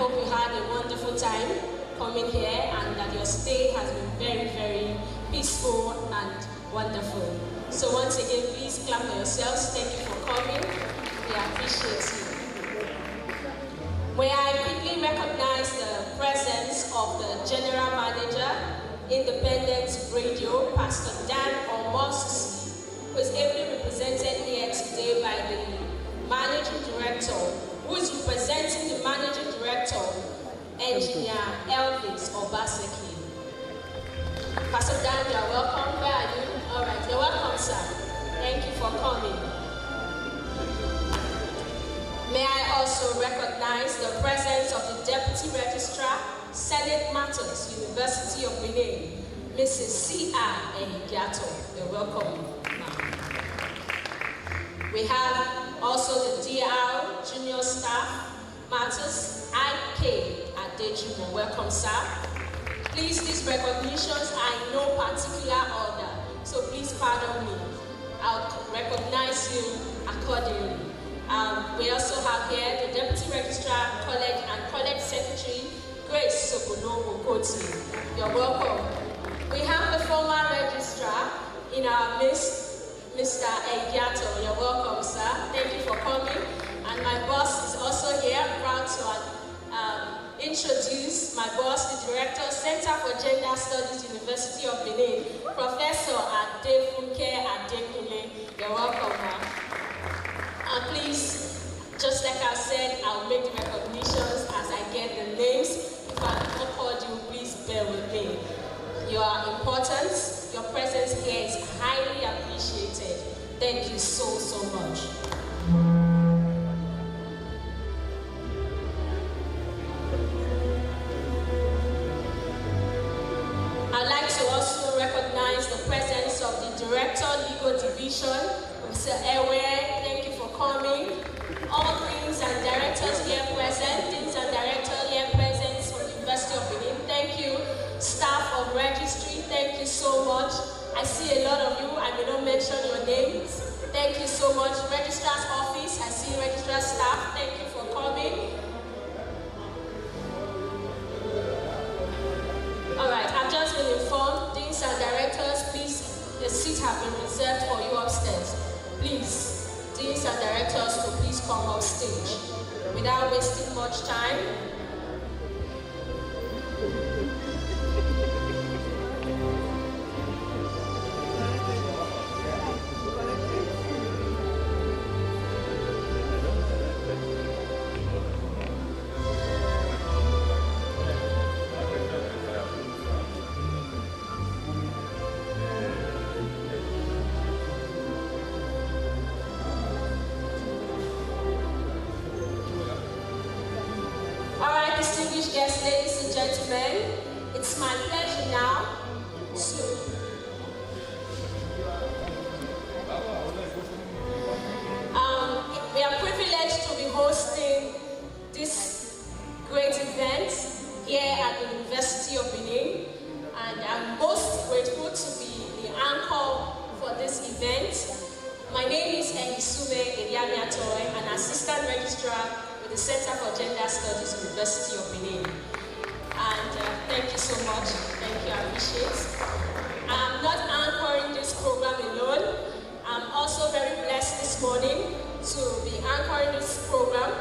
hope you had a wonderful time coming here and that your stay has been very, very peaceful and wonderful. So once again, please clap for yourselves. Thank you for coming. We appreciate you. May I quickly recognize the presence of the General Manager, Independent Radio, Pastor Dan Omossi, who is ably represented here today by the Managing Director, who is representing the Managing Director, Engineer Elvis Obaseki. Pastor Dan, you are welcome. Where are you? All right, you're welcome, sir. Thank you for coming. May I also recognize the presence of the Deputy Registrar, Senate Matters, University of Benin, Mrs. C.R. Ehigiato. You're welcome, ma'am. We have also the DR, Junior Staff Matters, I.K. Adejimo. Welcome, sir. Please, these recognitions are in no particular order, so please pardon me. I'll recognize you accordingly. We also have here the Deputy Registrar, College and College Secretary, Grace Sokono Okoti. You're welcome. We have the former Registrar in our midst, Mr. Egiato. You're welcome, sir. Thank you for coming. And my boss is also here. I'm proud to introduce my boss, the Director, Center for Gender Studies, University of Benin, Professor Adefunke Adekunle. You're welcome, ma'am. Please, just like I said, I'll make the recognitions as I get the names. If I have not called you, please bear with me. You are important. Your presence here is highly appreciated. Thank you so, so much. I'd like to also recognize the presence of the Director, Legal Division, Mr. Ewe. Thank you for coming. All deans and directors here present, deans and directors here present from the University of Benin. Thank you. Staff of Registry, thank you so much. I see a lot of you. I may not mention your names. Thank you so much. Registrar's Office, I see Registrar staff. Thank you for coming. All right, I've just been informed. Deans and directors, please, the seats have been reserved for you upstairs. Please, deans and directors, to please come up stage. Without wasting much time, distinguished guests, ladies and gentlemen, it's my pleasure now to we are privileged to be hosting this great event here at the University of Benin, and I'm most grateful to be the anchor for this event. My name is Elisume Ediamiatoy, an assistant registrar with the Center for Gender Studies, University of Benin. And thank you so much. Thank you, I appreciate it. I'm not anchoring this program alone. I'm also very blessed this morning to be anchoring this program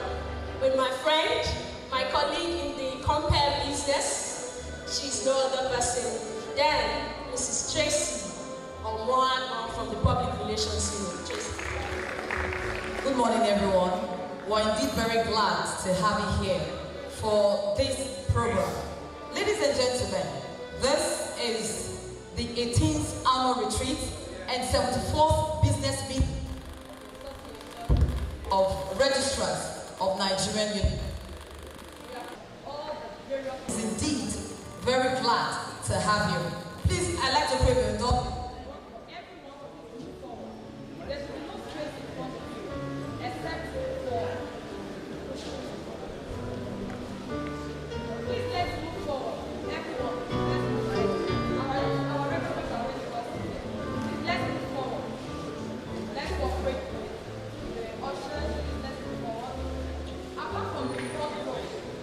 with my friend, my colleague in the compare business. She's no other person than Mrs. Tracy Omoano from the Public Relations Unit. Tracy. Good morning, everyone. We're indeed very glad to have you here for this program. Ladies and gentlemen, this is the 18th annual retreat and 74th business meeting of Registrars of Nigerian University. Is indeed very glad to have you. Please, I'd like to pray for your daughter.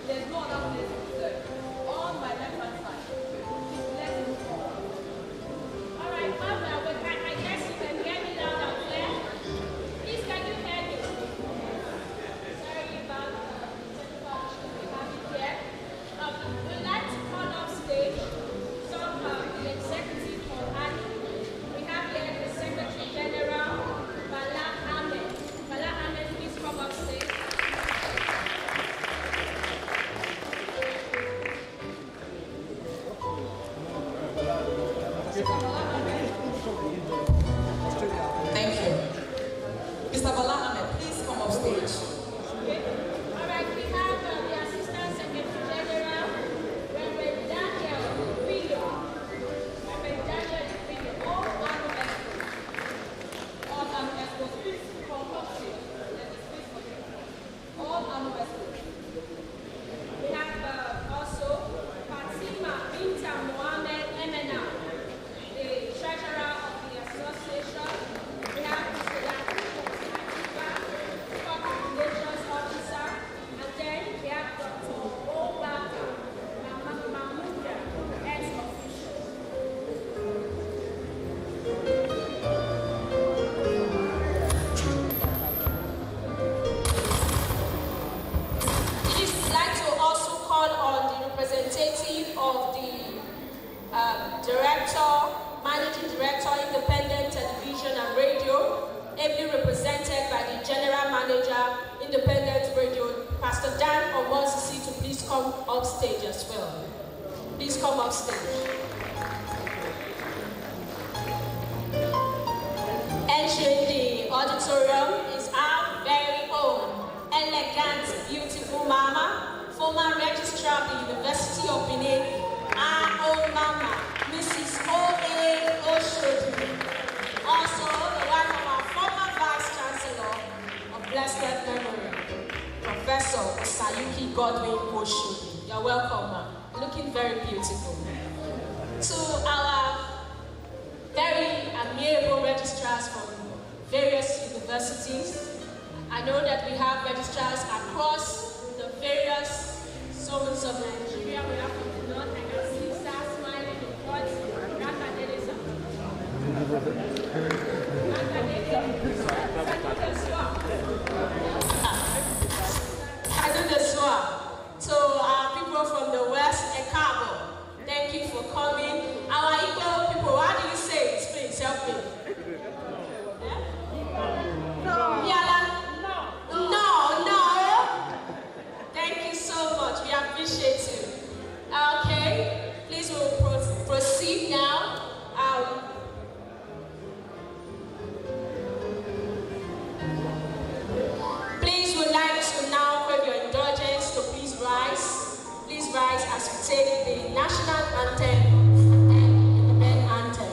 There's no other of the Managing Director, Independent Television and Radio, ably represented by the General Manager, Independent Radio, Pastor Dan Omosisi, to please come up stage as well. Please come up stage. Entering the auditorium is our very own, elegant, beautiful mama, former Registrar of the University of Benin, our own mama, Mrs. O.A. Oshodi. Also, the wife of our former Vice Chancellor of blessed memory, Professor Sayuki Godwin Oshodi. You're welcome, ma'am. Looking very beautiful. To our very amiable registrars from various universities. I know that we have registrars across the various zones of Nigeria. We have from the north, I can see Star smiling in front. I do the swap. So our people from the west, Ekabo, thank you for coming. Our Igbo people, how do you say it? Please help me. No. Thank you so much. We appreciate you. Okay, please we'll proceed now. Please would like to now crave your indulgence to please rise. Please rise as we take the national anthem and the men anthem.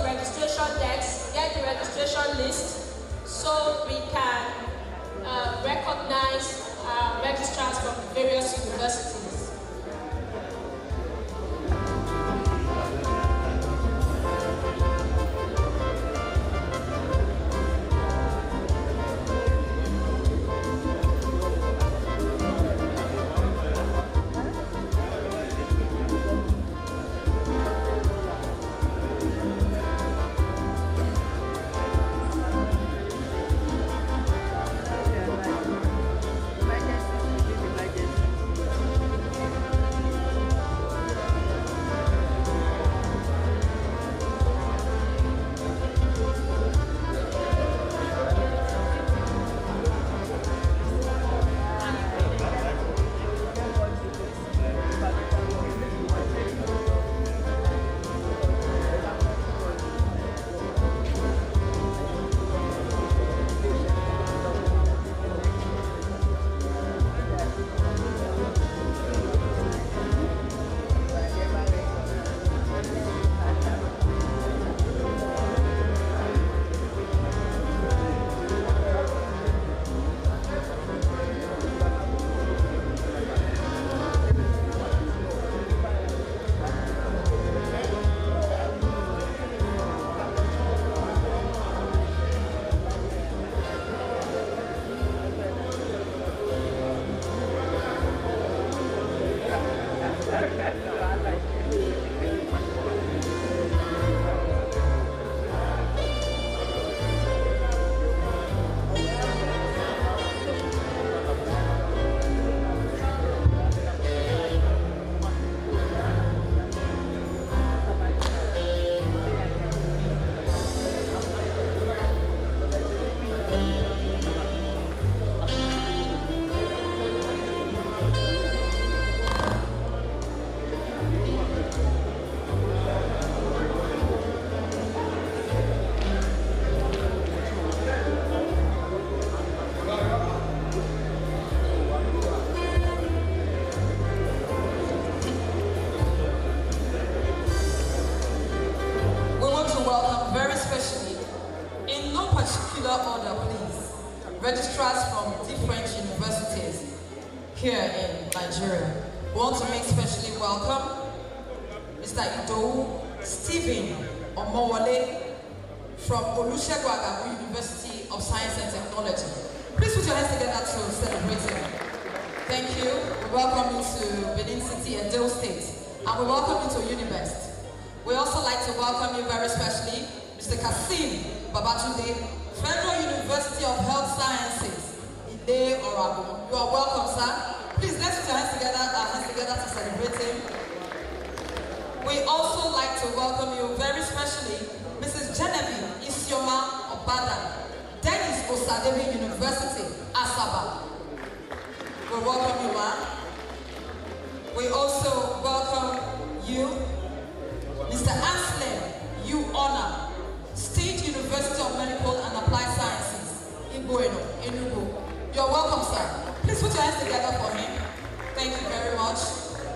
Registration registrars from different universities here in Nigeria. We want to make specially welcome Mr. Ido Stephen Omowole from Olusegun Agagu University of Science and Technology. Please put your hands together to celebrate him. Thank you. We welcome you to Benin City and Edo State. And we welcome you to Unibest. We also like to welcome you very specially, Mr. Kasim Babatunde, Federal University of Health Sciences, Ile Oragon. You are welcome, sir. Please let's put our hands together to celebrate him. We also like to welcome you very specially, Mrs. Genevieve Isioma Obadan, Dennis Osadebe University, Asaba. We welcome you, ma'am. We also welcome you, Mr. Anslem U. Honor, State University of Medical and Applied Sciences, Ibueno, Enugu. You're welcome, sir. Please put your hands together for him. Thank you very much.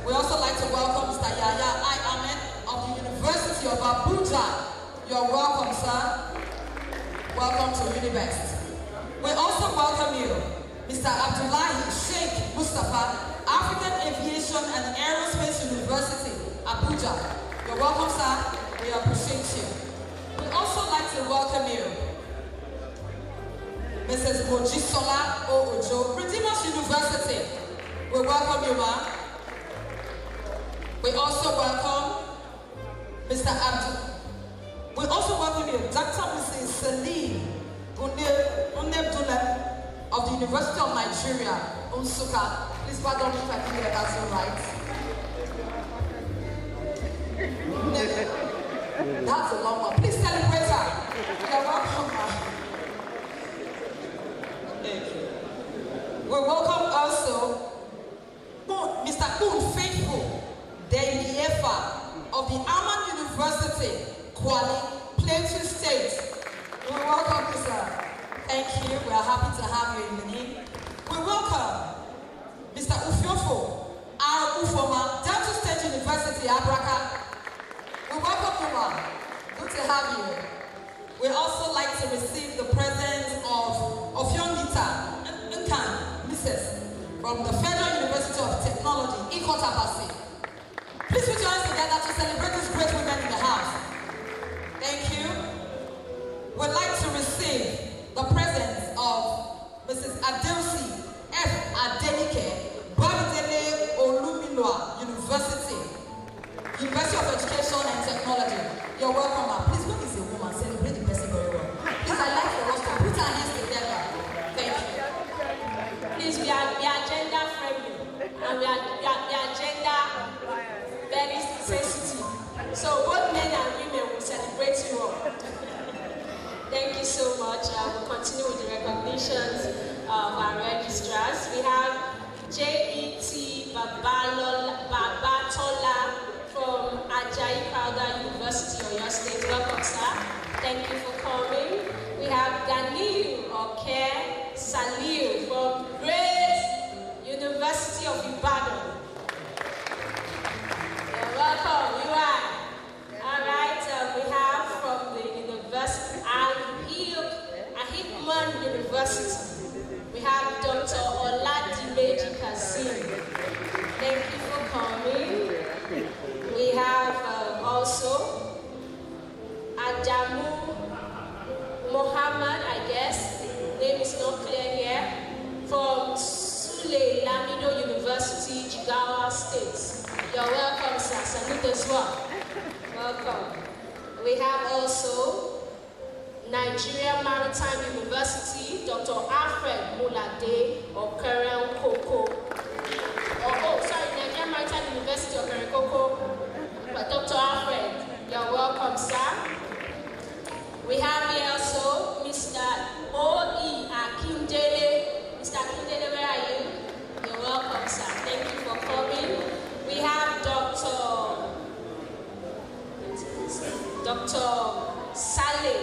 We also like to welcome Mr. Yaya I. Ahmed of the University of Abuja. You're welcome, sir. Welcome to Unibest. We also welcome you, Mr. Abdullahi Sheikh Mustafa, African Aviation and Aerospace University, Abuja. You're welcome, sir. We appreciate you. We'd also like to welcome you, Mrs. Mojisola Ojo, Redeemers University. We welcome you, ma'am. We also welcome Mr. Abdul. We also welcome you, Dr. Mrs. Salim Unebdula of the University of Nigeria, Unsuka. Please pardon me if I think that's all right. That's a long one. Please celebrate her. You're welcome, ma'am. Thank you. We welcome also Mr. Kun Faithful Deniefa of the Ahmad University, Kwali, Plateau State. We welcome you, sir. Thank you. We are happy to have you in Benin. We welcome Mr. Ufiofo R. Ufoma, Delta State University, Abraka. We welcome you, ma'am. Good to have you. We also like to receive the presence of Yongita Nkan, Mrs. from the Federal University of Technology, Ikotabasi. Please put your hands together to celebrate these great women in the house. Thank you. We'd like to receive the presence of Mrs. Adelsi F. Adenike, Babidele Olumilwa University of Education and Technology. You're welcome, ma'am. Please, when is a woman, celebrate the person very well. Please, I'd like for us to put our hands together. Thank you. Please, we are gender friendly and we are gender very sensitive. So both men and women will celebrate you all. Thank you so much. We'll continue with the recognitions of our registrars. We have J.E.T. Babatola from Ajayi Crowther University, Oyo State. Welcome, sir. Thank you for coming. We have Ganiu Oke Saliu from Grace University of Ibadan. You're welcome. You are. All right. We have from the University Ahikman University. We have Dr. Oladimeji Kasim. Thank you for coming. We have also Adamu Mohammed, I guess. Name is not clear here. From Sule Lamido University, Jigawa State. You're welcome, sir. Salute as well. Welcome. We have also Nigerian Maritime University, Dr. Alfred Mulade Okeren Koko. Nigerian Maritime University of Okeren but Dr. Alfred, you're welcome, sir. We have here also Mr. O.E. Akindele. Mr. Akindele, where are you? You're welcome, sir. Thank you for coming. We have Dr. Saleh.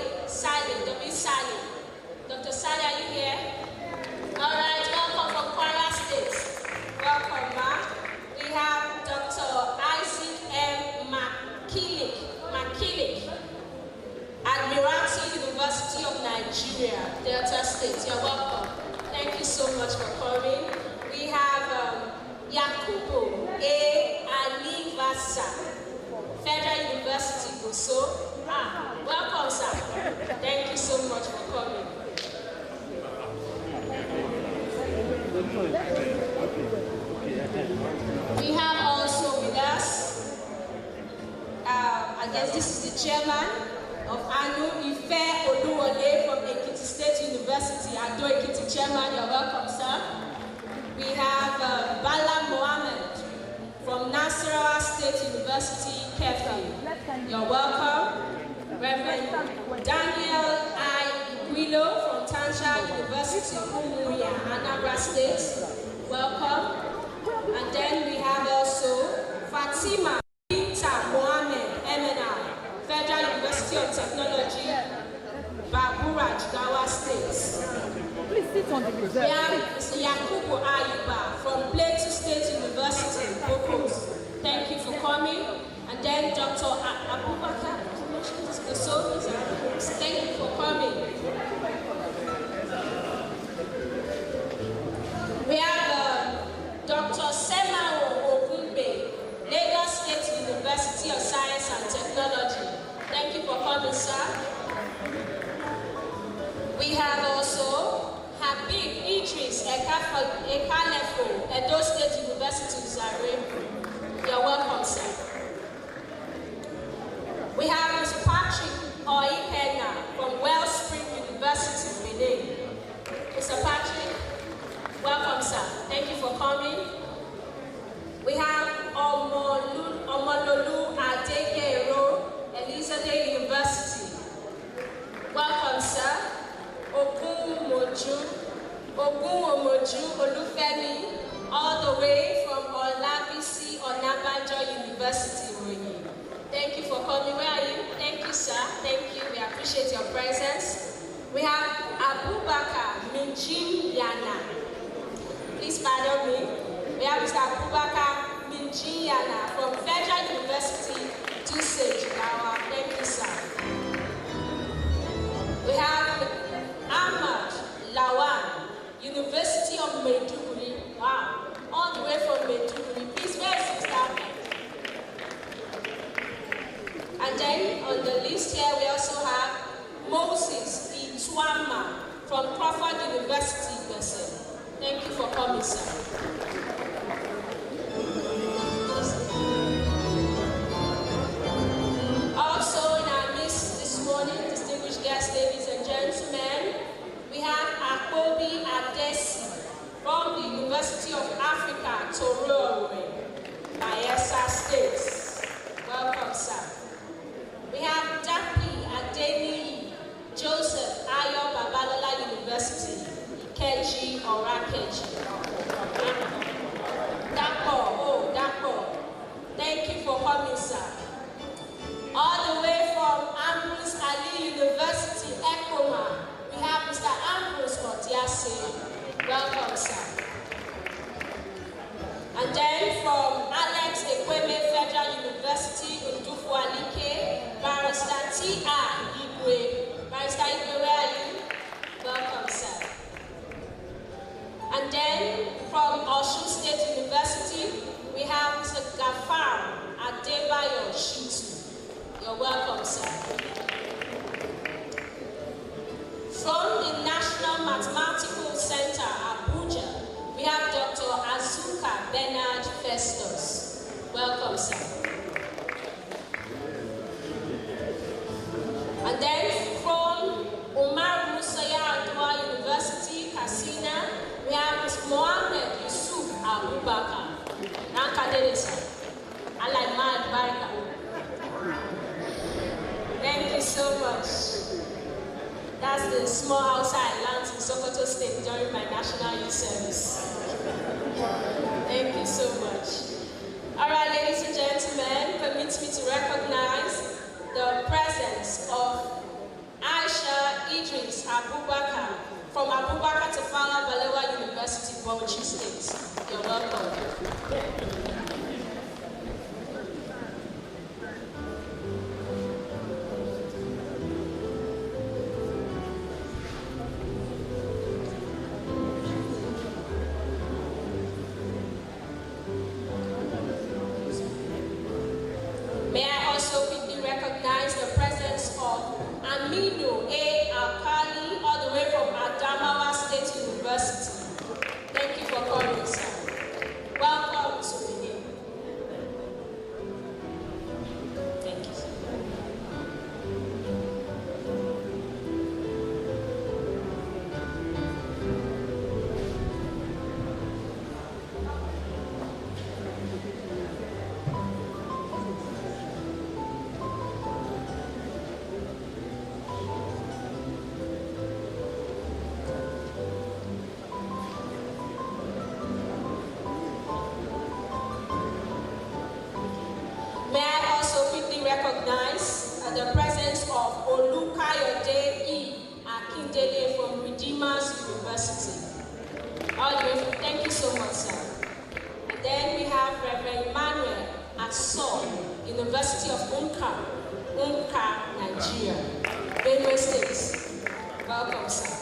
Dr. Saleh, are you here? so much for coming. We have Yakubu A. Alivasa, Federal University, Gusau. Welcome, sir. Thank you so much for coming. We have also with us, I guess this is the chairman of Anu Ife Oluwole from Ekiti State University. Ado Ekiti chairman, you're welcome, sir. We have Bala Mohammed from Nasarawa State University, Kefi. You're welcome. Reverend Daniel I. Guilo from Tanja University, Umuya, Anambra State. Welcome. And then we have also Fatima Binta Mohammed, MNI, Federal University of Technology, Babura, Jigawa State. Please sit on the ground. We have Mr. Yakubu Ayuba from Plateau State University, Bokos. Thank you for coming. And then Dr. Abubakar, thank you for coming. We have Dr. Semao Ogunbe, Lagos State University of Science and Technology. Thank you for coming, sir. We have also Habib Idris Ekalefo, Edo State University, Zaire. You're welcome, sir. We have Mr. Patrick Oipena from Wellspring University, Benin. Mr. Patrick, welcome, sir. Thank you for coming. We have Omololu Adekero, Elizabeth University. Welcome, sir. Ogun Omoju Olufemi, all the way from Olabisi Onabanjo University, Oyi. Thank you for coming. Where are you? Thank you, sir. Thank you. We appreciate your presence. We have Abubakar Minjim Yana. Please pardon me. We have Mr. Abubakar Minjim Yana from Federal University, Dusseldorf, Jigawa. Thank you, sir. We have Ahmad Lawan, University of Maiduguri. Wow. All the way from Maiduguri. Please, where is Mr. Ahmad? And then on the list here, we also have Moses Itwama from Crawford University, Bessel. Thank you for coming, sir. Also in our midst this morning, distinguished guests, ladies and gentlemen, we have Akobi Adesi from the University of Africa, Tororo, Bayelsa State. Welcome, sir. We have Dapi Adeni Joseph Ayo Babalola University, Ikeji Orakeji. Dapo. Thank you for coming, sir. All the way from Ambrose Ali University, Ekoma, we have Mr. Ambrose Kotiase. Welcome, sir. And then from Alex Ekweme Federal University, Ndufu Alike, Barrister T.I. Igwe. Barrister Igwe, where are you? Welcome, sir. And then from Osun State University, we have Mr. Gafar Adebayo Shitu. You're welcome, sir. From the National Mathematical Center, Abuja, we have Dr. Azuka Bernard Festus. Welcome, sir. And then from Umar Musaya Adwa University, Katsina, we have Mr. Mohammed Yusuf Abubakar. Thank you so much. That's the small house I learned in Sokoto State during my national youth service. Thank you so much. All right, ladies and gentlemen, permit me to recognize the presence of Aisha Idris Abubakar from Abubakar Tafawa Balewa University, Bauchi State. You're welcome. All the way from, thank you so much, sir. And then we have Reverend Emmanuel Asol, University of Unka, Nigeria, Benue State. Welcome, sir.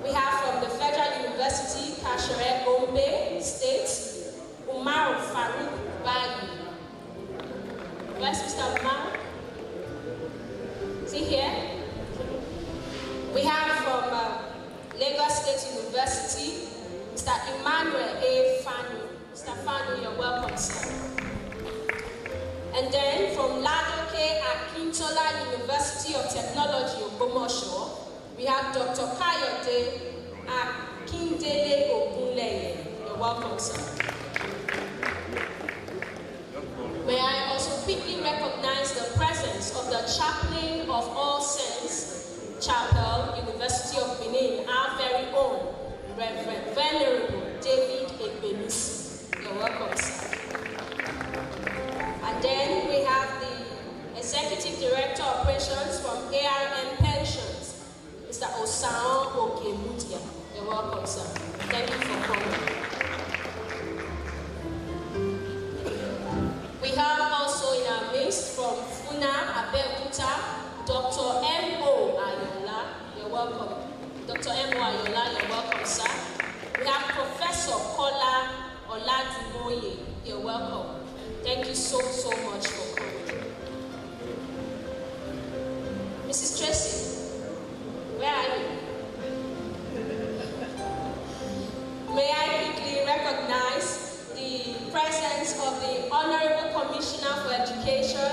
We have from the Federal University, Kashere Gombe State, Umar Farouk Bali. Where's Mr. Umar? Is he here? We have from Lagos State University, Mr. Emmanuel A. Fanu. Mr. Fanu, you're welcome, sir. And then from Ladoke Akintola University of Technology, Ogbomoso, we have Dr. Kayode Akindele Ogunleye. You're welcome, sir. May I also quickly recognize the presence of the chaplain of All Saints Chapel, University of Benin, our very own Reverend Venerable David Egbenisi. You're welcome, sir. And then we have the Executive Director of Operations from ARM Pensions, Mr. Osao Okemudia. You're welcome, sir. Thank you for coming. We have also in our midst from Funa, Abeokuta, Dr. M.O. Ayola. You're welcome. Dr. M.O. Ayola, you're welcome, sir. We have Professor Kola Oladumoye. You're welcome. Thank you so much for coming. Mrs. Tracy, where are you? May I quickly recognize the presence of the Honorable Commissioner for Education,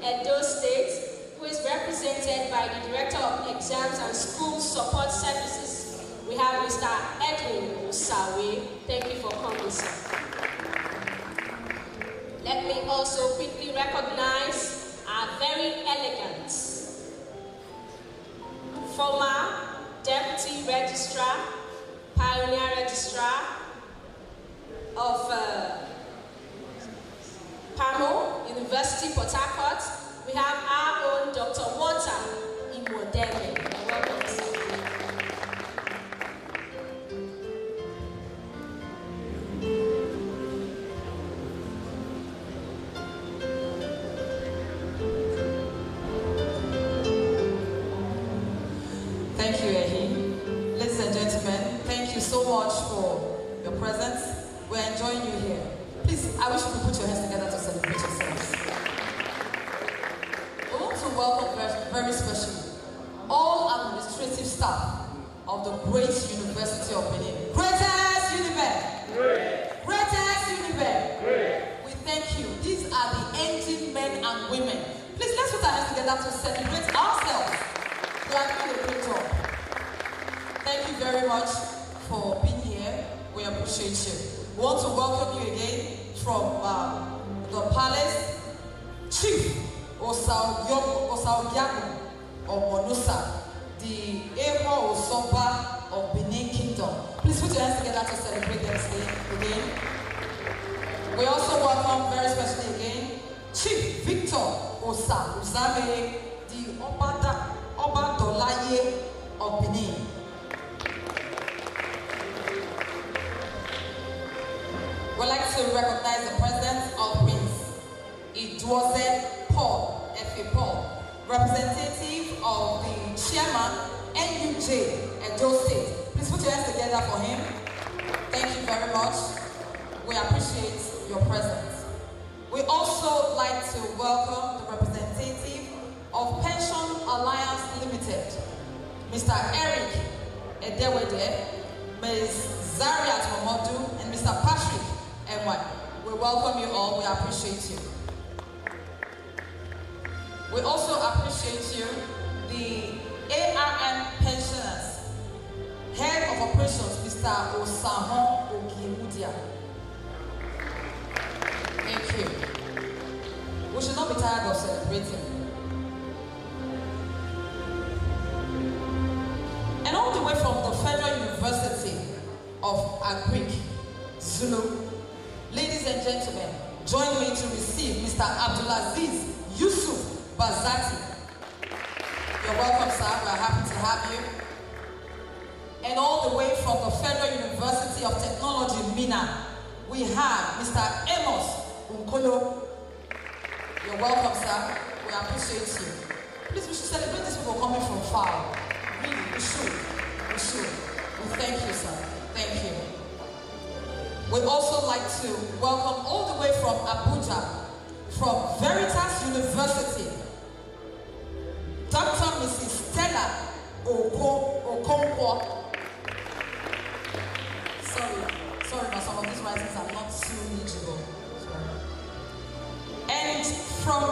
Edo State, who is represented by the Director of Exams and School Support Services. We have Mr. Edwin Usawe. Thank you for coming, sir. Let me also quickly recognize our very elegant former Deputy Registrar, Pioneer Registrar of PAMO, University Port Harcourt. We have our own Dr. Walter Imodele. Welcome, sir. Thank you, Ehi. Ladies and gentlemen, thank you so much for your presence. We're enjoying you here. Please, I wish you could put your hands together to celebrate yourselves. We want to welcome very specially all administrative staff of the great University of Benin. Greatest Univer! Great! Greatest Univer! Great! We thank you. These are the engine men and women. Please, let's put our hands together to celebrate ourselves. We are doing a great job. Thank you very much for being here. We appreciate you. We want to welcome you again from the palace, Chief Osaugiamu of Monusa, the Eho Osoba of Benin Kingdom. Please put your hands together to celebrate them again. We also welcome very specially again Chief Victor Osa Uzame, the Oba Dolaye of Benin. We'd like to recognize the presence of Prince Idwose Paul, F.A. Paul, representative of the chairman, NUJ, Edo State. Please put your hands together for him. Thank you very much. We appreciate your presence. We also like to welcome the representative of Pension Alliance Limited, Mr. Eric Edewede, Ms. Zariat Momodu, and Mr. Patrick Emwan. We welcome you all. We appreciate you. We also appreciate you, the ARM pensioners, Head of Operations, Mr. Osahon Ogimudia. Thank you. We should not be tired of celebrating. And all the way from the Federal University of Agric, Zulu, ladies and gentlemen, join me to receive Mr. Abdulaziz Yusuf Bazati. You're welcome, sir. We're happy to have you. And all the way from the Federal University University of Technology, Mina, we have Mr. Amos Unkolo. You're welcome, sir. We appreciate you. Please, we should celebrate these people coming from far. Really, we should. We should. We thank you, sir. Thank you. We'd also like to welcome all the way from Abuja, from Veritas University, Dr. Mrs. Stella Okonkwo. Sorry, but some of these writings are not too legible. Sorry. And from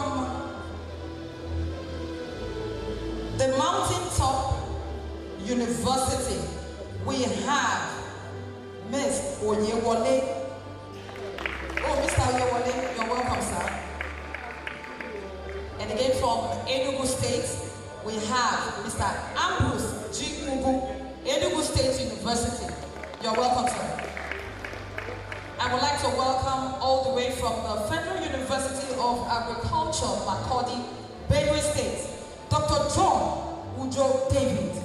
the Mountaintop University, we have Ms. Oyewole. Oh, Mr. Oyewole, you're welcome, sir. And again from Enugu State, we have Mr. Ambrose G. Ugu, Enugu State University. You're welcome, sir. I would like to welcome all the way from the Federal University of Agriculture, Makurdi, Benue State, Dr. John Ujo David.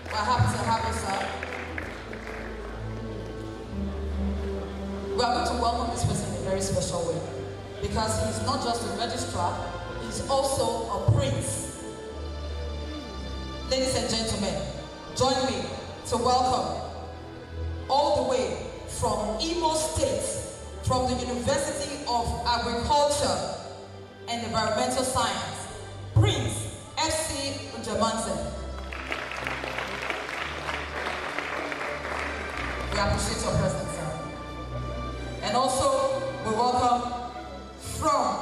We're happy to have you, sir. We are going to welcome this person in a very special way because he's not just a registrar, he's also a prince. Ladies and gentlemen, join me to welcome all the way from Imo State, from the University of Agriculture and Environmental Science, Prince F.C. Ujamanze. We appreciate your presence, sir. And also, we welcome from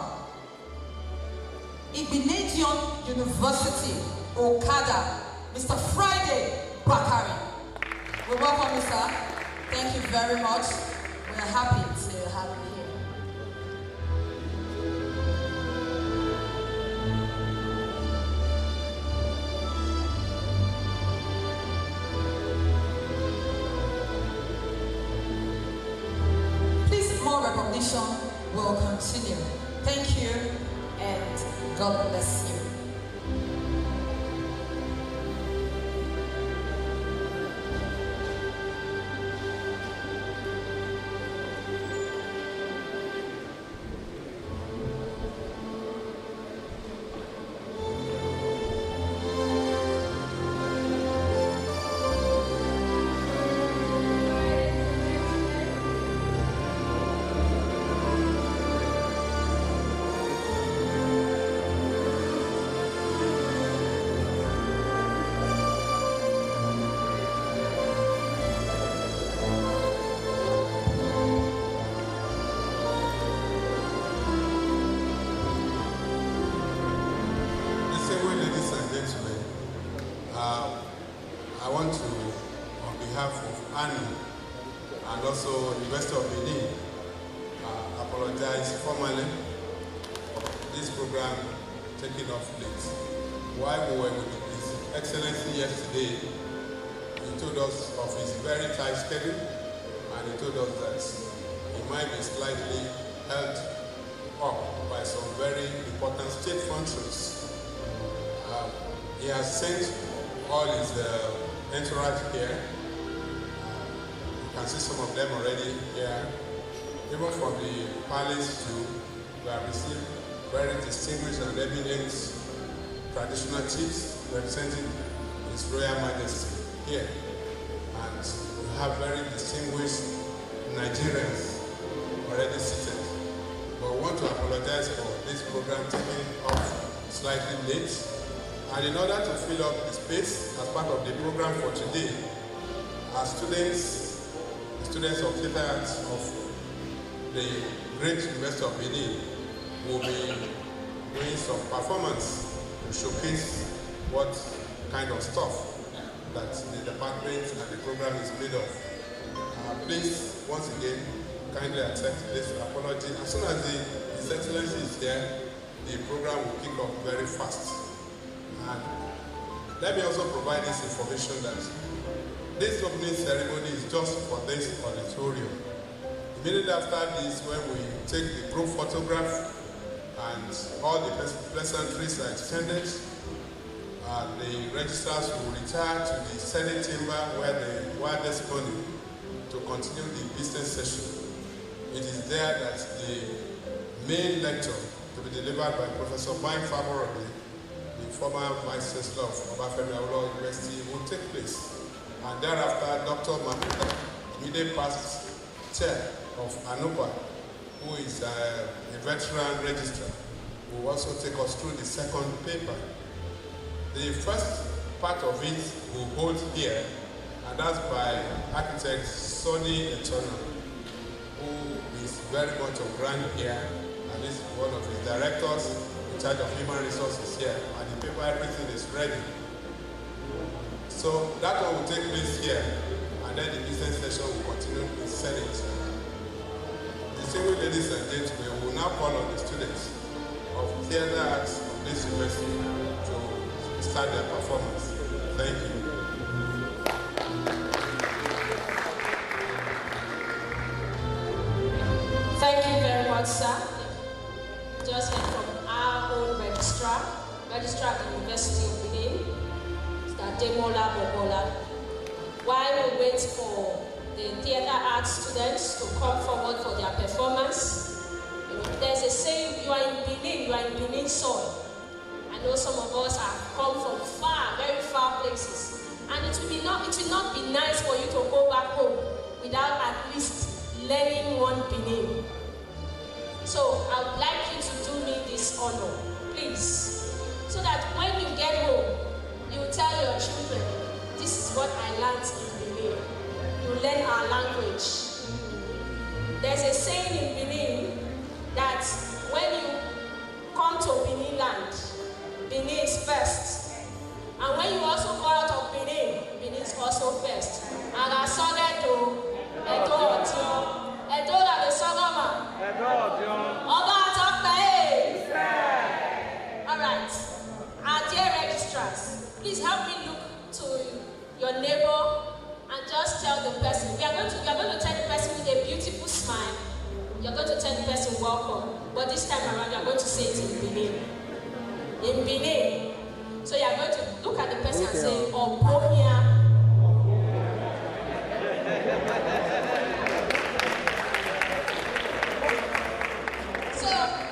Igbinedion University, Okada, Mr. Friday Bakari. We welcome you, sir. Thank you very much. We are happy to have you here. Please, more recognition will continue. Thank you, and God bless you. I want to, on behalf of Annie and also University of Benin, apologize formally for this program taking off late. While we were with His Excellency yesterday, he told us of his very tight schedule, and he told us that he might be slightly held up by some very important state functions. He has sent all his entourage here. You can see some of them already here. Even from the palace too, we have received very distinguished and eminent traditional chiefs representing His Royal Majesty here. And we have very distinguished Nigerians already seated. But we want to apologize for this program taking off slightly late. And in order to fill up the space as part of the program for today, our students of theatre arts of the great University of Benin will be doing some performance to showcase what kind of stuff that the department and the program is made of. Please, once again, kindly accept this apology. As soon as His Excellency is here, the program will kick off very fast. And let me also provide this information that this opening ceremony is just for this auditorium. Immediately after this, when we take the group photograph and all the pleasantries are extended, the registrars will retire to the Senate chamber where this morning to continue the business session. It is there that the main lecture to be delivered by Professor Mike Favorably, the former Vice Chancellor of Obafemi Awolowo University, will take place. And thereafter, Dr. Makuta, immediate past chair of ANUPA, who is a veteran registrar, will also take us through the second paper. The first part of it will hold here, and that's by architect Sonny Etona, who is very much of grand here, and is one of the directors in charge of human resources here, and the paper, everything is ready. So that one will take place here, and then the business session will continue in Senate. Distinguished ladies and gentlemen, we will now call on the students of theater arts of this university to start their performance. Thank you. Thank you very much, sir. Just heard from our own registrar of the University of Benin, Mr. Demola Bobola. While we wait for the theater arts students to come forward for their performance, there's a saying, you are in Benin soil. I know some of us have come from far, very far places, and it will not be nice for you to go back home without at least learning one Benin. So I would like you to do me this honor, please, so that when you get home, you will tell your children, this is what I learned in Benin. You learn our language. There's a saying in Benin that when you come to Benin land, Benin is first. And when you also go out of Benin, Benin is also first. And I saw that to Edo la de Sogama. All right. Our dear registrars, please help me look to your neighbor and just tell the person. You're going to tell the person with a beautiful smile. You're going to tell the person welcome. But this time around, you're going to say it in Benin. In Benin. So you're going to look at the person and say, Obohia.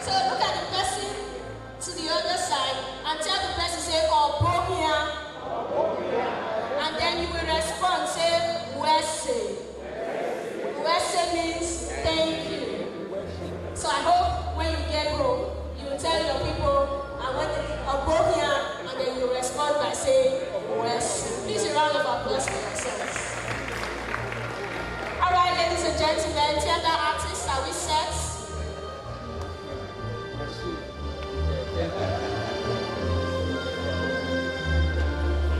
So look at the person to the other side and tell the person, say, Obohia. And then you will respond, say, Wese. Wese means thank you. So I hope when you get home, you will tell your people, and when they Obohia, and then you respond by saying, Wese. Please a round of applause for yourselves. All right, ladies and gentlemen, theater artists, are we set?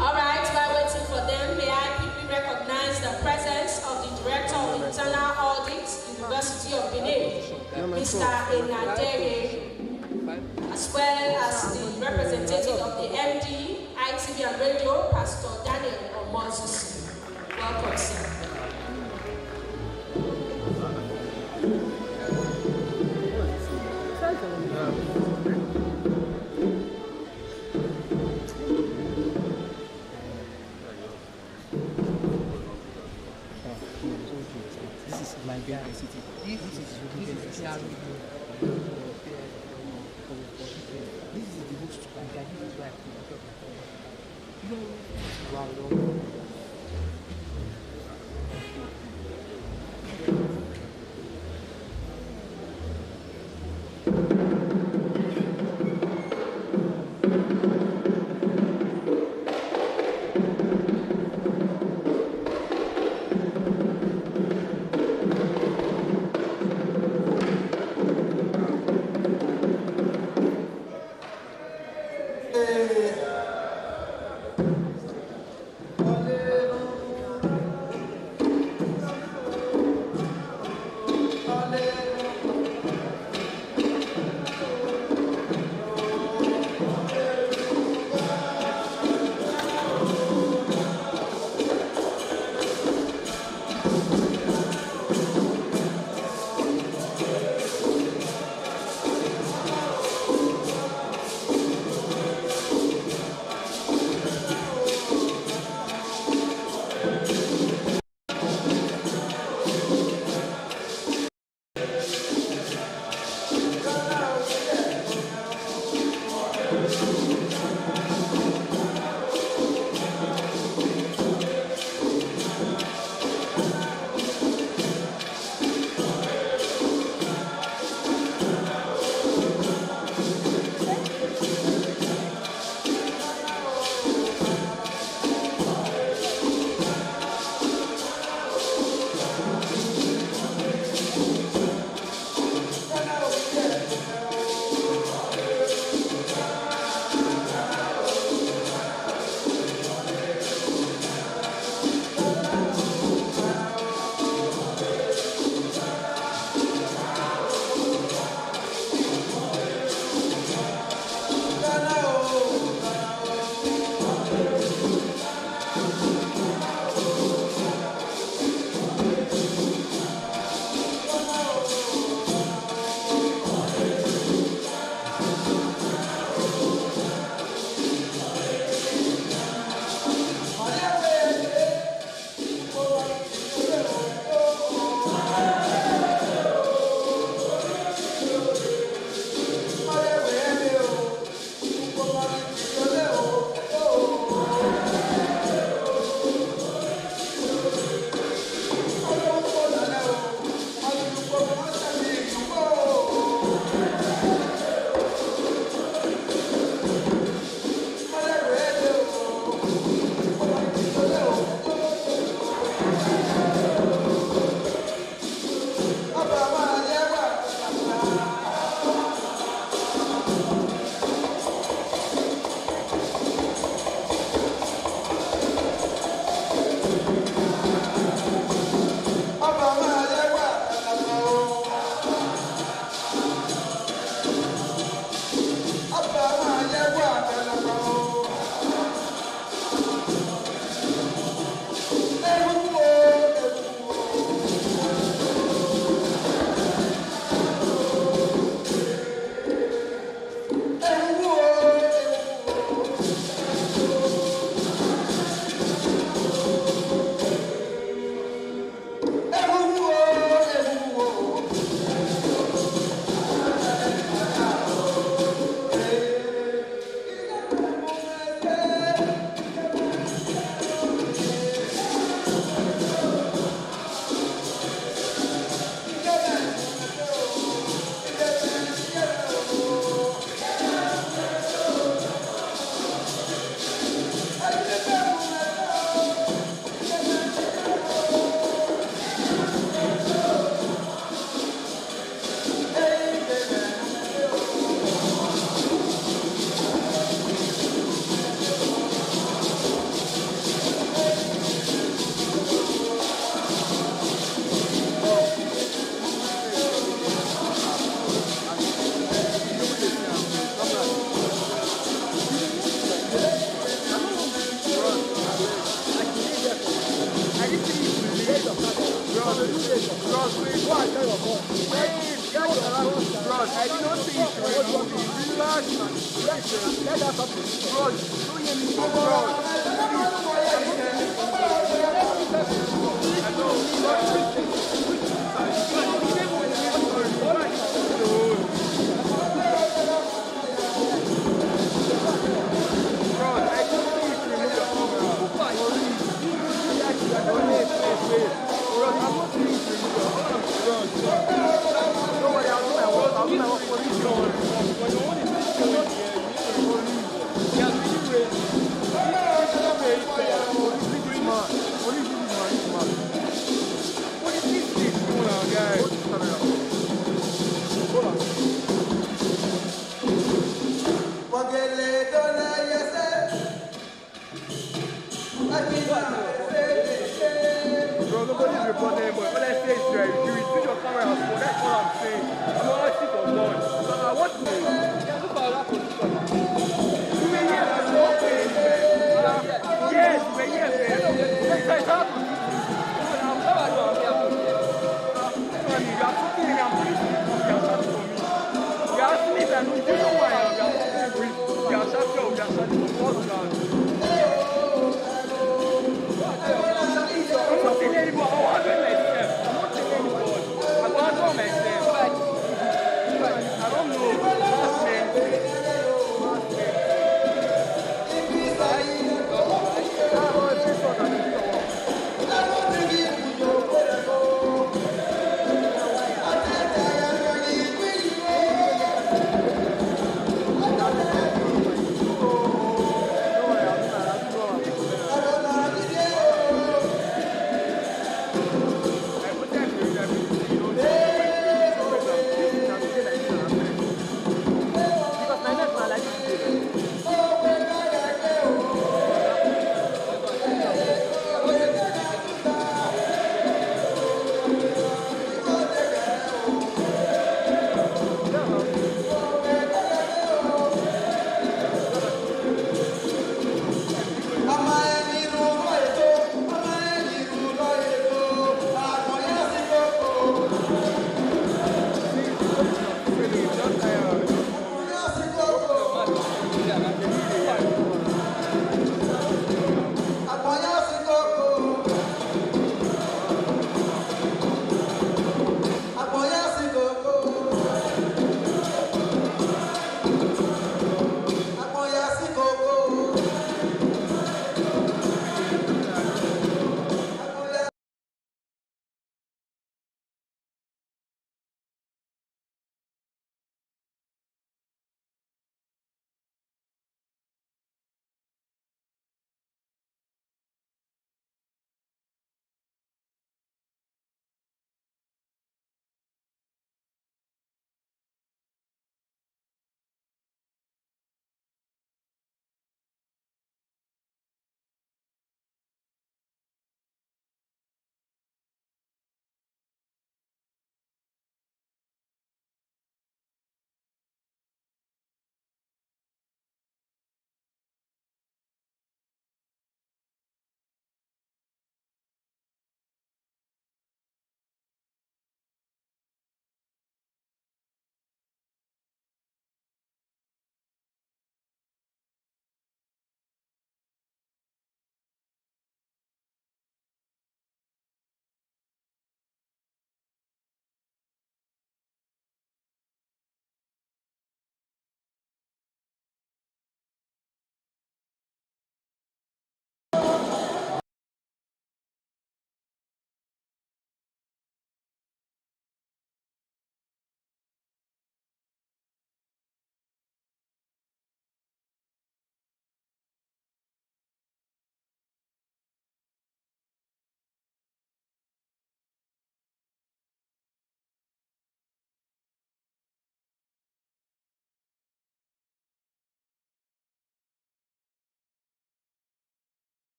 All right, while waiting for them, may I quickly recognize the presence of the Director of Internal Audit, University of Benin, Mr. Enadege, as well as the representative of the MD, ITV and Radio, Pastor Daniel Omozusi. Welcome, sir. This is Nigerian City. This is the host Hallelujah.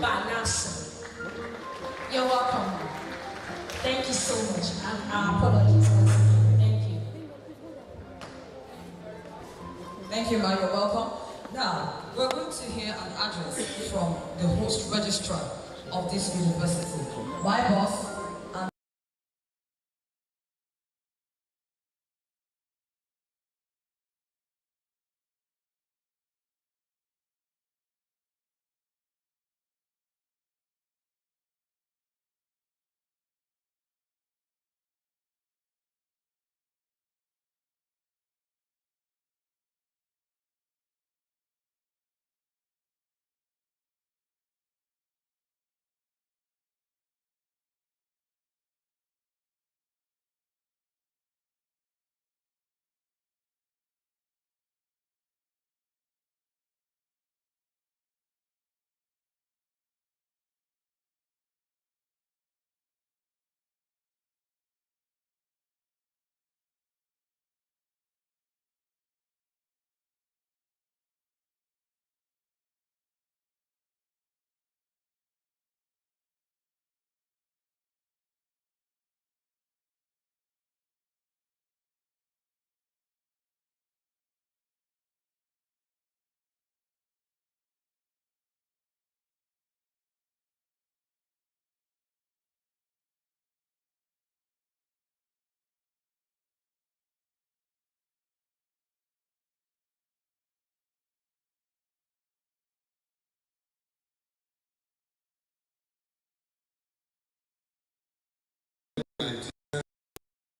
Banaso. You're welcome. Thank you so much. Our apologies once again. Thank you. Thank you, Ma. You're welcome. Now, we're going to hear an address from the host registrar of this university. My boss,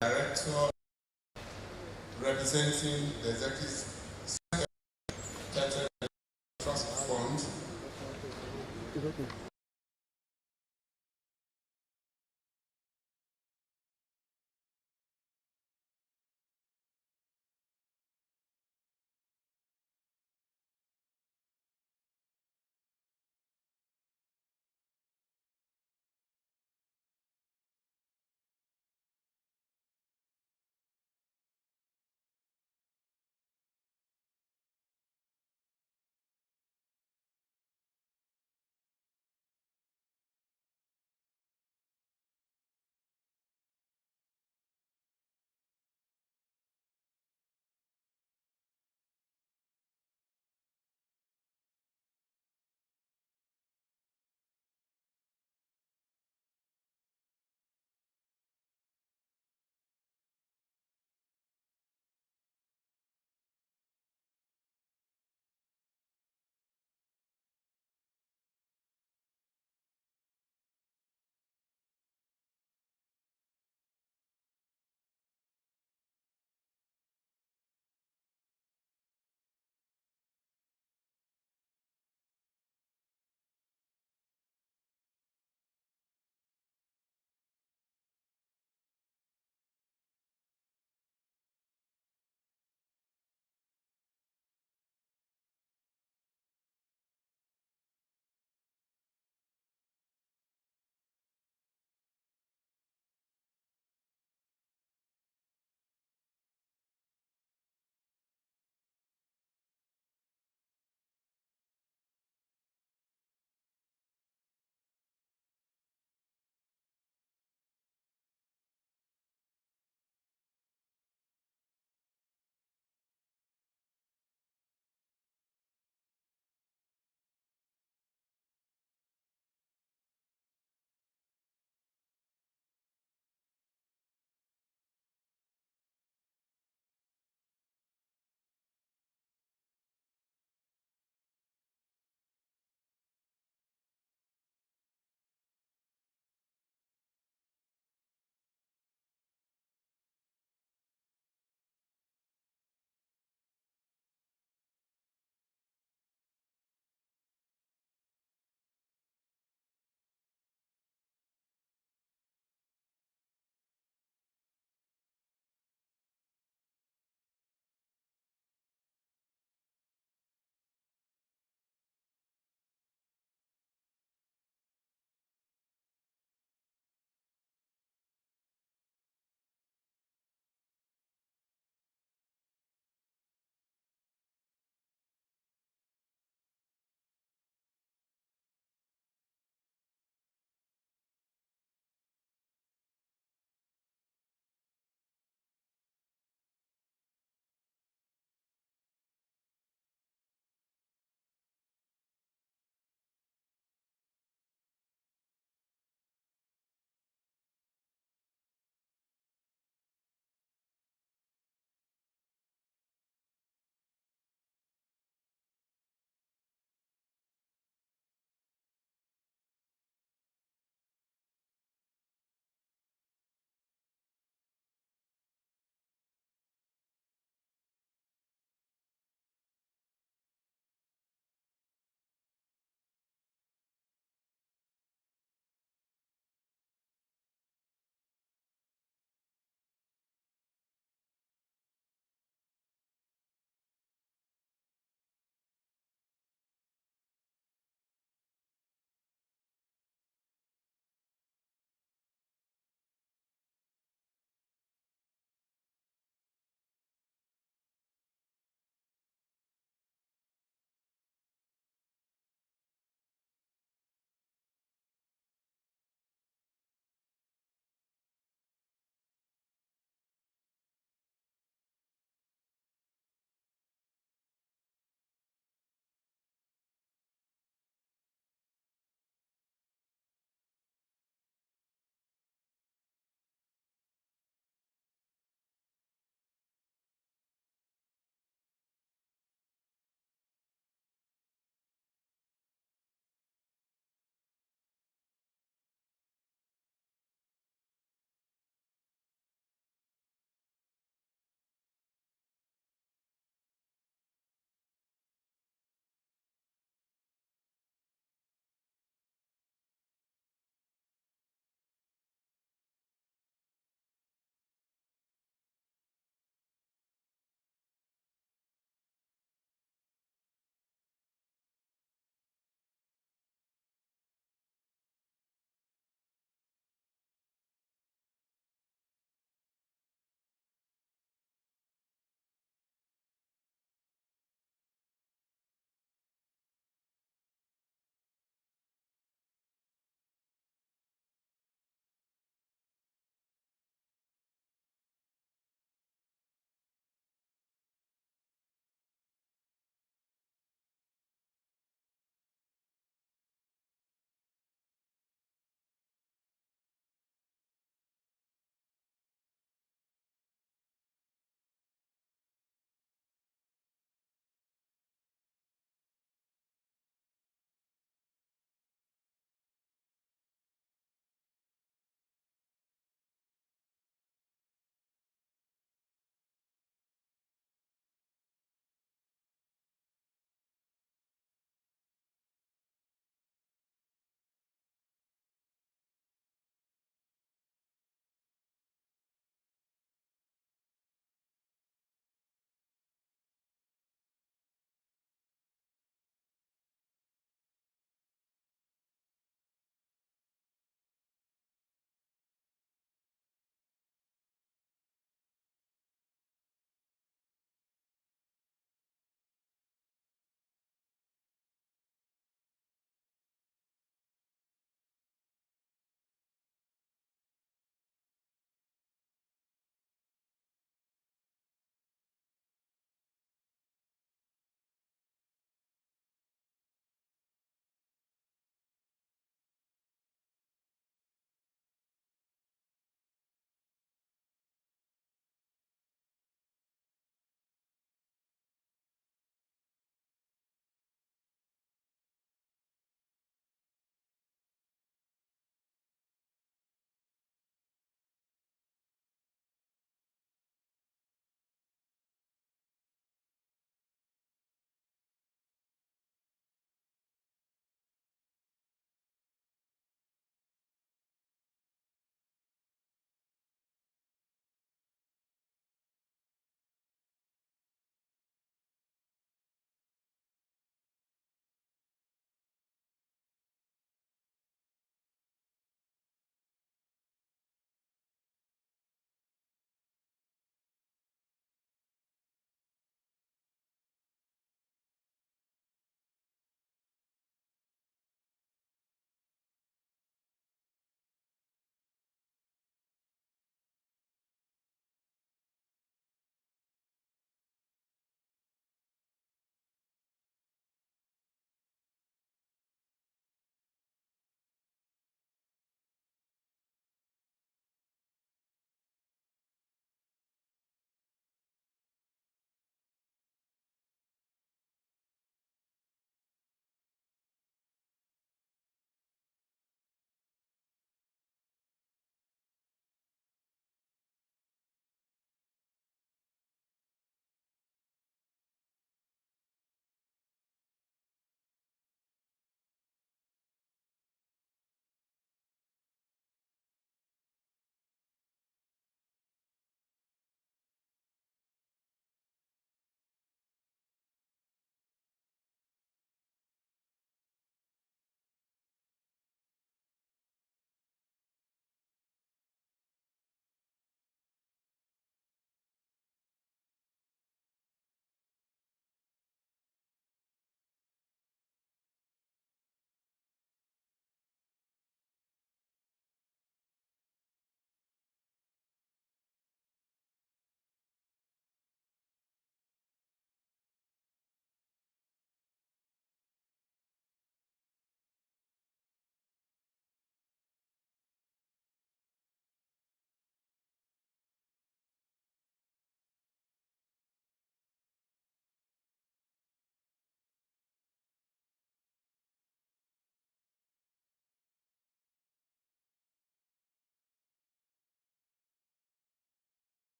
Director representing the Executive Trust Fund.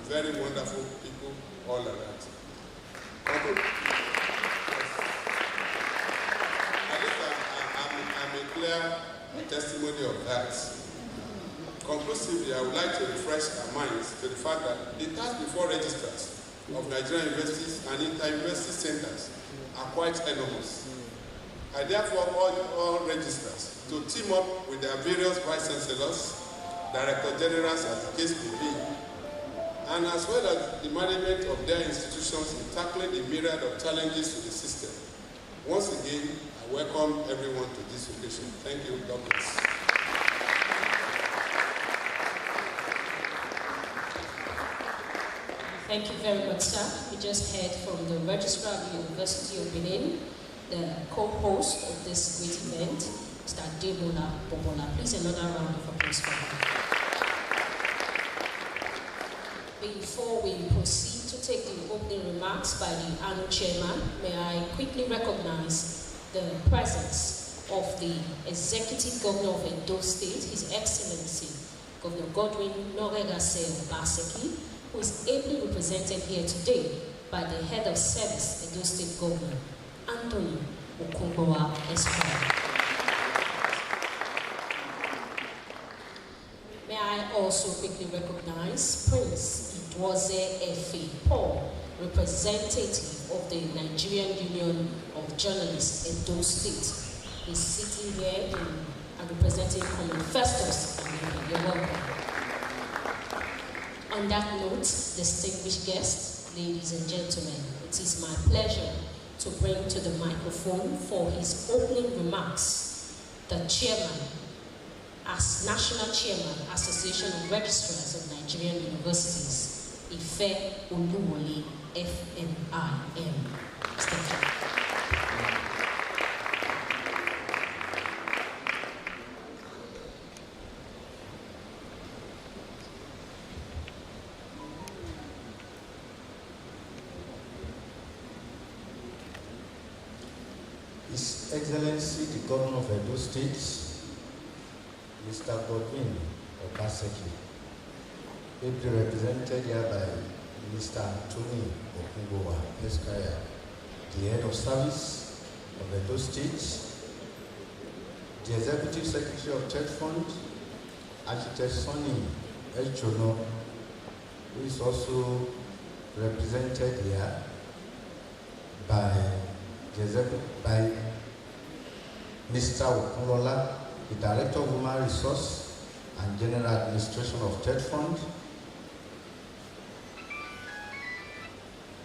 very wonderful people all around. Okay. At least I'm a clear testimony of that. Conclusively, I would like to refresh our minds to the fact that the task before registrars of Nigerian universities and inter-university centers are quite enormous. I therefore urge all registrars to team up with their various vice chancellors, director generals as the case may be, and as well as the management of their institutions in tackling the myriad of challenges to the system. Once again, I welcome everyone to this occasion. Thank you, God bless. Thank you very much, sir. We just heard from the Registrar of the University of Benin, the co-host of this great event, Mr. Debola Bobola. Please, another round of applause for him. Before we proceed to take the opening remarks by the annual chairman, may I quickly recognize the presence of the Executive Governor of Edo State, His Excellency, Governor Godwin Noregase Obaseki, who is ably represented here today by the Head of Service, Edo State Governor, Anthony Okunbowa Esquire. May I also quickly recognize Prince Idwoze Efe Paul, representative of the Nigerian Union of Journalists, Edo State. He's sitting here and representing Common Festus. You're welcome. On that note, distinguished guests, ladies and gentlemen, it is my pleasure to bring to the microphone for his opening remarks the chairman, as National Chairman, Association of Registrars of Nigerian Universities, Ife Oluwole, FNIM. His Excellency, the Governor of Edo State, Mr. Godwin Obaseki, ably represented here by Mr. Anthony Okunbowa Esquire, the Head of Service of Edo State, the Executive Secretary of Church Fund, Architect Sonny Echono, who is also represented here by Mr. Okunlola, the Director of Human Resource and General Administration of Church Fund,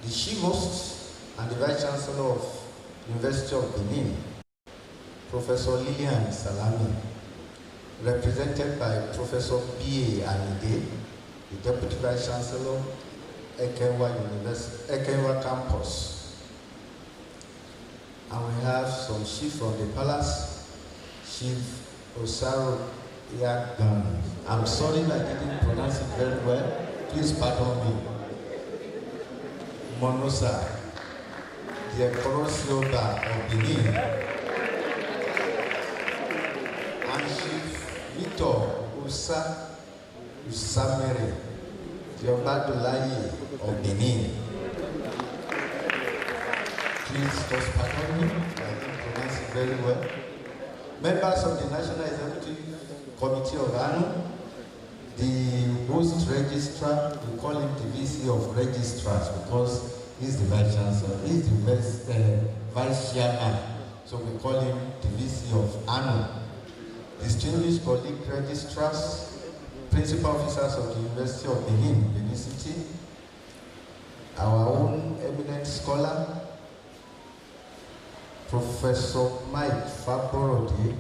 the Chief Host and the Vice Chancellor of University of Benin, Professor Lilian Salami, represented by Professor B.A. Anide, the Deputy Vice Chancellor, Ekenwa Campus. And we have some chief from the palace, Chief Osaro Yagan. I'm sorry if I didn't pronounce it very well. Please pardon me. Monosa, the Ekorosioba of Benin. And Chief Victor Usamere, the Obadulayi of Benin. Please just pardon me, I didn't pronounce it very well. Members of the National Executive Committee of ANU, the host registrar, we call him the VC of Registrars because he's the Vice Chancellor, he's the Vice Chairman, so we call him the VC of ANU. Distinguished colleague registrars, principal officers of the University of Benin City, our own eminent scholar, Professor Mike Faborodi,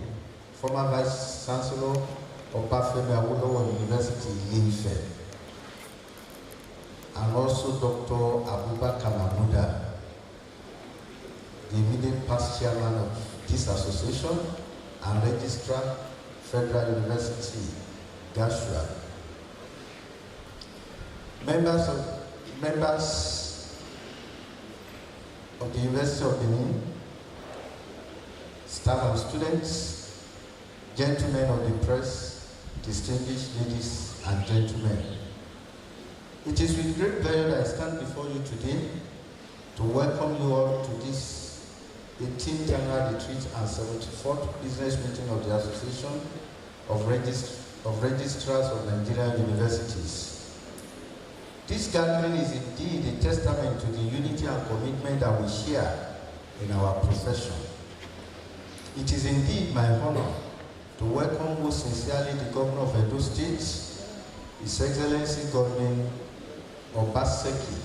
former Vice Chancellor of Bafemi Awolowo University, Ife, and also Dr. Abubakar Mahmuda, the immediate past chairman of this association and registrar, Federal University, Gashua. Members of the University of Benin, staff and students, gentlemen of the press, distinguished ladies and gentlemen. It is with great pleasure that I stand before you today to welcome you all to this 18th Annual Retreat and 74th Business Meeting of the Association of Registrars of Nigerian Universities. This gathering is indeed a testament to the unity and commitment that we share in our profession. It is indeed my honor to welcome most sincerely the Governor of Edo State, His Excellency Godwin Obaseki,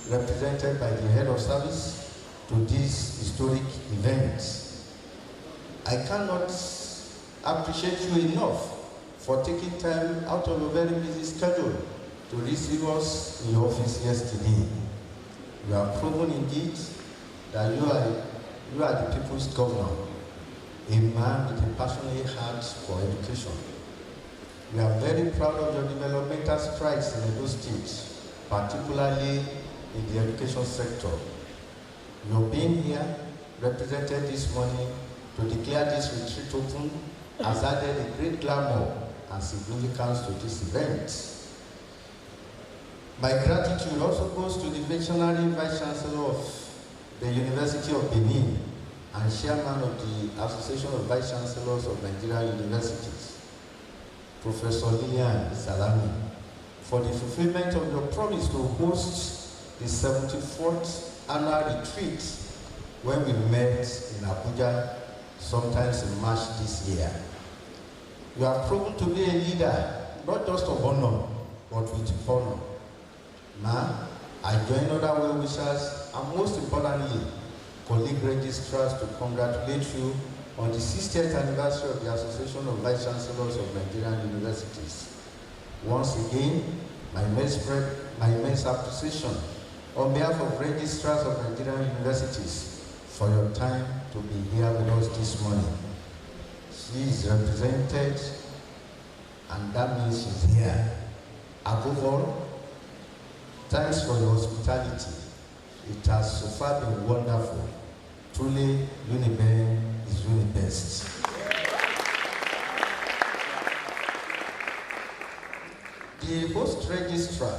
represented by the Head of Service, to this historic event. I cannot appreciate you enough for taking time out of your very busy schedule to receive us in your office yesterday. You have proven indeed that you are the people's governor, a man with a passionate heart for education. We are very proud of your developmental strides in Edo State, particularly in the education sector. Your being here, represented this morning to declare this retreat open, has added a great glamour and significance to this event. My gratitude also goes to the Visionary Vice Chancellor of the University of Benin and Chairman of the Association of Vice Chancellors of Nigerian Universities, Professor Lilian Salami, for the fulfillment of your promise to host the 74th annual retreat when we met in Abuja sometimes in March this year. You have proven to be a leader, not just of honor, but with honor. Now, I join other well-wishers and most importantly, colleague registrars to congratulate you on the 60th anniversary of the Association of Vice Chancellors of Nigerian Universities. Once again, my immense appreciation on behalf of registrars of Nigerian Universities for your time to be here with us this morning. She is represented, and that means she's here. Above all, thanks for your hospitality. It has so far been wonderful. Truly, Uniben is really best. The host registrar,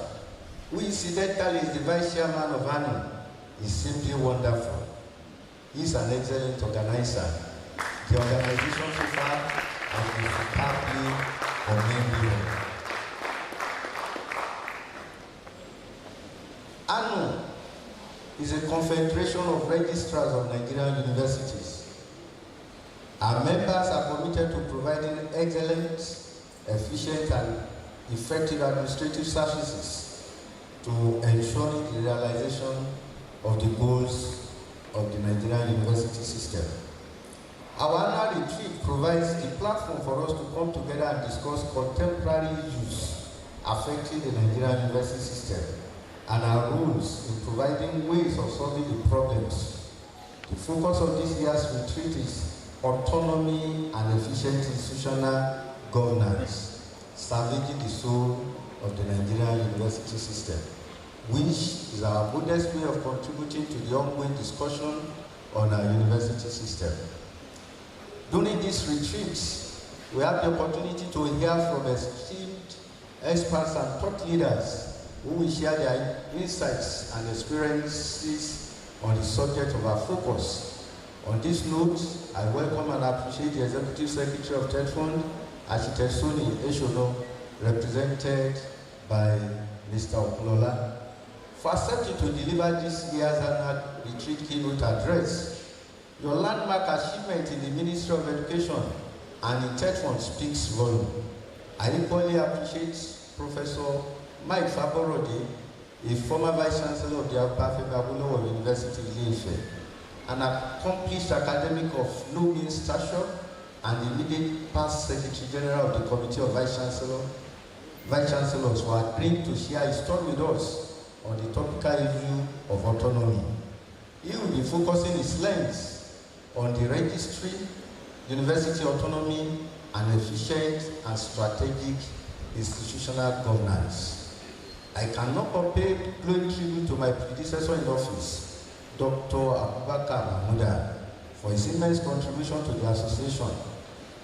who incidentally is the vice chairman of ANU, is simply wonderful. He's an excellent organizer. The organization so far has been superbly commendable. ANU is a confederation of registrars of Nigerian universities. Our members are committed to providing excellent, efficient, and effective administrative services to ensuring the realization of the goals of the Nigerian University System. Our annual retreat provides the platform for us to come together and discuss contemporary issues affecting the Nigerian University System and our rules in providing ways of solving the problems. The focus of this year's retreat is autonomy and efficient institutional governance, salvaging the soul of the Nigerian University System, which is our modest way of contributing to the ongoing discussion on our university system. During this retreat, we have the opportunity to hear from esteemed experts and thought leaders who will share their insights and experiences on the subject of our focus. On this note, I welcome and appreciate the Executive Secretary of TEDFund, Architect Soni Eshono, represented by Mr. Okunola, for accepting to deliver this year's annual retreat keynote address. Your landmark achievement in the Ministry of Education and in TEDFund speaks volume. I equally appreciate Professor Mike Faborode, a former Vice Chancellor of the Obafemi Awolowo University, Ile-Ife, an accomplished academic of no mean stature and immediate past Secretary General of the Committee of Vice Chancellors, who agreed to share his thought with us on the topical issue of autonomy. He will be focusing his lens on the registry, university autonomy, and efficient and strategic institutional governance. I cannot compare glowing tribute to my predecessor in office, Dr. Abubakar Mahmuda, for his immense contribution to the association.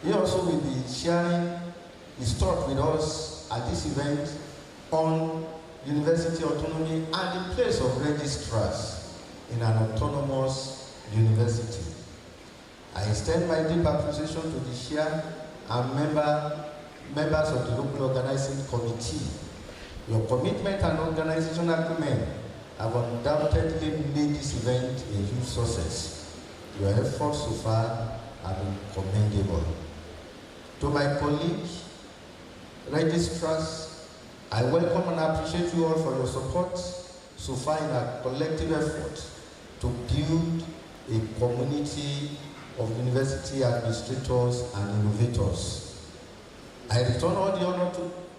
He also will be sharing his thought with us at this event on university autonomy, and the place of registrars in an autonomous university. I extend my deep appreciation to the chair and members of the local organizing committee. Your commitment and organizational acumen have undoubtedly made this event a huge success. Your efforts so far have been commendable. To my colleagues, registrars, I welcome and appreciate you all for your support so far in our collective effort to build a community of university administrators and innovators. I return all the honor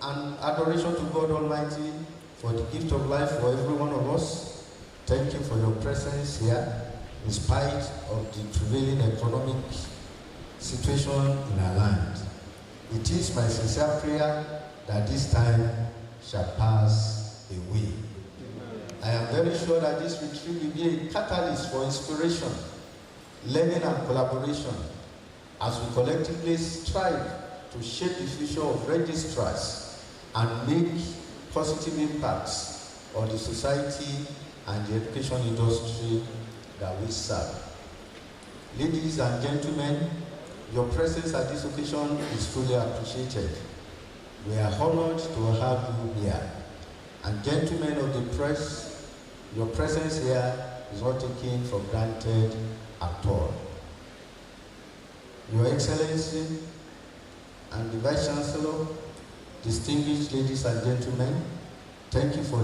and adoration to God Almighty for the gift of life for every one of us. Thank you for your presence here in spite of the prevailing economic situation in our land. It is my sincere prayer that this time shall pass away. I am very sure that this retreat will be a catalyst for inspiration, learning and collaboration as we collectively strive to shape the future of registrars and make positive impacts on the society and the education industry that we serve. Ladies and gentlemen, your presence at this occasion is truly appreciated. We are honored to have you here. And gentlemen of the press, your presence here is not taken for granted at all. Your Excellency and the Vice Chancellor, distinguished ladies and gentlemen, thank you for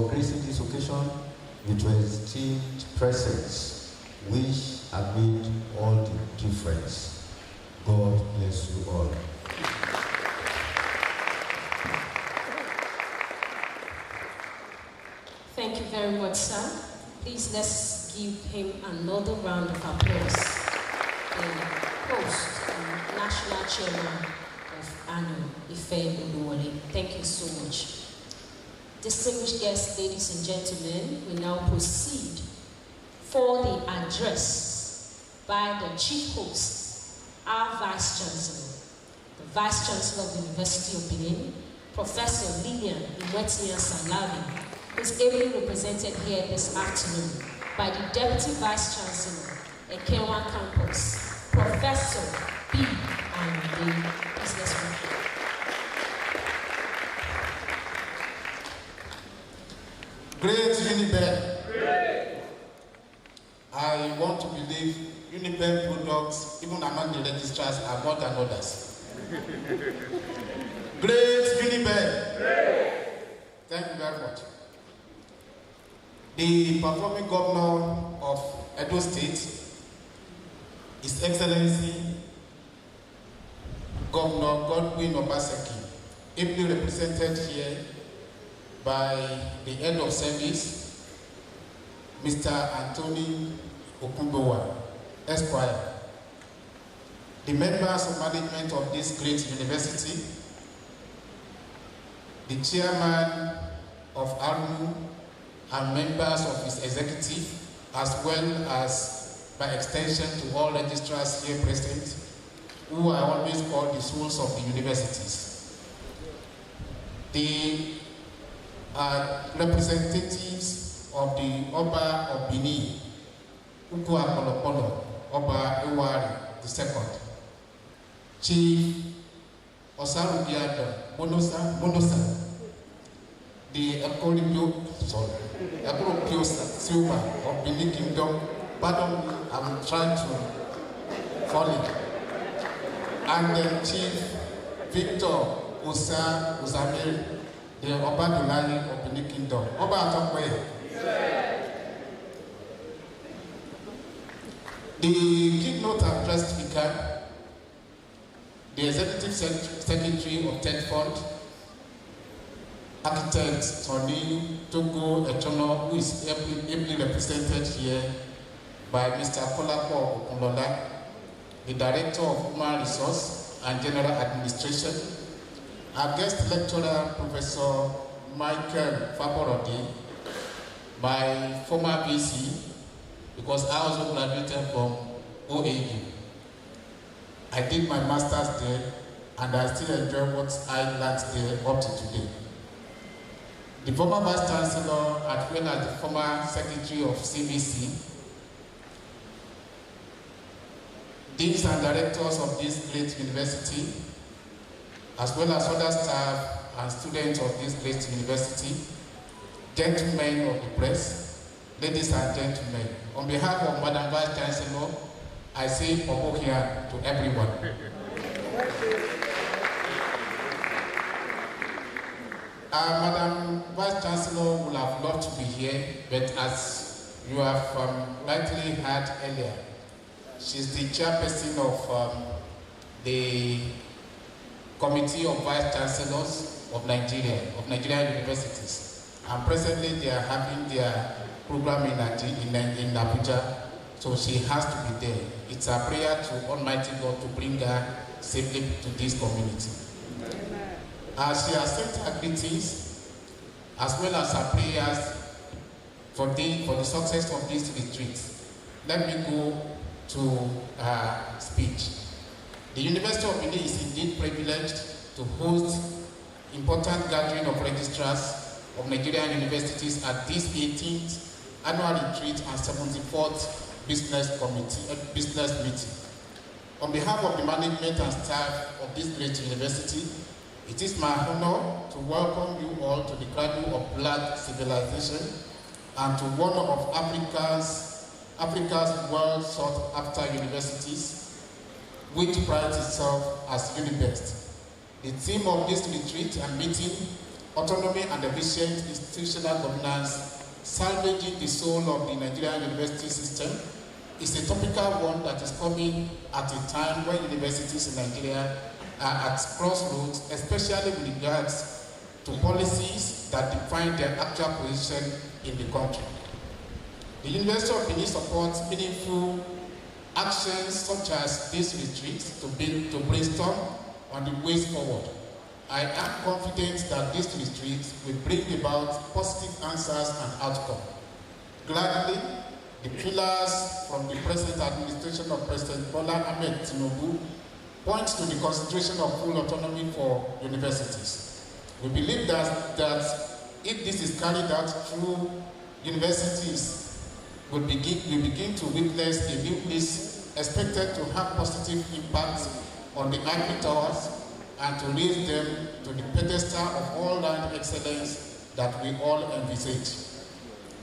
gracing this occasion with your esteemed presence, which have made all the difference. God bless you all. Thank you very much, sir. Please let's give him another round of applause. The host and national chairman of ANU, Ife Oluwole. Thank you so much. Distinguished guests, ladies and gentlemen, we now proceed for the address by the chief host, our Vice Chancellor, the Vice Chancellor of the University of Benin, Professor Lilian Iwetia Salami, who is ably represented here this afternoon by the Deputy Vice Chancellor at Kenwan Campus, Professor B. and the Business Review. Great Uniben. Great. I want to believe Uniben products, even among the registrars, are more than others. Great Uniben. Great. Thank you very much. The performing governor of Edo State, His Excellency Governor Godwin Obaseki, ably represented here by the head of service, Mr. Anthony Okumbowa, Esquire, the members of management of this great university, the chairman of ARMU, and members of his executive, as well as by extension to all registrars here present, who are always called the souls of the universities. The representatives of the Oba of Benin, Uku Apolopolo, Oba Ewari II, Chief Osarugiada Monosa, the Akolipio Silva of Benin Kingdom. Pardon me, I'm trying to follow it. And then Chief Victor Usamir, the Oba Dulali of Benin Kingdom. Oba Atokwe. The keynote address speaker, the Executive Secretary of Tech Fund, Architect Tony Togo Etono, who is ably represented here by Mr. Kolapo Okunlola, the Director of Human Resource and General Administration, our guest lecturer, Professor Michael Faborodi, my former VC, because I also graduated from OAU. I did my master's there, and I still enjoy what I learned there up to today. the former Vice Chancellor, as well as the former Secretary of CBC, deans and directors of this great university, as well as other staff and students of this great university, gentlemen of the press, ladies and gentlemen, on behalf of Madam Vice Chancellor, I say Obokia to everyone. Madam Vice Chancellor would have loved to be here, but as you have rightly heard earlier, she's the chairperson of the Committee of Vice Chancellors of Nigerian Universities. And presently they are having their program in Abuja, so she has to be there. It's a prayer to Almighty God to bring her safely to this community. As she has sent her greetings, as well as her prayers for the success of this retreat, let me go to her speech. The University of Benin is indeed privileged to host important gathering of registrars of Nigerian universities at this 18th annual retreat and 74th business meeting. On behalf of the management and staff of this great university, it is my honor to welcome you all to the cradle of Black civilization and to one of Africa's well sought after universities, which prides itself as UniBest. The theme of this retreat and meeting, Autonomy and Efficient Institutional Governance, Salvaging the Soul of the Nigerian University System, is a topical one that is coming at a time when universities in Nigeria are at crossroads, especially with regards to policies that define their actual position in the country. The University of Benin supports meaningful actions such as this retreat to brainstorm on the ways forward. I am confident that this retreat will bring about positive answers and outcomes. Gladly, the pillars from the present administration of President Bola Ahmed Tinubu point to the concentration of full autonomy for universities. We believe that if this is carried out through universities, will begin to witness a new list expected to have positive impact on the ivory towers and to raise them to the pedestal of all-round excellence that we all envisage.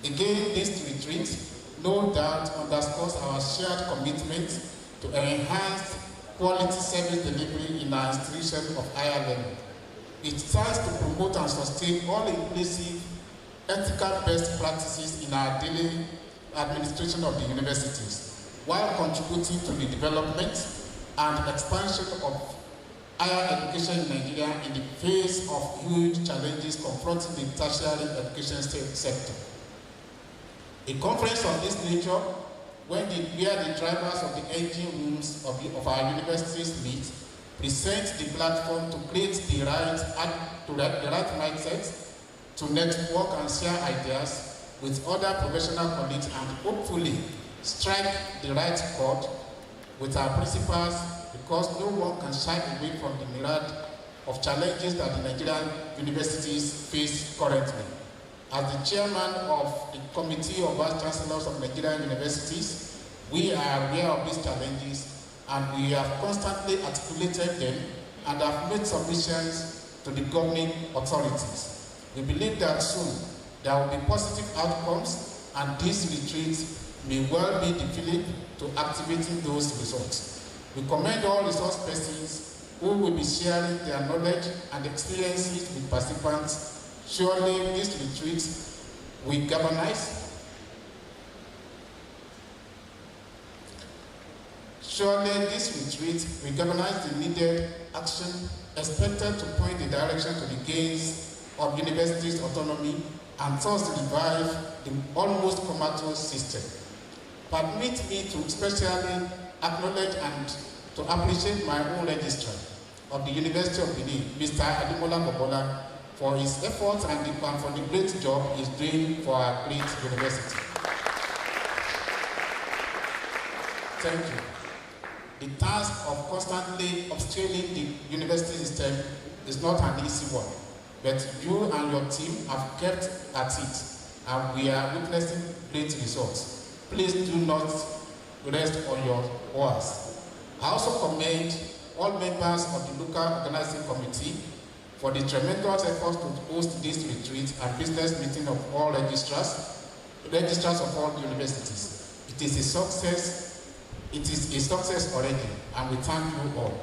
Again, this retreat, no doubt, underscores our shared commitment to enhance quality service delivery in our institution of higher learning. It tries to promote and sustain all-inclusive ethical best practices in our daily administration of the universities, while contributing to the development and expansion of higher education in Nigeria in the face of huge challenges confronting the tertiary education sector. A conference of this nature, where the drivers of the engine rooms of our universities meet, presents the platform to create the right mindset, to network and share ideas with other professional colleagues and hopefully strike the right chord with our principals, because no one can shy away from the myriad of challenges that the Nigerian universities face currently. As the chairman of the Committee of Vice Chancellors of Nigerian Universities, we are aware of these challenges and we have constantly articulated them and have made submissions to the governing authorities. We believe that soon there will be positive outcomes and this retreat may well be the fillip to activating those results. We commend all resource persons who will be sharing their knowledge and experiences with participants. Surely this retreat will galvanize the needed action expected to point the direction to the gains of universities' autonomy and thus revive the almost comatose system. Permit me to especially acknowledge and to appreciate my own registrar of the University of Benin, Mr. Ademola Bobola, for his efforts and for the great job he's doing for our great university. Thank you. The task of constantly upscaling the university system is not an easy one. but you and your team have kept at it, and we are witnessing great results. Please do not rest on your oars. I also commend all members of the local organizing committee for the tremendous efforts to host this retreat and business meeting of all registrars of all universities. It is a success already, and we thank you all.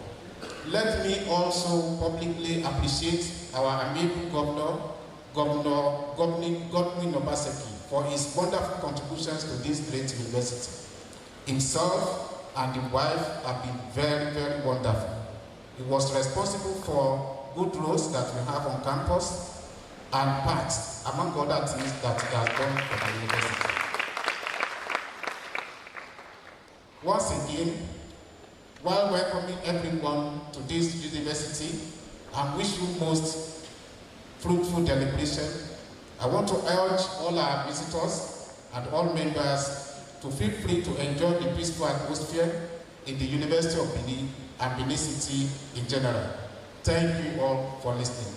Let me also publicly appreciate our amiable Governor Obaseki, for his wonderful contributions to this great university. Himself and the wife have been very, very wonderful. He was responsible for good roads that we have on campus and parks, among other things that he has done for the university. Once again, while welcoming everyone to this university and wish you most fruitful deliberation, I want to urge all our visitors and all members to feel free to enjoy the peaceful atmosphere in the University of Benin and Benin City in general. Thank you all for listening.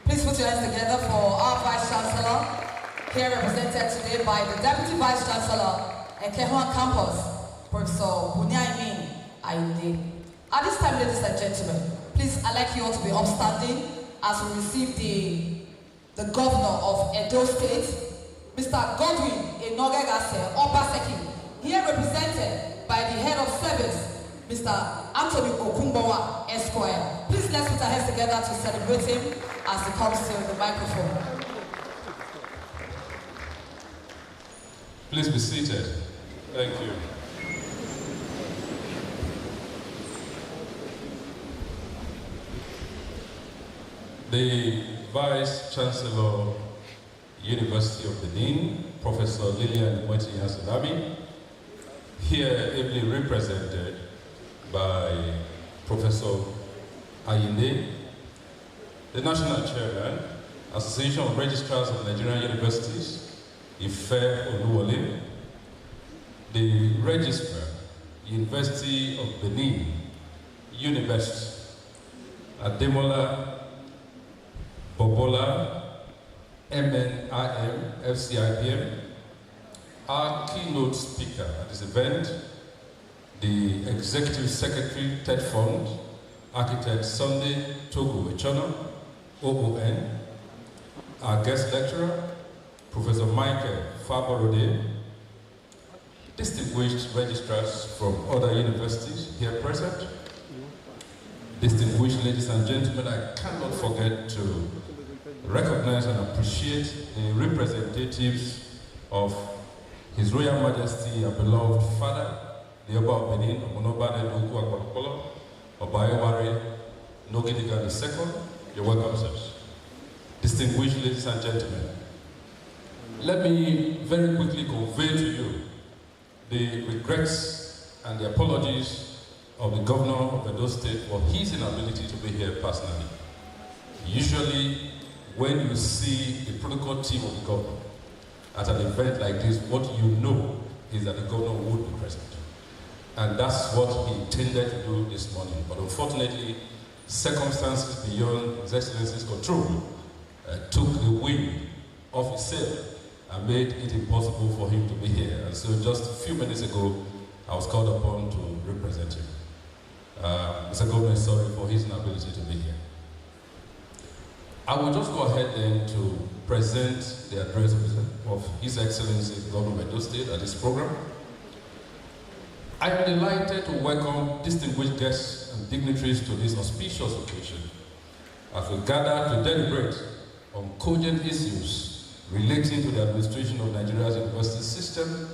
Please put your hands together for our Vice Chancellor, here represented today by the Deputy Vice Chancellor at Kehuan Campus, Professor Bunyamin Ainde. At this time, ladies and gentlemen, please, I'd like you all to be upstanding as we receive the Governor of Edo State, Mr. Godwin Enogegase Obaseki, here represented by the Head of Service, Mr. Anthony Okumbowa Esquire. Please, let's put our hands together to celebrate him as he comes to the microphone. Please be seated. Thank you. The Vice Chancellor, University of Benin, Professor Lilian Mweti-Hasanami, here ably represented by Professor Ayinde, the National Chairman, Association of Registrars of Nigerian Universities, Ife Oluwole, the Registrar, University of Benin, University, Ademola Bobola, MNIM, FCIPM, our keynote speaker at this event, the Executive Secretary, TED Fund, Architect Sunday Togo Echono, OON, our guest lecturer, Professor Michael Faborode, distinguished registrars from other universities here present, distinguished ladies and gentlemen, I cannot forget to recognize and appreciate the representatives of His Royal Majesty, our beloved Father, the Oba of Benin, Omonobade Doku Akwakolo, Obayewari Nogidiga II. You're welcome, sirs. Distinguished ladies and gentlemen, let me very quickly convey to you the regrets and the apologies of the Governor of Edo State for his inability to be here personally. Usually, when you see the protocol team of the governor at an event like this, what you know is that the governor would be present. And that's what he intended to do this morning. But unfortunately, circumstances beyond His Excellency's control took the wind off his sail and made it impossible for him to be here. And so just a few minutes ago, I was called upon to represent him. Mr. Governor is sorry for his inability to be here. I will just go ahead then to present the address of His Excellency the Governor of Edo State at this program. I am delighted to welcome distinguished guests and dignitaries to this auspicious occasion as we gather to deliberate on cogent issues relating to the administration of Nigeria's university system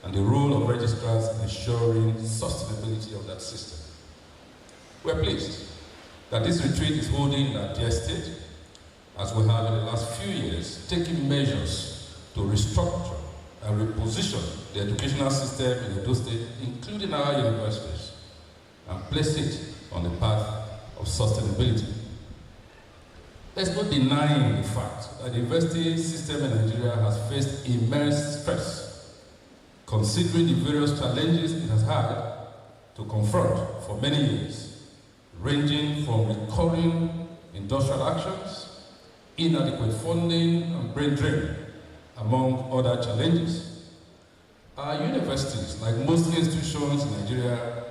and the role of registrars in ensuring sustainability of that system. We are pleased that this retreat is holding in our dear state, as we have in the last few years taken measures to restructure and reposition the educational system in Edo State, including our universities, and place it on the path of sustainability. There's no denying the fact that the university system in Nigeria has faced immense stress, considering the various challenges it has had to confront for many years, ranging from recurring industrial actions, inadequate funding, and brain drain, among other challenges. Our universities, like most institutions in Nigeria,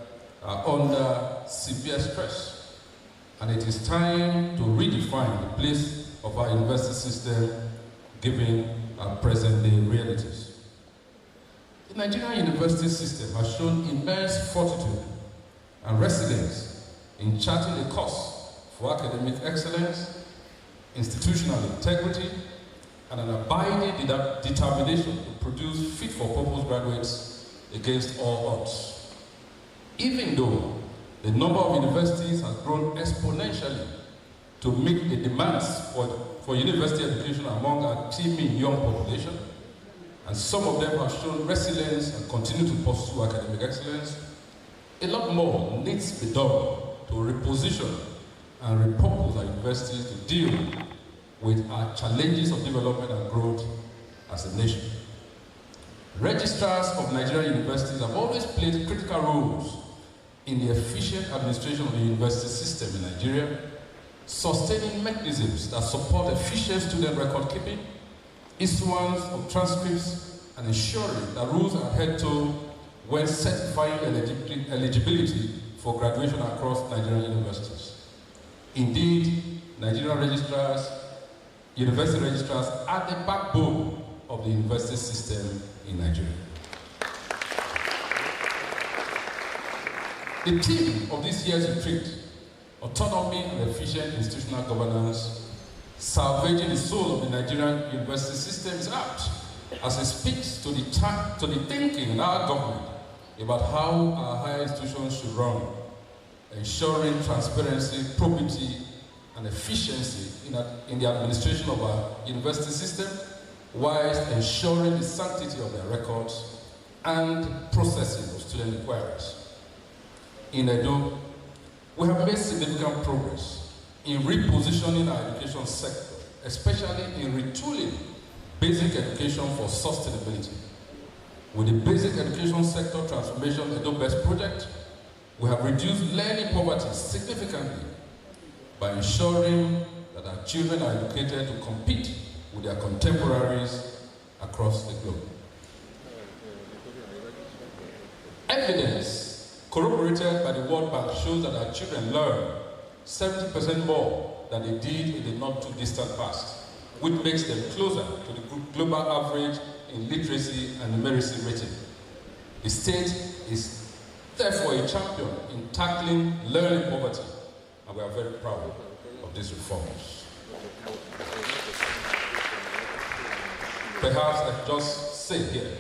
are under severe stress, and it is time to redefine the place of our university system given our present-day realities. The Nigerian University System has shown immense fortitude and resilience in charting a course for academic excellence, institutional integrity, and an abiding determination to produce fit-for-purpose graduates against all odds. Even though the number of universities has grown exponentially to meet the demands for university education among our teeming young population, and some of them have shown resilience and continue to pursue academic excellence, a lot more needs to be done to reposition and repurpose our universities to deal with our challenges of development and growth as a nation. Registrars of Nigerian universities have always played critical roles in the efficient administration of the university system in Nigeria, sustaining mechanisms that support efficient student record keeping, issuance of transcripts, and ensuring that rules are adhered to when certifying eligibility for graduation across Nigerian universities. Indeed, Nigerian registrars, university registrars are the backbone of the university system in Nigeria. The theme of this year's retreat, Autonomy and Efficient Institutional Governance, Salvaging the Soul of the Nigerian University System, is apt as it speaks to the thinking in our government about how our higher institutions should run, ensuring transparency, probity, and efficiency in the administration of our university system, whilst ensuring the sanctity of their records and processing of student inquiries. In Edo, we have made significant progress in repositioning our education sector, especially in retooling basic education for sustainability. With the Basic Education Sector Transformation Edo Best Project, we have reduced learning poverty significantly by ensuring that our children are educated to compete with their contemporaries across the globe. Evidence corroborated by the World Bank shows that our children learn 70% more than they did in the not-too-distant past, which makes them closer to the global average in literacy and numeracy rating. The state is therefore a champion in tackling learning poverty, and we are very proud of these reforms. Perhaps I just say here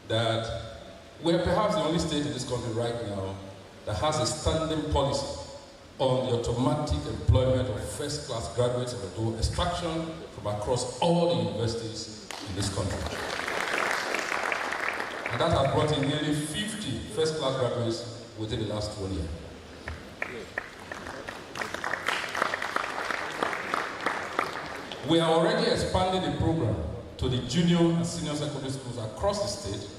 that we are perhaps the only state in this country right now that has a standing policy on the automatic employment of first-class graduates of Edo extraction from across all the universities in this country. And that has brought in nearly 50 first-class graduates within the last 1 year. We are already expanding the program to the junior and senior secondary schools across the state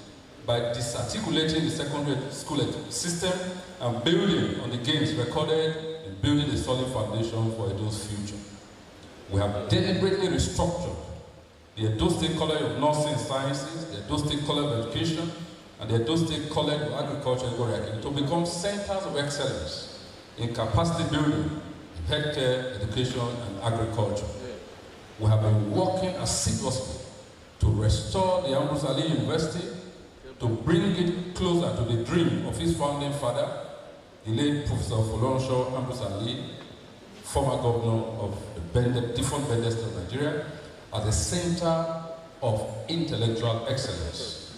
by disarticulating the secondary school system and building on the gains recorded in building a solid foundation for Edo's future. We have deliberately restructured the Edo State College of Nursing Sciences, the Edo State College of Education, and the Edo State College of Agriculture to become centers of excellence in capacity building, in healthcare, education, and agriculture. We have been working assiduously to restore the Ambrose Ali University, to bring it closer to the dream of his founding father, the late Professor Folorunso Ambrose Ali, former governor of the different Bendel State of Nigeria, as a center of intellectual excellence.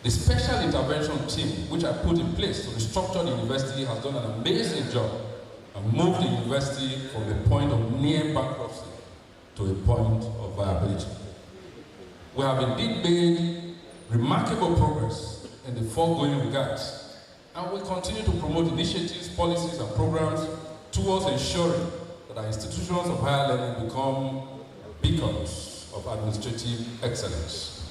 The special intervention team, which I put in place to restructure the university, has done an amazing job and moved the university from the point of near bankruptcy to a point of viability. We have indeed made remarkable progress in the foregoing regards, and we continue to promote initiatives, policies, and programs towards ensuring that our institutions of higher learning become beacons of administrative excellence.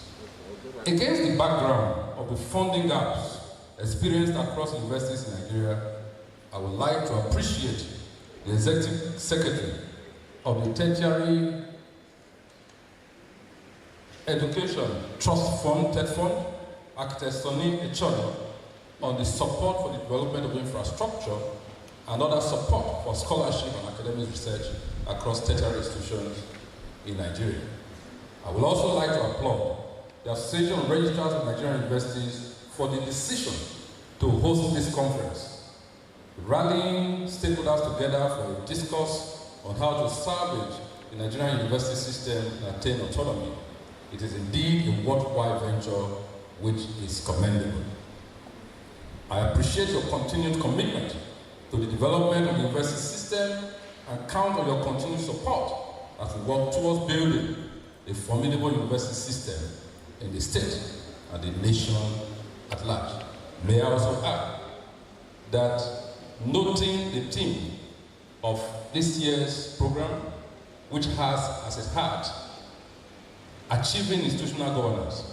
Against the background of the funding gaps experienced across universities in Nigeria, I would like to appreciate the Executive Secretary of the Tertiary Education Trust Fund, TED Fund, Architect Sonny Echoni, on the support for the development of infrastructure and other support for scholarship and academic research across tertiary institutions in Nigeria. I would also like to applaud the Association of Registrars of Nigerian Universities for the decision to host this conference, rallying stakeholders together for a discourse on how to salvage the Nigerian University System and attain autonomy. It is indeed a worthwhile venture which is commendable. I appreciate your continued commitment to the development of the university system and count on your continued support as we work towards building a formidable university system in the state and the nation at large. May I also add that noting the theme of this year's program, which has as its heart achieving institutional governance,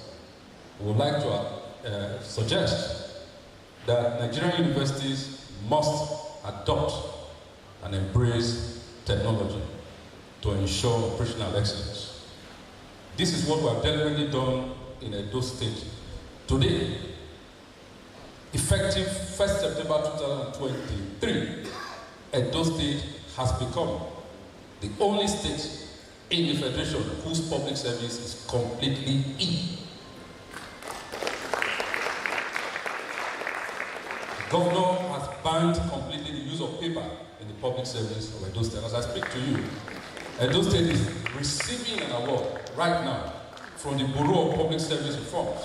we would like to suggest that Nigerian universities must adopt and embrace technology to ensure operational excellence. This is what we have deliberately done in Edo State. Today, effective 1st September 2023, Edo State has become the only state in the Federation whose public service is completely E. The governor has banned completely the use of paper in the public service of Edo State. As I speak to you, Edo State is receiving an award right now from the Bureau of Public Service Reforms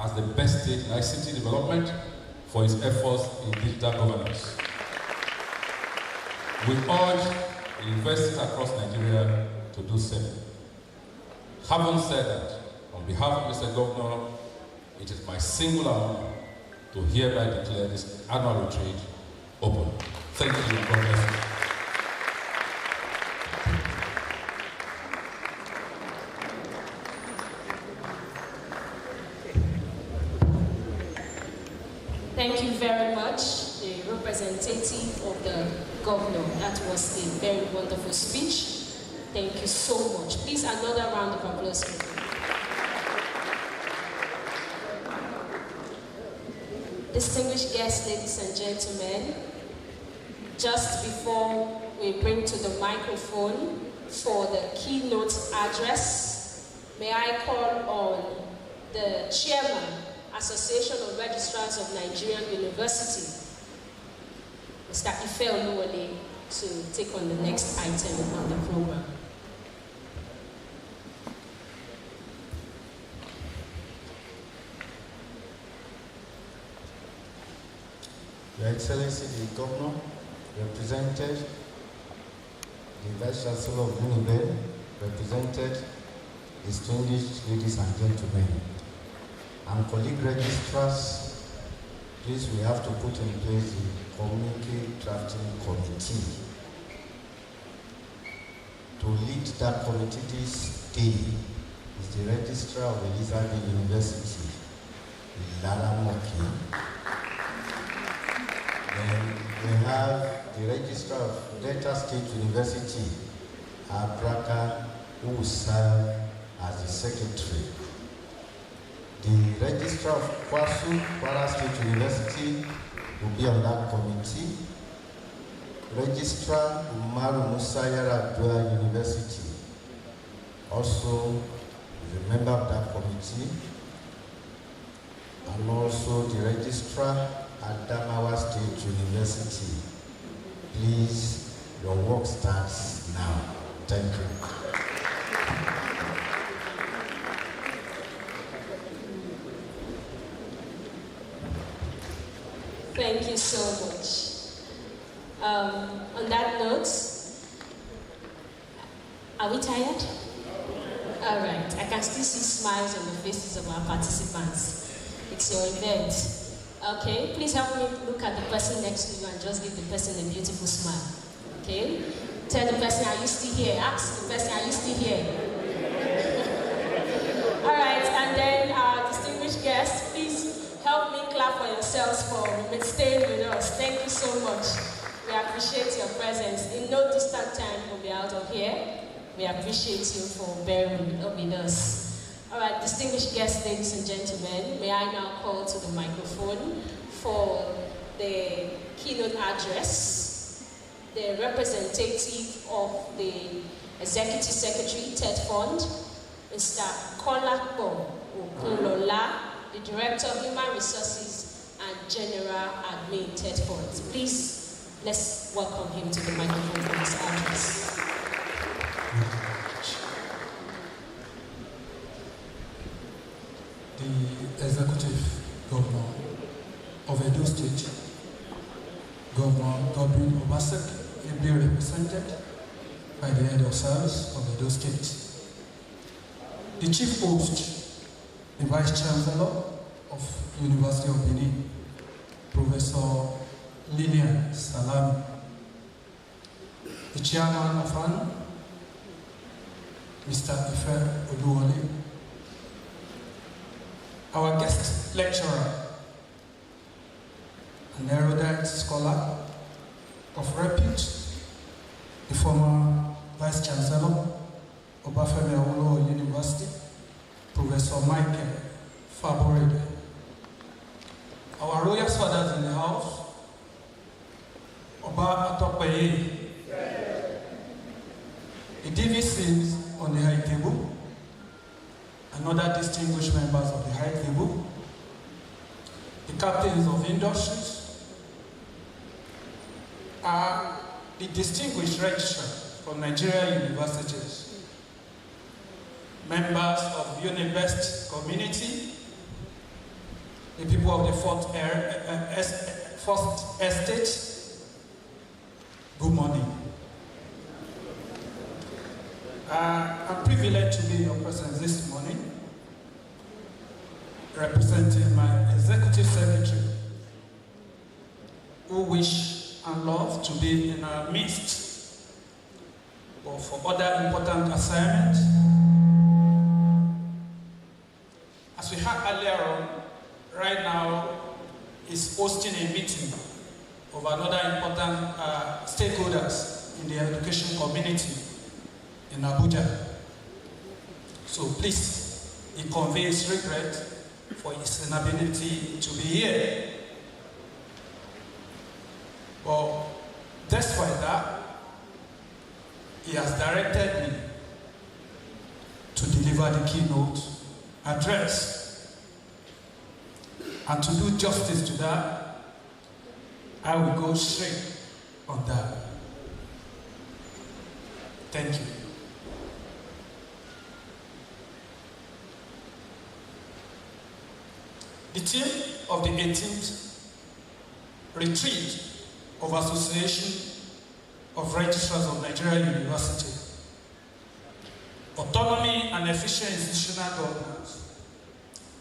as the best state in ICT development for its efforts in digital governance. We urge the universities across Nigeria to do so. Having said that, on behalf of Mr. Governor, it is my singular honor to hereby declare this annual retreat open. Thank you, God bless you. Thank you very much, the representative of the governor. That was a very wonderful speech. Thank you so much. Please, another round of applause. Distinguished guests, ladies and gentlemen, just before we bring to the microphone for the keynote address, may I call on the chairman, Association of Registrars of Nigerian University, Mr. Ife Oluwole, to take on the next item on the program. Your Excellency the Governor, represented the Vice Chancellor of Uniben, represented distinguished ladies and gentlemen, and colleague registrars, please, we have to put in place the communique drafting committee. To lead that committee this day is the Registrar of Elizabeth University, Lara Moki. Then we have the Registrar of Delta State University, Abraka, who will serve as the Secretary. The Registrar of Kwasu, Kwara State University, will be on that committee. Registrar Umaru Musa Yar'Adua University also is a member of that committee. And also the Registrar Adamawa State University. Please, your work starts now. Thank you. Thank you so much. On that note, are we tired? All right, I can still see smiles on the faces of our participants. It's your event. Okay, please help me look at the person next to you and just give the person a beautiful smile. Okay, tell the person, are you still here? Ask the person, are you still here? All right, and then our distinguished guests, please help me clap for yourself. yourselves for staying with us. Thank you so much. We appreciate your presence. In no distant time, we'll be out of here. We appreciate you for bearing with us. All right, distinguished guests, ladies and gentlemen, may I now call to the microphone for the keynote address, the representative of the Executive Secretary, TED Fund, Mr. Kolakbo Okulola, the Director of Human Resources and General Admin, TED Fund. Please, let's welcome him to the microphone for his address. The Executive Governor of Edo State, Governor Godwin Obaseki, ably represented by the Head of Service of Edo State, the Chief Host, the Vice Chancellor of University of Benin, Professor Lilian Salami, the Chairman of ANU, Mr. Ife Oduwole, our guest lecturer, an erudite scholar of repute, the former Vice Chancellor of Obafemi Awolowo University, Professor Michael Faborede, our royal fathers in the house, Oba Atokpeye, the DVCs on the high table, and other distinguished members of the high table, the captains of industries, the distinguished registrars from Nigerian universities, members of the Unibest community, the people of the First Estate, good morning. I'm privileged to be in your presence this morning, representing my Executive Secretary, who wish and love to be in our midst, but for other important assignments. As we heard earlier on, right now is hosting a meeting of another important stakeholders in the education community in Abuja. So please, he conveys regret for his inability to be here. But despite that, he has directed me to deliver the keynote address. And to do justice to that, I will go straight on that. Thank you. The theme of the 18th retreat of Association of Registrars of Nigerian University, Autonomy and Efficient Institutional Governance,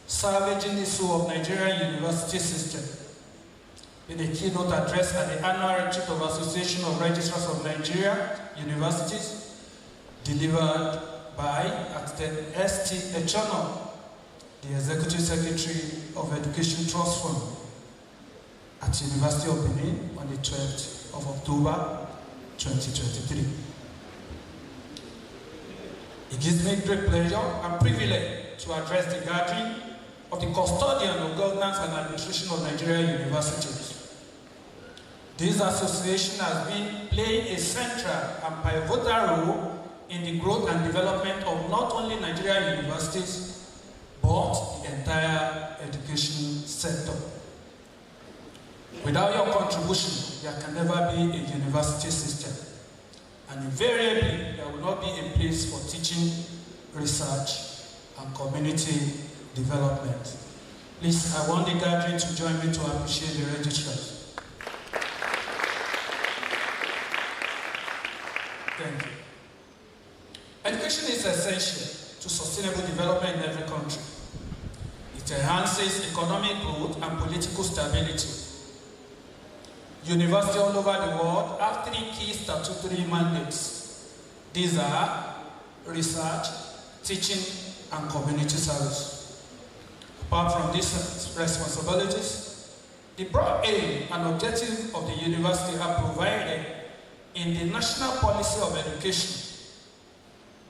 Salvaging the Soul of Nigerian University System, in a keynote address at the annual retreat of Association of Registrars of Nigeria Universities, delivered by at the ST Echono, the Executive Secretary of Education Trust Fund at University of Benin on the 12th of October 2023. It gives me great pleasure and privilege to address the gathering of the custodian of governance and administration of Nigerian universities. This association has been playing a central and pivotal role in the growth and development of not only Nigerian universities, but the entire education sector. Without your contribution, there can never be a university system. And invariably, there will not be a place for teaching, research, and community development. Please, I want the gathering to join me to appreciate the registrars. Thank you. Education is essential to sustainable development in every country. It enhances economic growth and political stability. Universities all over the world have 3 key statutory mandates. These are research, teaching, and community service. Apart from these responsibilities, The broad aim and objective of the university are provided in the National Policy of Education,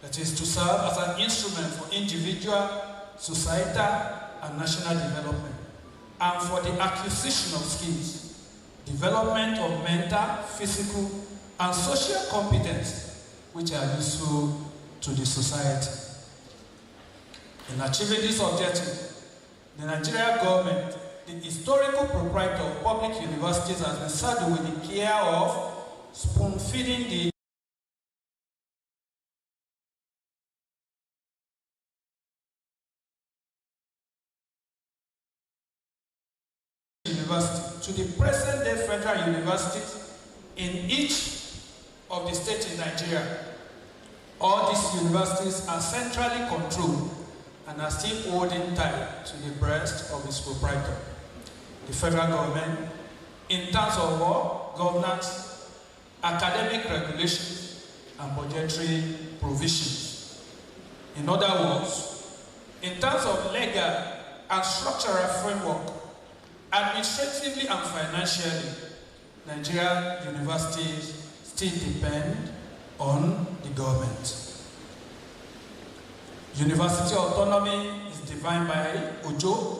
that is to serve as an instrument for individual, societal, and national development, and for the acquisition of skills, development of mental, physical, and social competence which are useful to the society. In achieving this objective, the Nigerian government, the historical proprietor of public universities, has been saddled with the care of spoon-feeding the university to the present-day federal universities in each of the states in Nigeria. All these universities are centrally controlled and are still holding tight to the breast of its proprietor, the federal government, in terms of what? Governance, academic regulations, and budgetary provisions. In other words, in terms of legal and structural framework, administratively and financially, Nigerian universities still depend on the government. University autonomy is defined by Ojo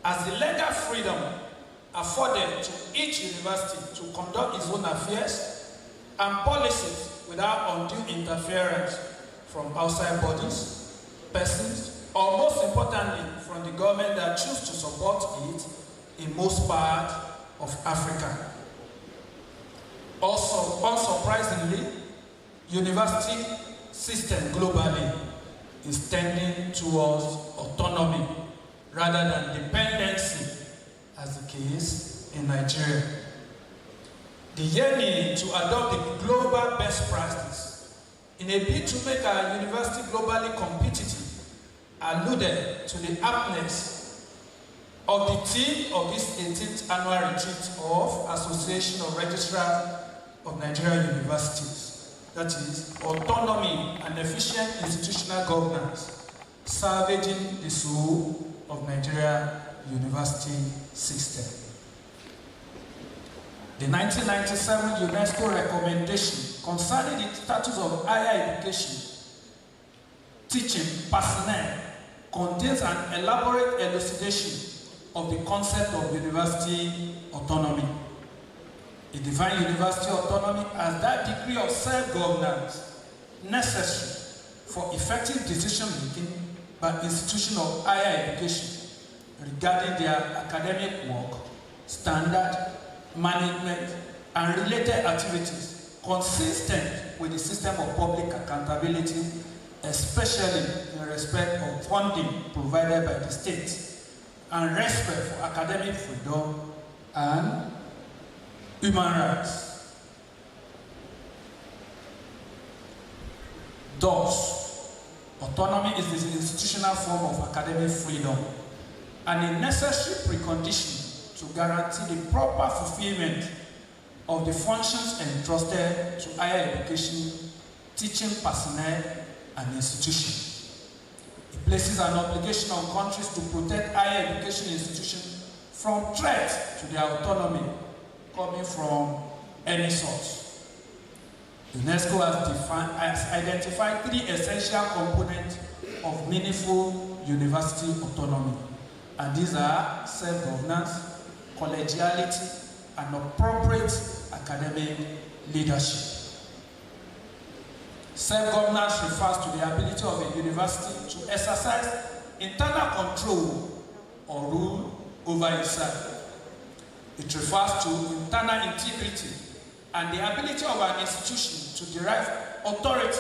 as the legal freedom afforded to each university to conduct its own affairs and policies without undue interference from outside bodies, persons, or most importantly, from the government that choose to support it in most parts of Africa. Also, unsurprisingly, university system globally is tending towards autonomy rather than dependency, as the case in Nigeria. The yearning to adopt the global best practice in a bid to make our university globally competitive alluded to the aptness of the theme of this 18th annual retreat of Association of Registrars of Nigerian Universities, that is, autonomy and efficient institutional governance, salvaging the soul of Nigeria University System. The 1997 UNESCO recommendation concerning the status of higher education teaching personnel contains an elaborate elucidation of the concept of university autonomy. It defines university autonomy as that degree of self-governance necessary for effective decision-making by institutions of higher education regarding their academic work, standard, management, and related activities consistent with the system of public accountability, especially in respect of funding provided by the state, and respect for academic freedom and human rights. Thus, autonomy is the institutional form of academic freedom and a necessary precondition to guarantee the proper fulfillment of the functions entrusted to higher education, teaching personnel, and institutions. It places an obligation on countries to protect higher education institutions from threat to their autonomy coming from any source. UNESCO has identified 3 essential components of meaningful university autonomy, and these are self-governance, collegiality, and appropriate academic leadership. Self-governance refers to the ability of a university to exercise internal control or rule over itself. It refers to internal integrity and the ability of an institution to derive authority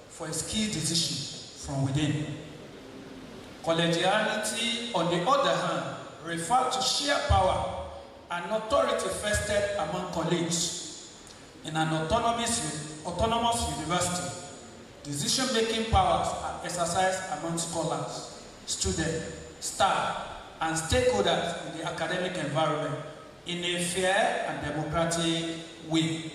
for its key decisions from within. Collegiality, on the other hand, refers to sheer power and authority vested among colleagues. In an autonomous university, decision-making powers are exercised among scholars, students, staff, and stakeholders in the academic environment in a fair and democratic way.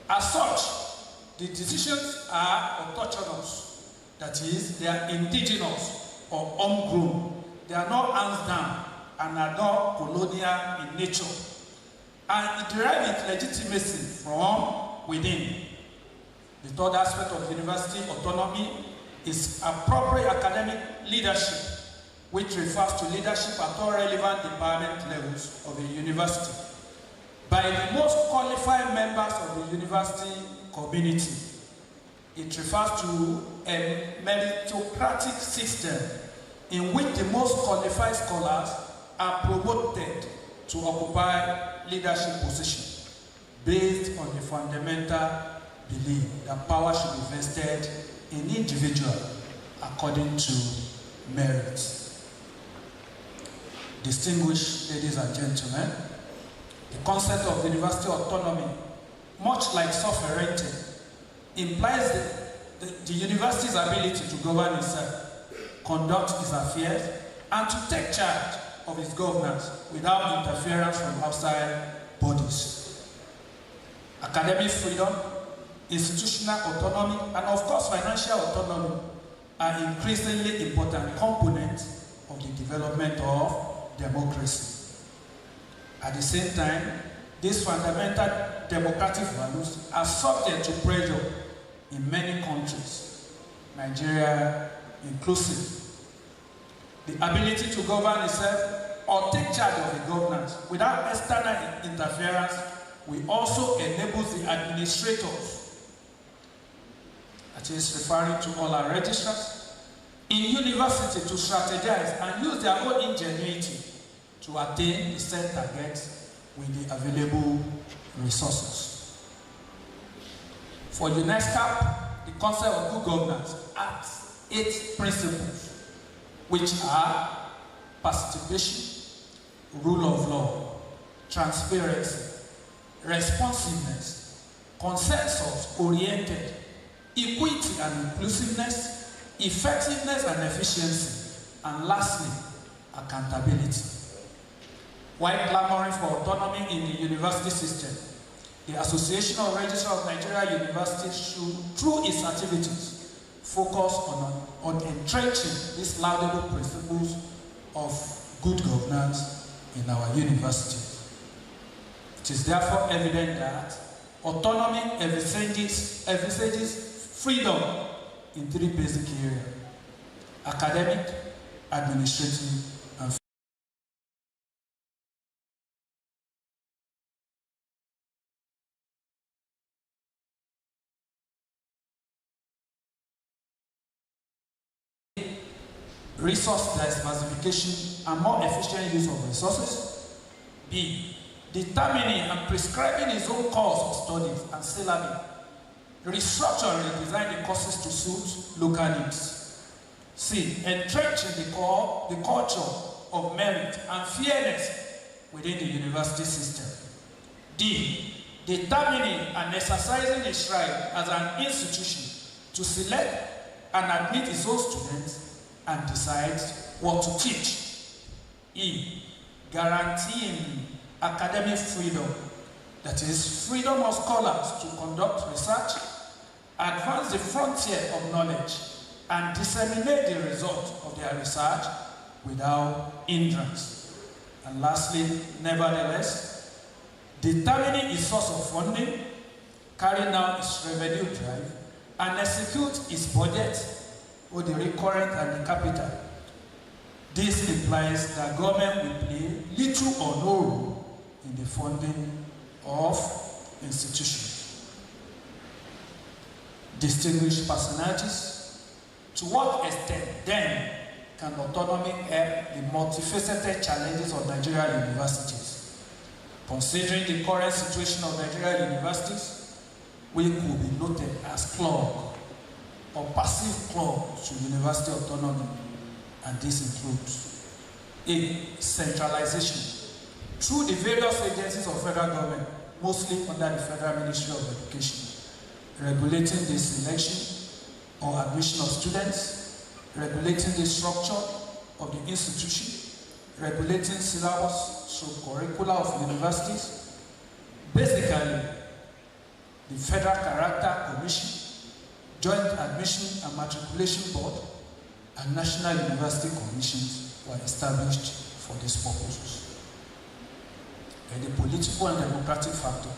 As such, the decisions are autonomous, that is, they are indigenous or homegrown. They are not hands down and are not colonial in nature, and it derives its legitimacy from within. The third aspect of university autonomy is appropriate academic leadership, which refers to leadership at all relevant department levels of the university by the most qualified members of the university community. It refers to a meritocratic system in which the most qualified scholars are promoted to occupy leadership positions based on the fundamental belief that power should be vested in individual according to merit. Distinguished ladies and gentlemen, the concept of university autonomy, much like sovereignty, implies the university's ability to govern itself, conduct its affairs, and to take charge of its governance without interference from outside bodies. Academic freedom, institutional autonomy, and of course financial autonomy are increasingly important components of the development of democracy. At the same time, these fundamental democratic values are subject to pressure in many countries, Nigeria inclusive. The ability to govern itself or take charge of the governance without external interference will also enable the administrators, that is referring to all our registrars, in university to strategize and use their own ingenuity to attain the set targets with the available resources. For UNESCAP, the concept of good governance has 8 principles, which are participation, rule of law, transparency, responsiveness, consensus-oriented, equity and inclusiveness, effectiveness and efficiency, and lastly, accountability. While clamoring for autonomy in the university system, the Association of Registrars of Nigerian Universities should, through its activities, focus on entrenching these laudable principles of good governance in our universities. It is therefore evident that autonomy envisages freedom in 3 basic areas: academic, administrative, and resource diversification and more efficient use of resources. B. Determining and prescribing its own course of studies and syllabi. Restructure and redesign the courses to suit local needs. C. Entrenching the culture of merit and fairness within the university system. D. Determining and exercising its right as an institution to select and admit its own students and decide what to teach. E. Guaranteeing academic freedom, that is, freedom of scholars to conduct research, advance the frontier of knowledge, and disseminate the results of their research without hindrance. And lastly, nevertheless, determining its source of funding, carrying out its revenue drive, and execute its budget with the recurrent and the capital. This implies that government will play little or no role in the funding of institutions. Distinguished personalities, to what extent then can autonomy help the multifaceted challenges of Nigerian universities? Considering the current situation of Nigerian universities, we could be noted as clog or passive clause to university autonomy, and this includes A. Centralization through the various agencies of federal government, mostly under the Federal Ministry of Education, regulating the selection or admission of students, regulating the structure of the institution, regulating syllabus through curricula of universities, basically the Federal Character Commission, Joint Admission and Matriculation Board, and National University Commissions were established for these purposes. And the political and democratic factor.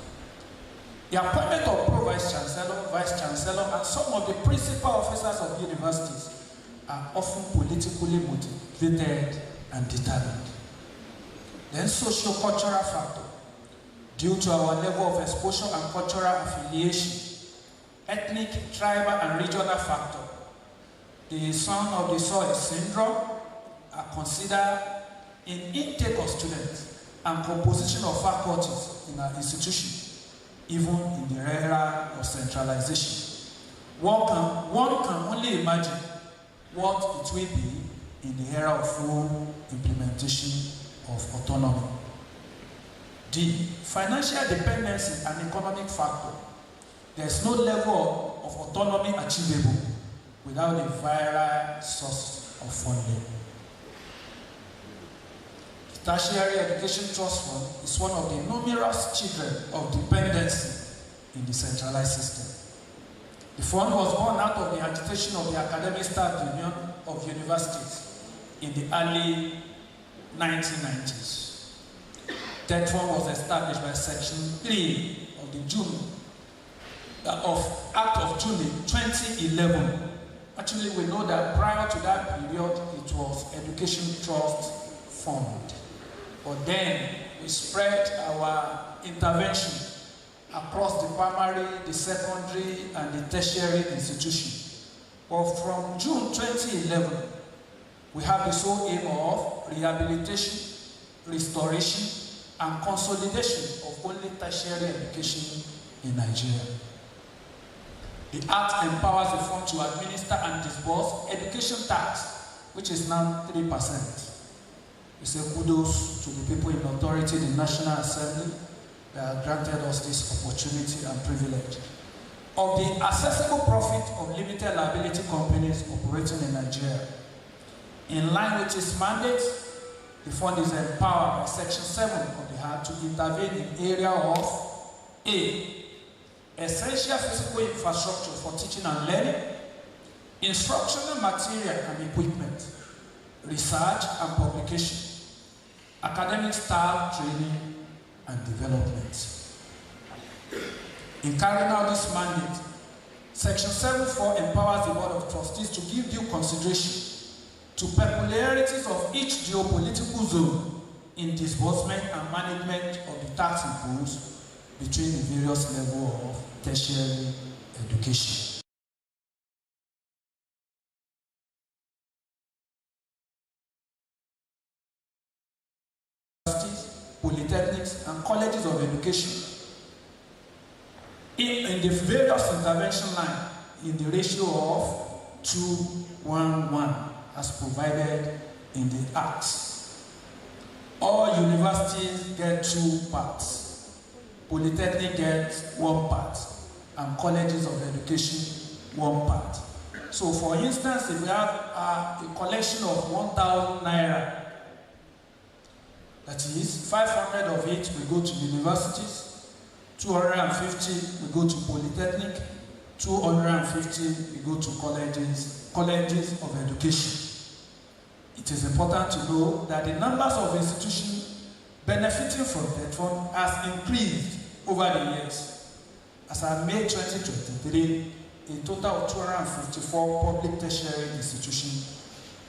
The appointment of Pro-Vice Chancellor, Vice Chancellor, and some of the principal officers of universities are often politically motivated and determined. Then socio-cultural factor. Due to our level of exposure and cultural affiliation, ethnic, tribal, and regional factor, the son of the soil syndrome are considered in intake of students and composition of faculties in our institution, even in the era of centralization. One can only imagine what it will be in the era of full implementation of autonomy. The financial dependency and economic factor. There is no level of autonomy achievable without a viral source of funding. The Tertiary Education Trust Fund is one of the numerous children of dependency in the centralized system. The fund was born out of the agitation of the Academic Staff Union of Universities in the early 1990s. That fund was established by Section 3 of the Act of June 2011. Actually, we know that prior to that period, it was Education Trust Fund. But then we spread our intervention across the primary, the secondary, and the tertiary institution. But from June 2011, we have the sole aim of rehabilitation, restoration, and consolidation of only tertiary education in Nigeria. The Act empowers the fund to administer and disburse education tax, which is now 3%. We say kudos to the people in authority, the National Assembly, that have granted us this opportunity and privilege. Of the accessible profit of limited liability companies operating in Nigeria, in line with its mandate, the fund is empowered by Section 7 of the Act to intervene in the area of A. Essential physical infrastructure for teaching and learning, instructional material and equipment, research and publication, academic staff training and development. In carrying out this mandate, Section 7.4 empowers the Board of Trustees to give due consideration to peculiarities of each geopolitical zone in disbursement and management of the tax imposed between the various levels of tertiary education. Polytechnics and colleges of education in the various intervention line in the ratio of 2:1:1 as provided in the Acts. All universities get 2 parts. Polytechnic gets 1 part, and colleges of education 1 part. So, for instance, if we have a collection of 1,000 naira, that is 500 of it will go to universities, 250 will go to polytechnic, 250 will go to colleges of education. It is important to know that the numbers of institutions benefiting from that fund has increased over the years. As of May 2023, a total of 254 public tertiary institutions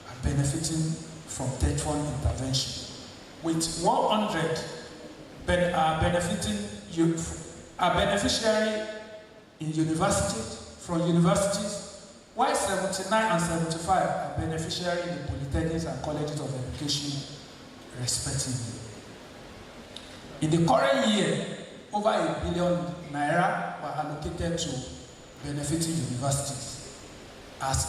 are benefiting from that fund intervention, with 100 beneficiary in universities, from universities, while 79 and 75 are beneficiary in the polytechnics and colleges of education, respectively. In the current year, over 1 billion naira were allocated to benefiting universities as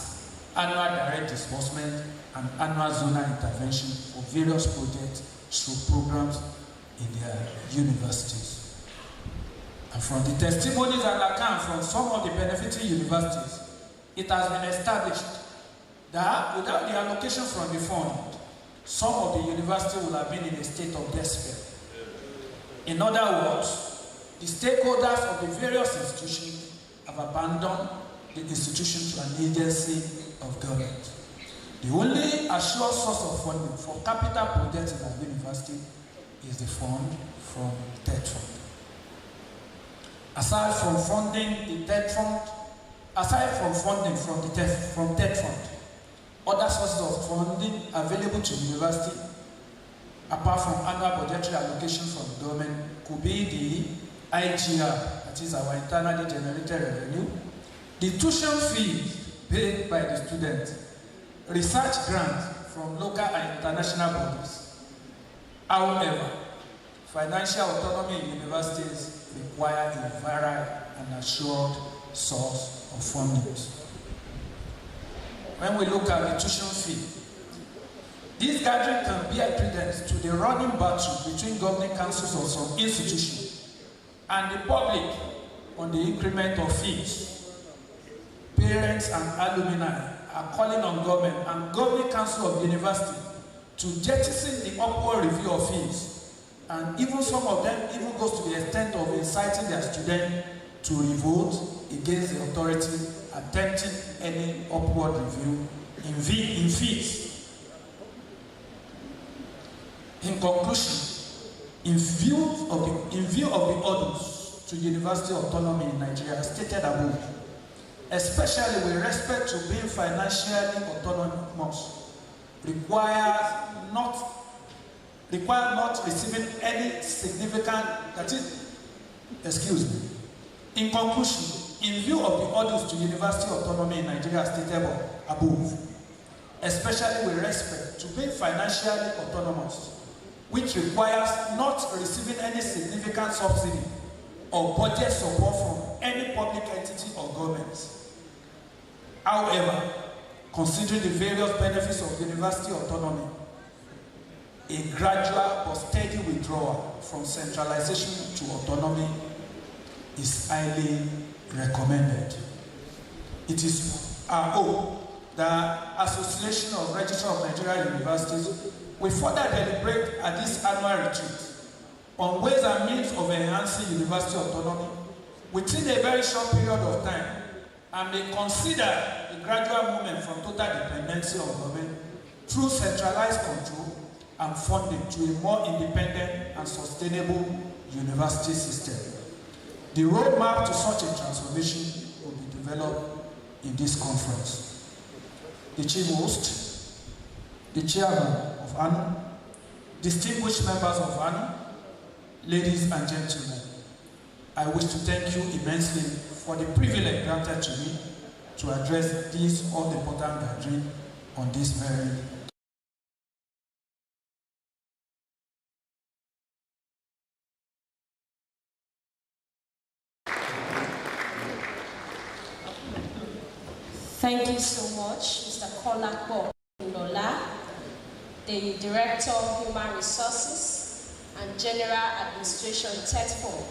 annual direct disbursement and annual zonal intervention for various projects through programs in their universities. And from the testimonies and accounts from some of the benefiting universities, it has been established that without the allocation from the fund, some of the universities would have been in a state of despair. In other words, the stakeholders of the various institutions have abandoned the institution to an agency of government. The only assured source of funding for capital projects in our university is the fund from debt fund. Aside from funding the debt fund, aside from funding from debt fund, other sources of funding available to the university, apart from annual budgetary allocation from the government, could be the IGR, that is our internally generated revenue, the tuition fees paid by the students, research grants from local and international bodies. However, financial autonomy in universities require a varied and assured source of funding. When we look at the tuition fee, this gathering can be a credence to the running battle between governing councils of some institutions and the public on the increment of fees. Parents and alumni are calling on government and governing council of the university to jettison the upward review of fees, and even some of them even goes to the extent of inciting their students to revolt against the authority attempting any upward review in fees. In conclusion, in view of the orders to university autonomy in Nigeria as stated above, especially with respect to being financially autonomous, require not receiving any significant, In conclusion, in view of the orders to university autonomy in Nigeria as stated above, especially with respect to being financially autonomous, which requires not receiving any significant subsidy or budget support from any public entity or government. However, considering the various benefits of university autonomy, a gradual but steady withdrawal from centralization to autonomy is highly recommended. It is our hope that Association of Registrars of Nigerian Universities will further deliberate at this annual retreat on ways and means of enhancing university autonomy within a very short period of time, and may consider a gradual movement from total dependency on government through centralized control and funding to a more independent and sustainable university system. The roadmap to such a transformation will be developed in this conference. The chief host, the chairman of ANU, distinguished members of ANU, ladies and gentlemen, I wish to thank you immensely for the privilege granted to me to address this all-important gathering on this very Thank you so much, Mr. Kolakbo Nola, the Director of Human Resources and General Administration TETFORD,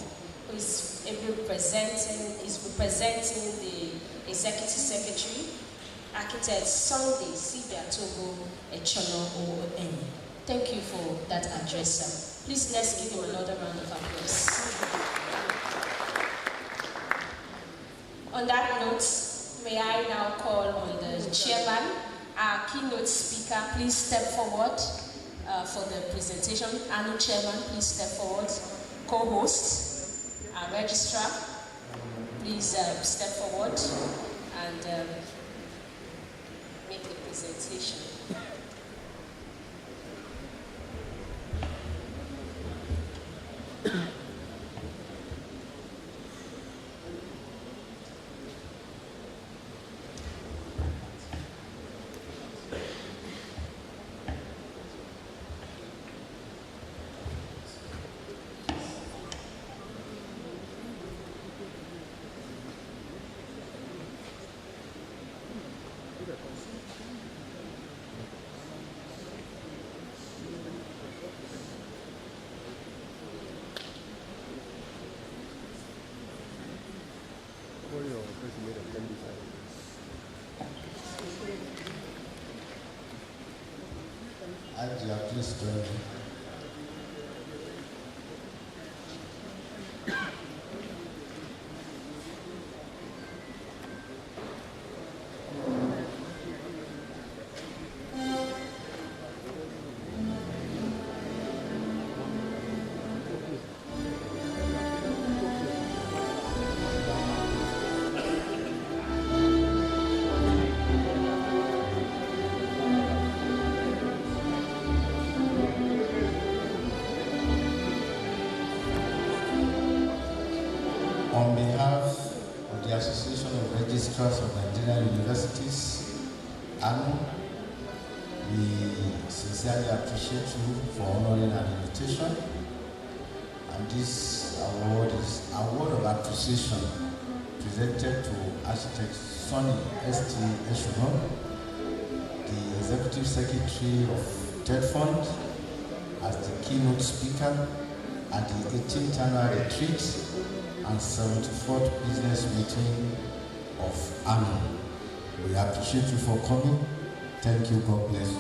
who is representing the Executive Secretary, Architect Sunday Sibia Togo Echono OON. Thank you for that address, sir. Please let's give him another round of applause. On that note, may I now call on the chairman, our keynote speaker, please step forward for the presentation. Anu chairman, please step forward. Co-host, our registrar, please step forward and make the presentation. Please join me. On behalf of the Association of Registrars of Nigerian Universities, ANU, we sincerely appreciate you for honoring our invitation. And this award is an award of appreciation presented to Architect Sonny S.T. Eshuno, the Executive Secretary of TED Fund, as the keynote speaker at the 18th annual retreat and 74th business meeting of ANU. We appreciate you for coming. Thank you. God bless you.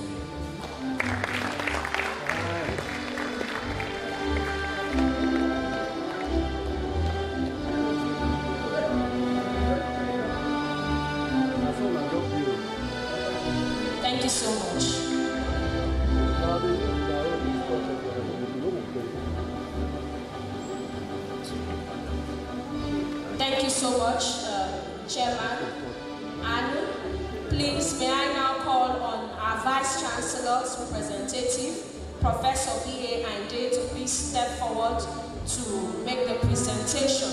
Thank you so much. Thank you so much, Chairman Anu. Please, may I now call on our Vice Chancellor's representative, Professor B.A. Ainde, to please step forward to make the presentation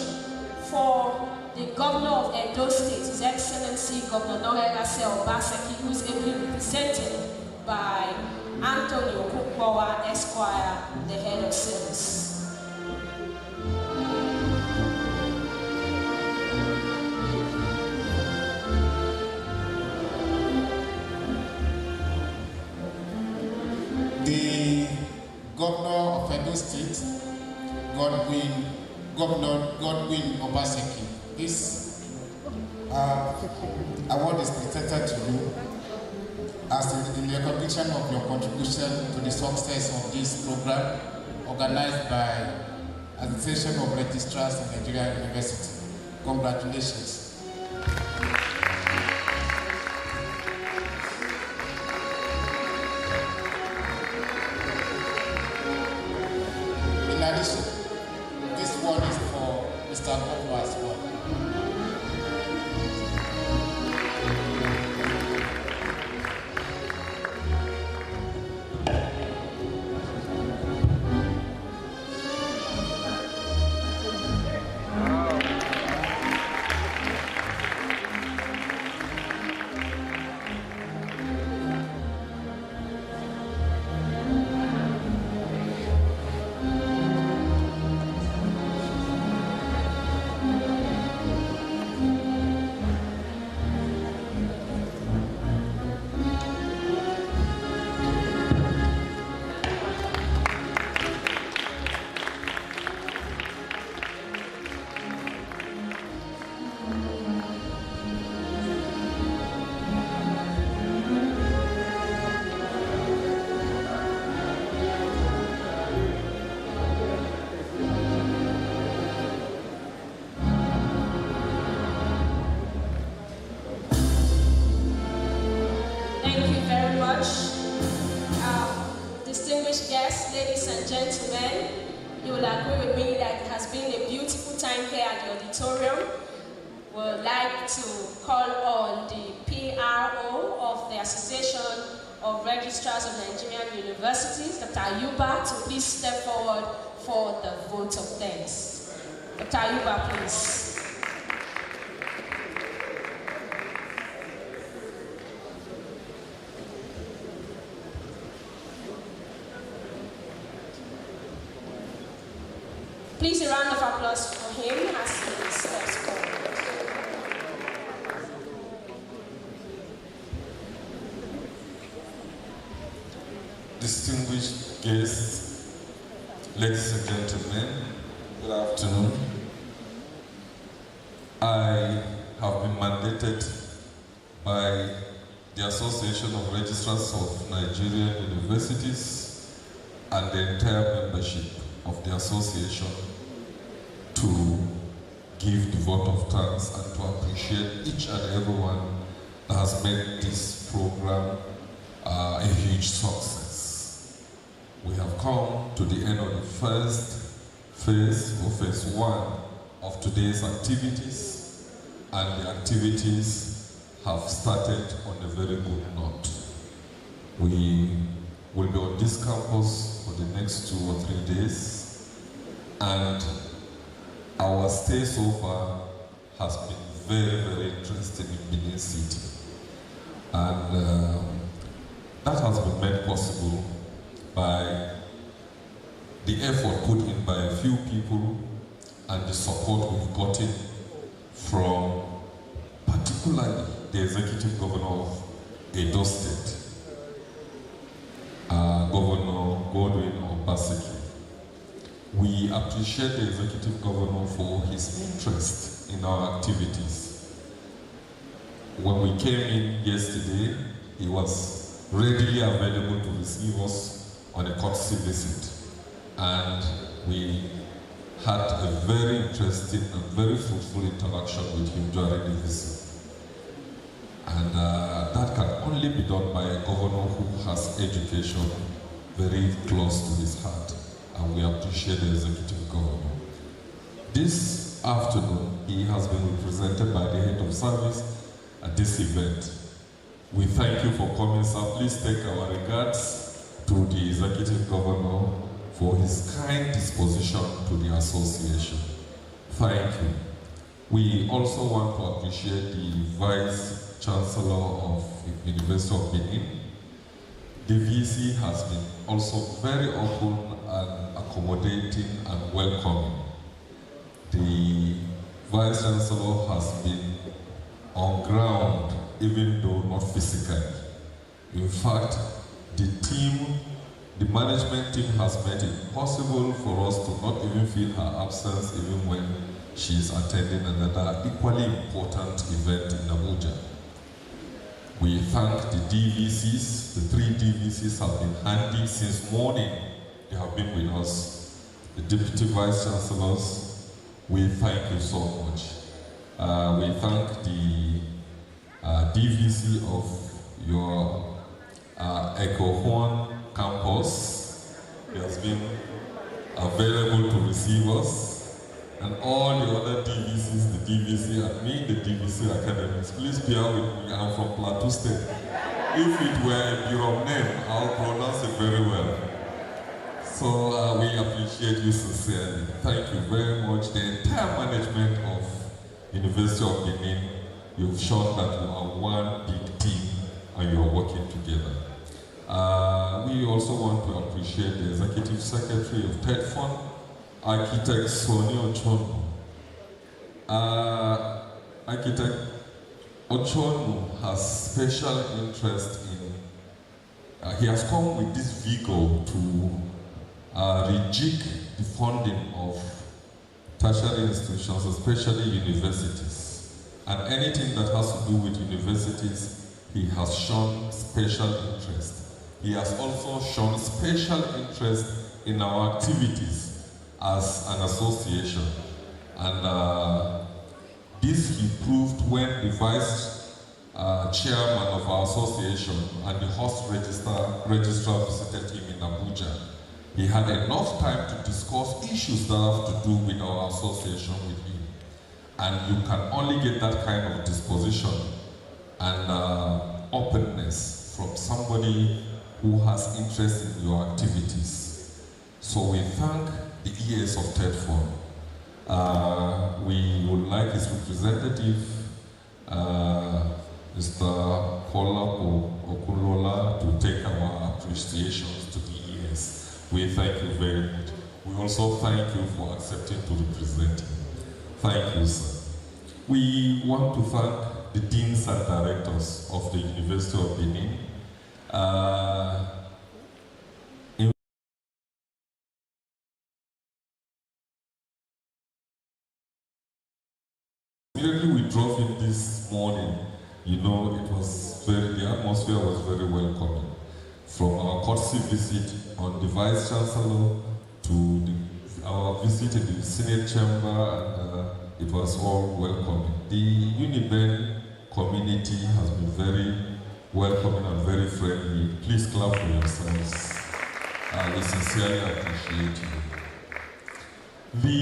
for the Governor of Edo State, His Excellency Governor Noregase Obaseki, who is ably represented by Antonio Kukwawa Esquire, the Head of Service. The Governor of Edo State, Governor Godwin Obaseki. This award is presented to you as in recognition of your contribution to the success of this program organized by Association of Registrars of Nigerian University. Congratulations. In addition, this one is for Mr. Governor as well. Distinguished guests, ladies and gentlemen, you will agree with me that it has been a beautiful time here at the auditorium. We would like to call on the PRO of the Association of Registrars of Nigerian Universities, Dr. Ayuba, to please step forward for the vote of thanks. Dr. Ayuba, please. Please, a round of applause for him as he steps forward. Distinguished guests, ladies and gentlemen, good afternoon. I have been mandated by the Association of Registrars of Nigerian Universities and the entire membership of the association to give the vote of thanks and to appreciate each and everyone that has made this program a huge success. We have come to the end of the first phase, or phase one, of today's activities, and the activities have started on a very good note. We will be on this campus for the next 2 or 3 days, and our stay so far has been very, very interesting in Benin City. And that has been made possible by the effort put in by a few people and the support we've gotten from particularly the Executive Governor of Edo State, Governor Godwin Obaseki. We appreciate the Executive Governor for his interest in our activities. When we came in yesterday, he was readily available to receive us on a courtesy visit. And we had a very interesting and very fruitful interaction with him during the visit. And that can only be done by a governor who has education very close to his heart. And we appreciate the Executive Governor. This afternoon, he has been represented by the head of service at this event. We thank you for coming, sir. Please take our regards to the Executive Governor for his kind disposition to the association. Thank you. We also want to appreciate the Vice Chancellor of the University of Benin. The VC has been also very open and accommodating and welcoming. The Vice Chancellor has been on ground, even though not physically. In fact, the management team has made it possible for us to not even feel her absence even when she is attending another equally important event in Abuja. We thank the DVCs. The 3 DVCs have been handy since morning. They have been with us. The Deputy Vice Chancellors, we thank you so much. We thank the DVC of your Echo campus. He has been available to receive us. And all the other DVCs, the DVC and me, the DVC academics, please bear with me, I'm from Plateau State. If it were a Bureau name, I'll pronounce it very well. So we appreciate you sincerely. Thank you very much. The entire management of University of Benin, you've shown that you are one big team and you are working together. We also want to appreciate the Executive Secretary of TED Fund, Architect Sonny Ochonu. Architect Ochonu has special interest in, he has come with this vehicle to rejig the funding of tertiary institutions, especially universities. And anything that has to do with universities, he has shown special interest. He has also shown special interest in our activities as an association. And this he proved when the vice chairman of our association and the host registrar visited him in Abuja. He had enough time to discuss issues that have to do with our association with him. And you can only get that kind of disposition and openness from somebody who has interest in your activities. So we thank the EAs of TED Fund. We would like his representative, Mr. Kola Okulola, to take our appreciations to the EAs. We thank you very much. We also thank you for accepting to represent him. Thank you, sir. We want to thank the deans and directors of the University of Benin. Immediately we drove in this morning, you know, the atmosphere was very welcoming. From our courtesy visit on the Vice Chancellor to our visit in the Senate Chamber, and it was all welcoming. The Uniben community has been very welcoming and very friendly. Please clap for yourselves. We sincerely appreciate you.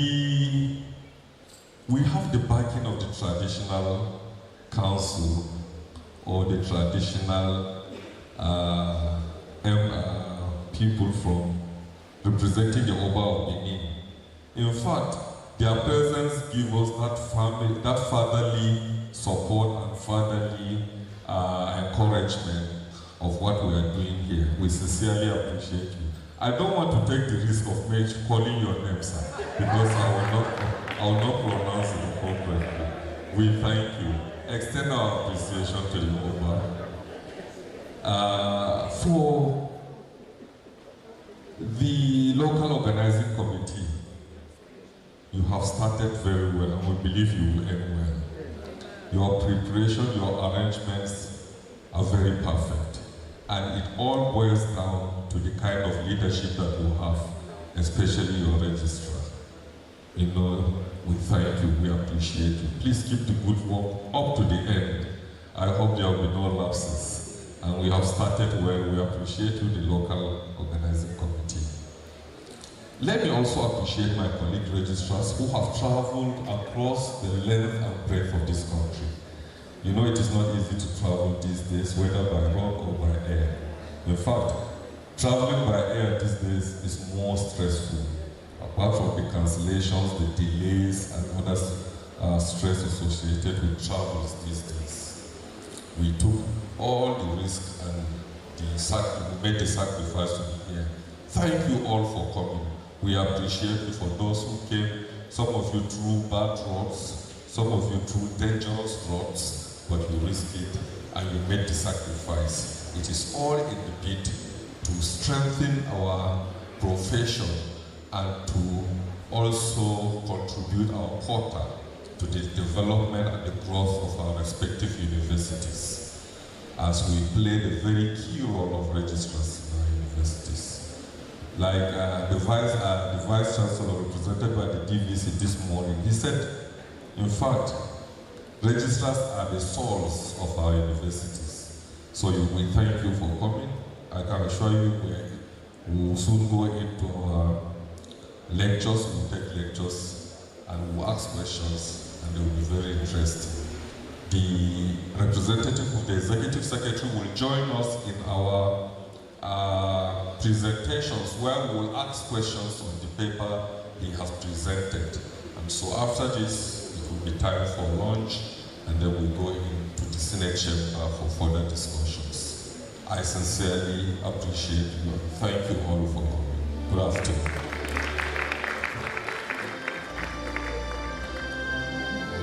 We have the backing of the traditional council or the traditional people from representing the Oba of Benin. In fact, Their presence gives us that fatherly support and fatherly encouragement of what we are doing here. We sincerely appreciate you. I don't want to take the risk of calling your name, sir, because I will not pronounce it appropriately. We thank you. Extend our appreciation to the Oba. For the local organizing committee, you have started very well, and we believe you will end well. Your preparation, your arrangements are very perfect. And it all boils down to the kind of leadership that you have, especially your registrar. You know, we thank you, we appreciate you. Please keep the good work up to the end. I hope there will be no lapses. And we have started well. We appreciate you, the local organizing committee. Let me also appreciate my colleague registrars who have traveled across the length and breadth of this country. You know, it is not easy to travel these days, whether by road or by air. In fact, traveling by air these days is more stressful. Apart from the cancellations, the delays, and other stress associated with travels these days. We took all the risks and we made the sacrifice to be here. Thank you all for coming. We appreciate you for those who came, some of you through bad roads, some of you through dangerous roads, but you risked it and you made the sacrifice. It is all in the bid to strengthen our profession and to also contribute our quota to the development and the growth of our respective universities, as we play the very key role of registrars in our universities. Like the Vice Chancellor represented by the DVC this morning, he said, in fact, registrars are the souls of our universities. So we thank you for coming. I can assure you we will soon go into our lectures, we'll take lectures, and we'll ask questions, and they will be very interesting. The representative of the Executive Secretary will join us in our presentations where we will ask questions on the paper he has presented. And so after this, it will be time for lunch, and then we'll go into the Senate chamber for further discussions. I sincerely appreciate you, and thank you all for coming. Good afternoon.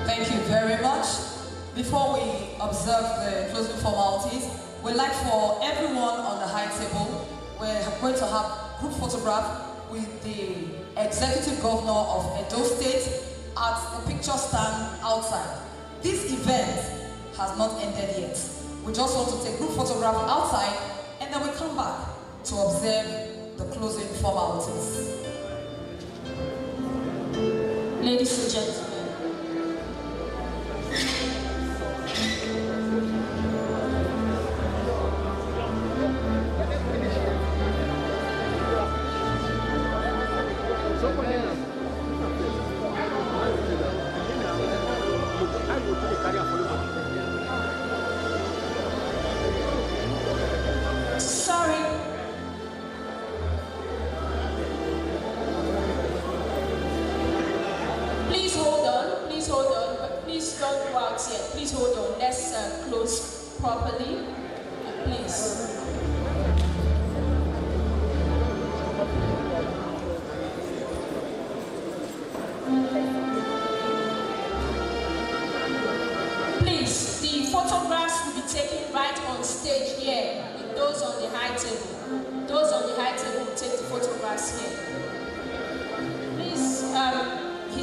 Thank you very much. Before we observe the closing formalities, we'd like for everyone on the high table, we're going to have group photograph with the Executive Governor of Edo State at the picture stand outside. This event has not ended yet. We just want to take group photograph outside, and then we come back to observe the closing formalities. Ladies and gentlemen,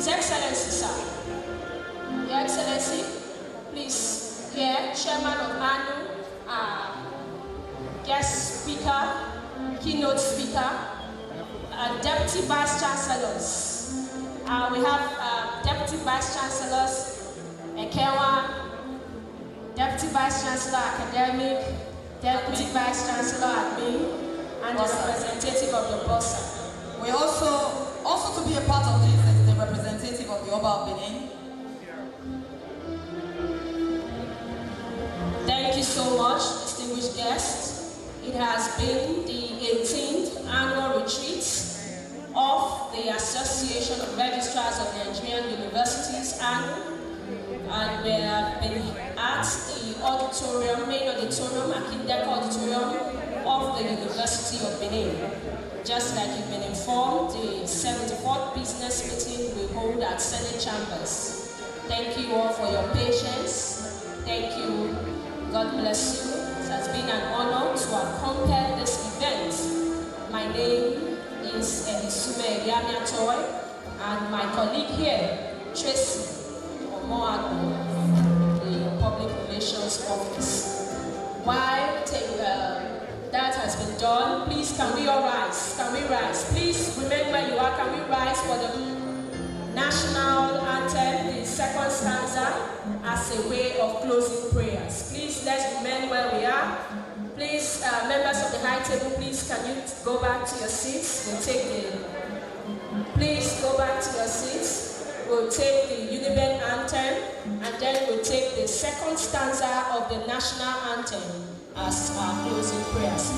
His Excellency, sir. Your Excellency, please, here, Chairman of ANU, guest speaker, keynote speaker, Deputy Vice Chancellors. We have Deputy Vice Chancellors, Ekewa, Deputy Vice Chancellor Academic, Deputy Vice Chancellor Admin, and the representative of the Bossa. We also to be a part of this is the representative of the Oba of Benin. Thank you so much, distinguished guests. It has been the 18th annual retreat of the Association of Registrars of Nigerian Universities Annual, and we have been at the auditorium, main auditorium, Akindeko Auditorium of the University of Benin. Just like you've been informed, the 74th business meeting we hold at Senate Chambers. Thank you all for your patience. Thank you. God bless you. It has been an honor to accompany this event. My name is Elisume Eliamiatoy, and my colleague here, Tracy Omoago, the Public Relations Office. While that has been done, please can we all rise? Can we rise? Please remain where you are. Can we rise for the national anthem, the second stanza, as a way of closing prayers? Please let's remain where we are. Please, members of the high table, please can you go back to your seats? Please go back to your seats. We'll take the Uniband anthem, and then we'll take the second stanza of the national anthem as our closing prayers.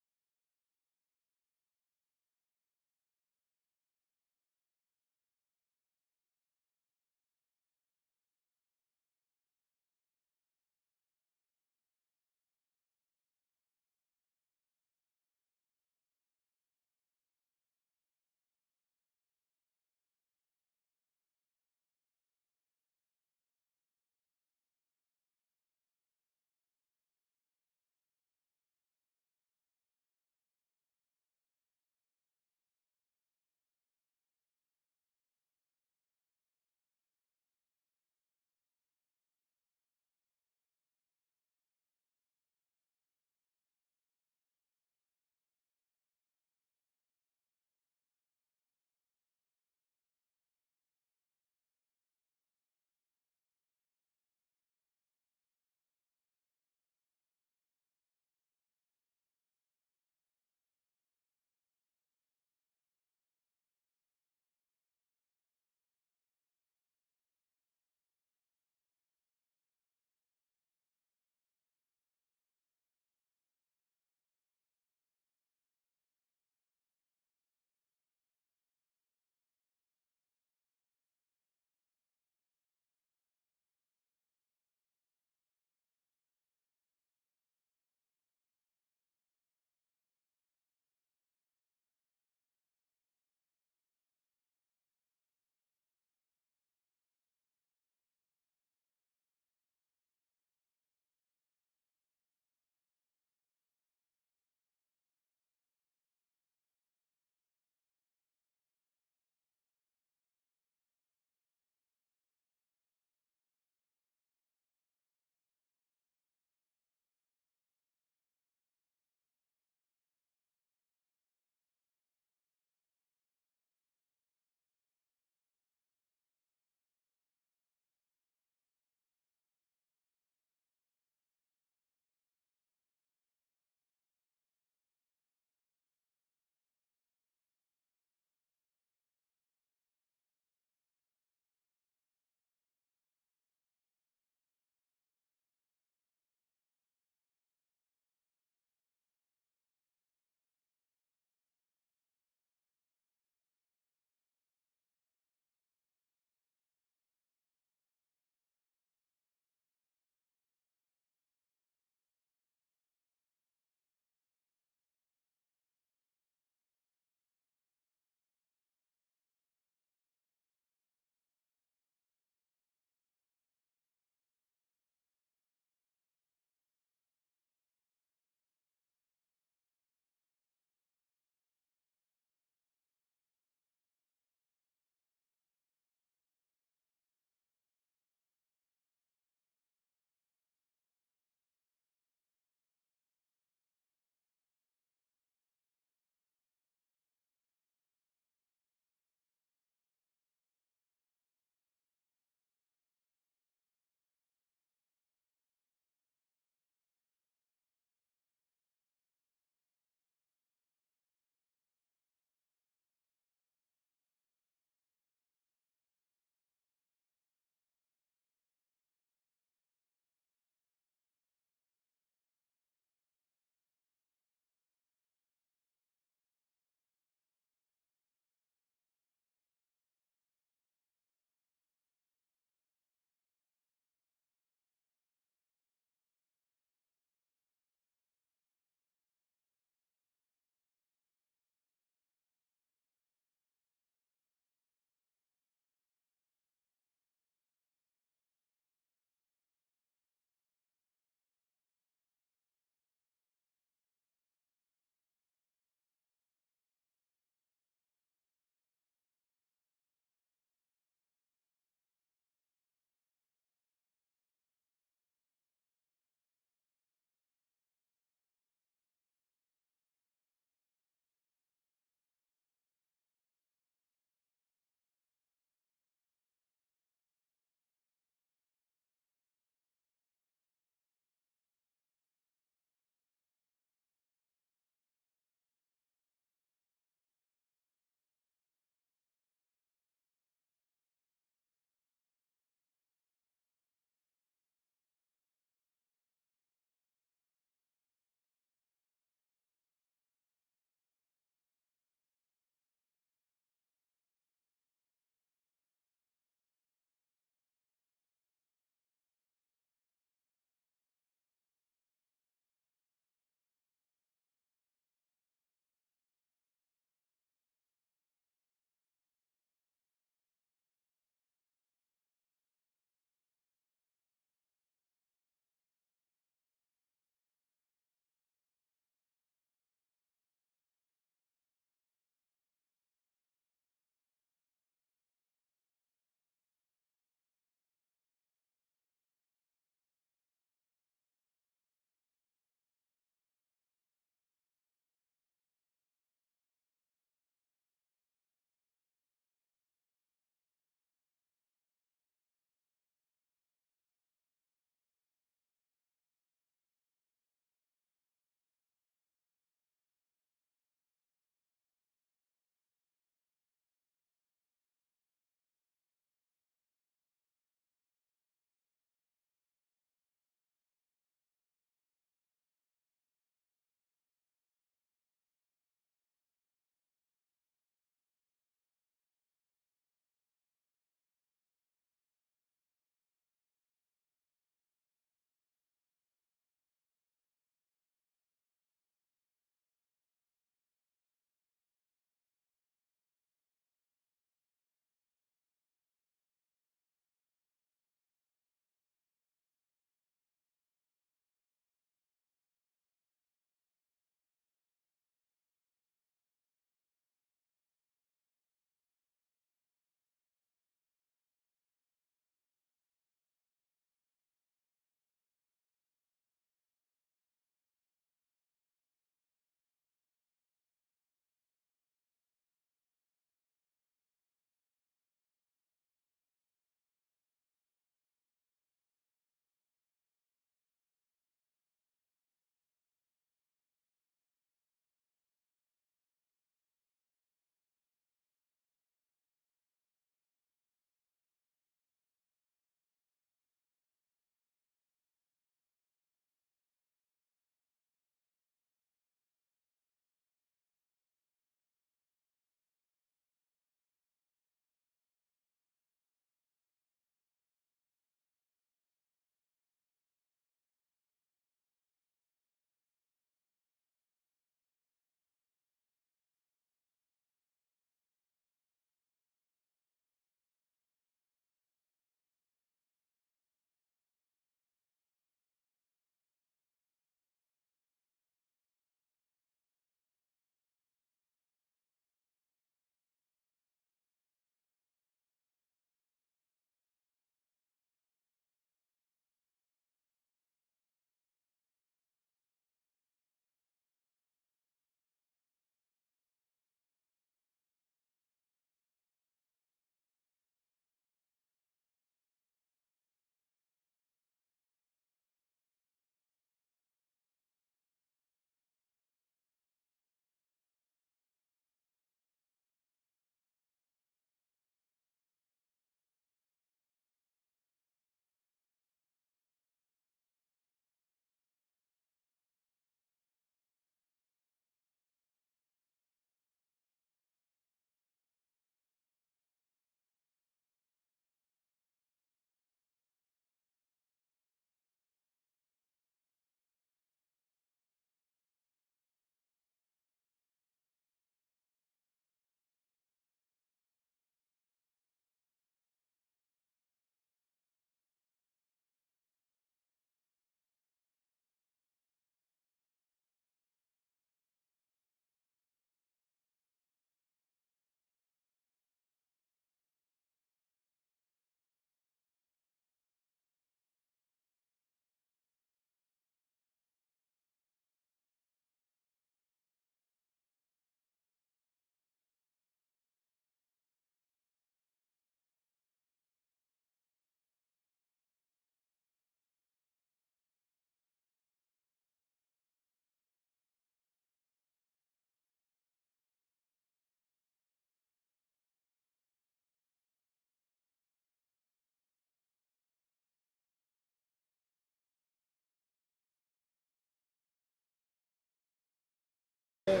Wait.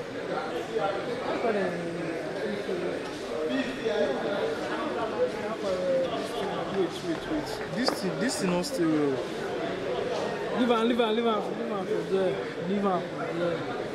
This is not stereo. Leave on from there. Leave on from there.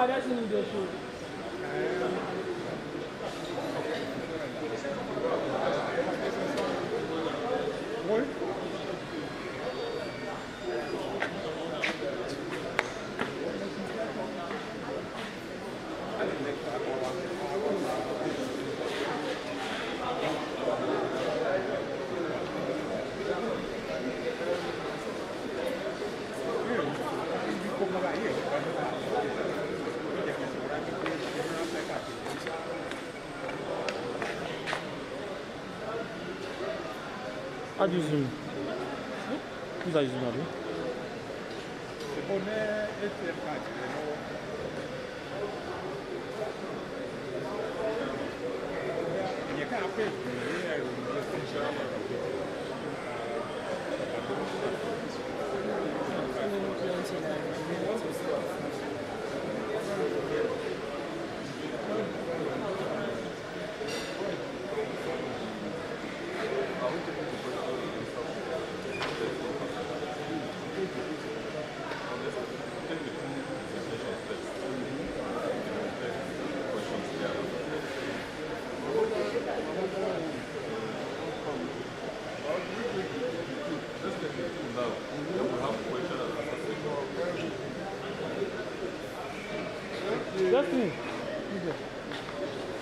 That's in the show. How do you zoom? Who's that using now?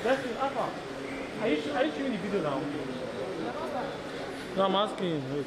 Destiny, Alpha, are you shooting the video now? No, I'm asking. Wait.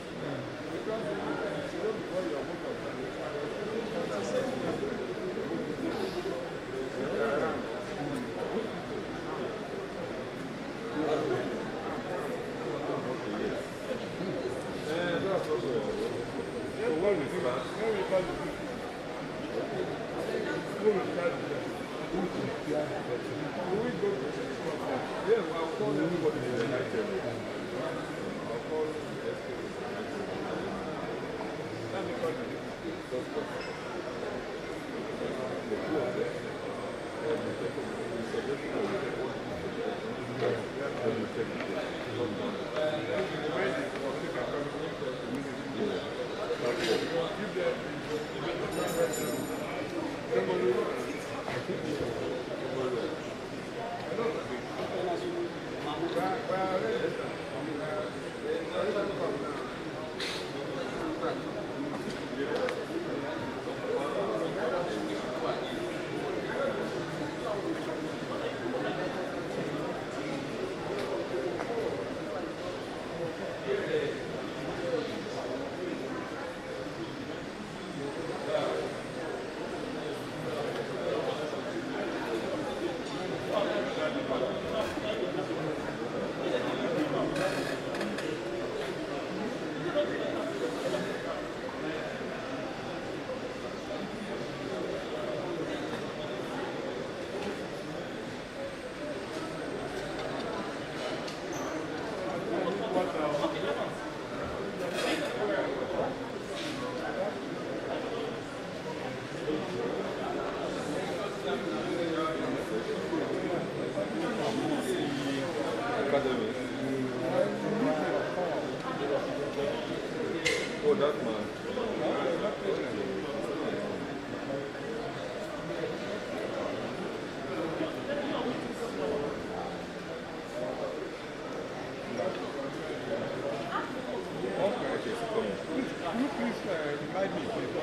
you please remind me, please?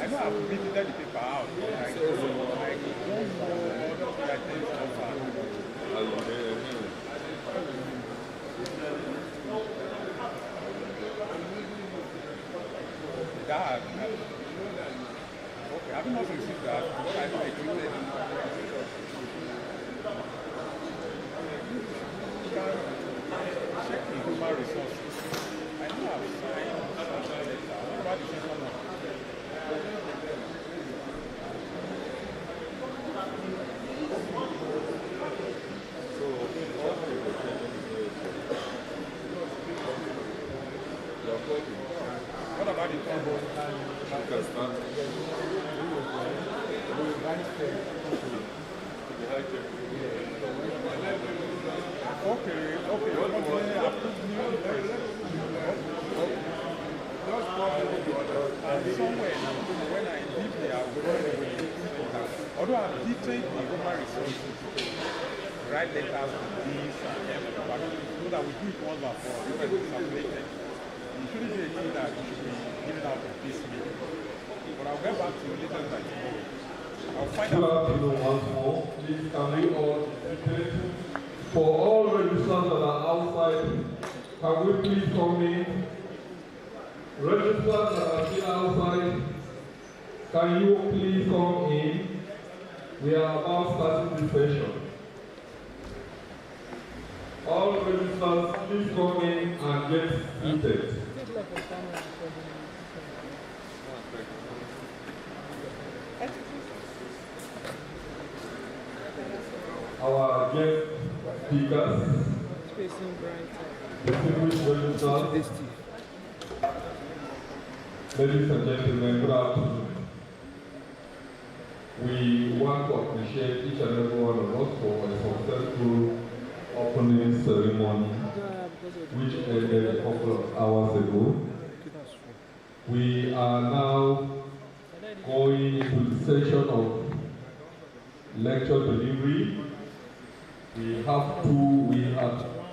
I know I've written the paper out, but I don't know all the items so far. That, okay, I've not received that. What I treated. Check the human resources. I know I've signed something later. What about the system now? So, what about the trouble? Okay. And somewhere when I live there, although I've detailed the human resources, write letters to this and everybody, so that we do it once and for all, because it's circulated. It shouldn't be a thing that it should be given out of this meeting. But I'll get back to you later by tomorrow. I'll find out. Once more, please can we all indicate for all registrars that are outside, can we please come in? Registrars that are still outside, can you please come in? We are about starting the session. All registrars, please come in and get seated. Our guest speakers, distinguished registrars, ladies and gentlemen, good afternoon. We want to appreciate each and every one of us for a successful opening ceremony, which ended a couple of hours ago. We are now going into the session of lecture delivery. We have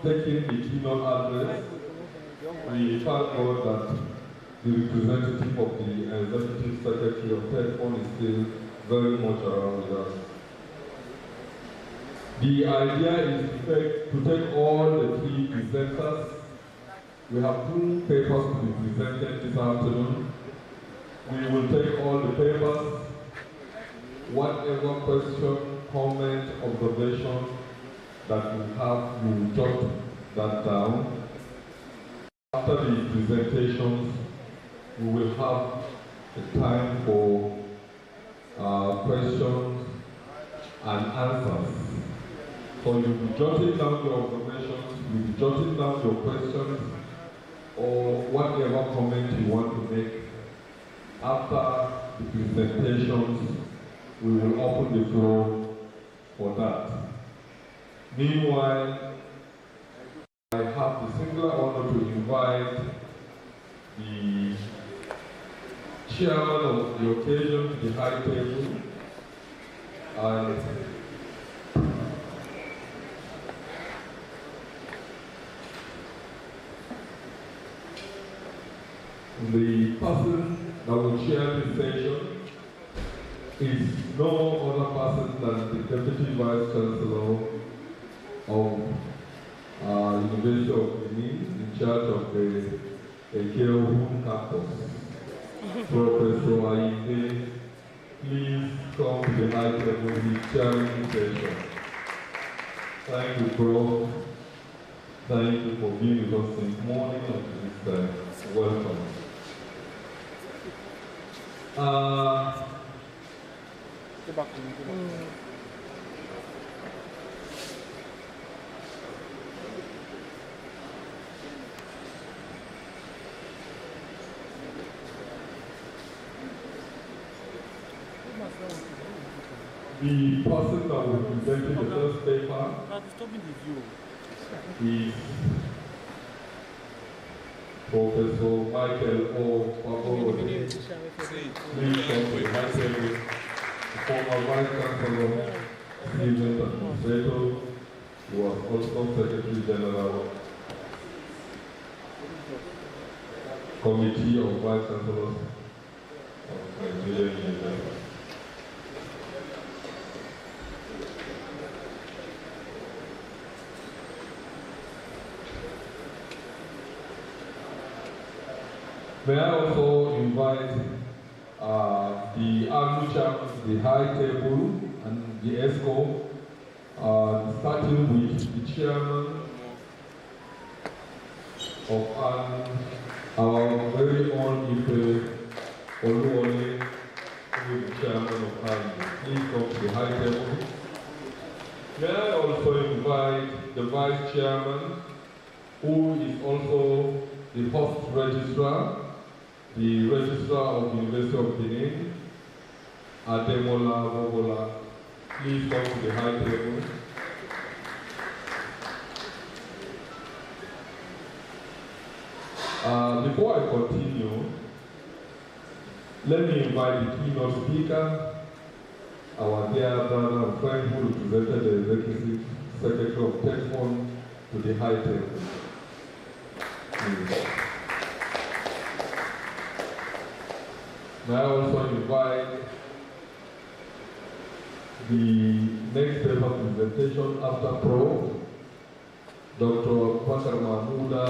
taken the keynote address. We thank God that the representative of the Executive Secretary of TEDFON is still very much around with us. The idea is to take all the three presenters. We have 2 papers to be presented this afternoon. We will take all the papers, whatever question, comment, observation that we have, we will jot that down. After the presentations, we will have a time for questions and answers. So you'll be jotting down your observations, you'll be jotting down your questions, or whatever comment you want to make. After the presentations, we will open the floor for that. Meanwhile, I have the singular honor to invite the chairman of the occasion, the high table, and the person that will chair this session is no other person than the Deputy Vice Chancellor of University of Benin, in charge of the Ekeohun campus. Professor Aide, please come to the high table with chairing the session. Thank you, Prof. Thank you for being with us this morning and this welcome. The person that will be presenting the first paper is Professor Michael O. Pablo. Please come to the high table. The former Vice Chancellor, Student Administrator, who was also Secretary General. Committee of Vice Chancellors of Nigerian University. May I also invite the ANU chairman, the High Table, and the ESCO, starting with the chairman of our very own Ife Oluwole, who is the chairman of ANU. Please come to the High Table. May I also invite the vice chairman, who is also the host registrar, the Registrar of the University of Benin, Ademola Bobola. Please come to the high table. Before I continue, let me invite the keynote speaker, our dear brother and friend who represented the Executive Secretary of TechFund, to the high table. Please. May I also invite the next paper presentation after Pro, Dr. Bakar Mahmouda,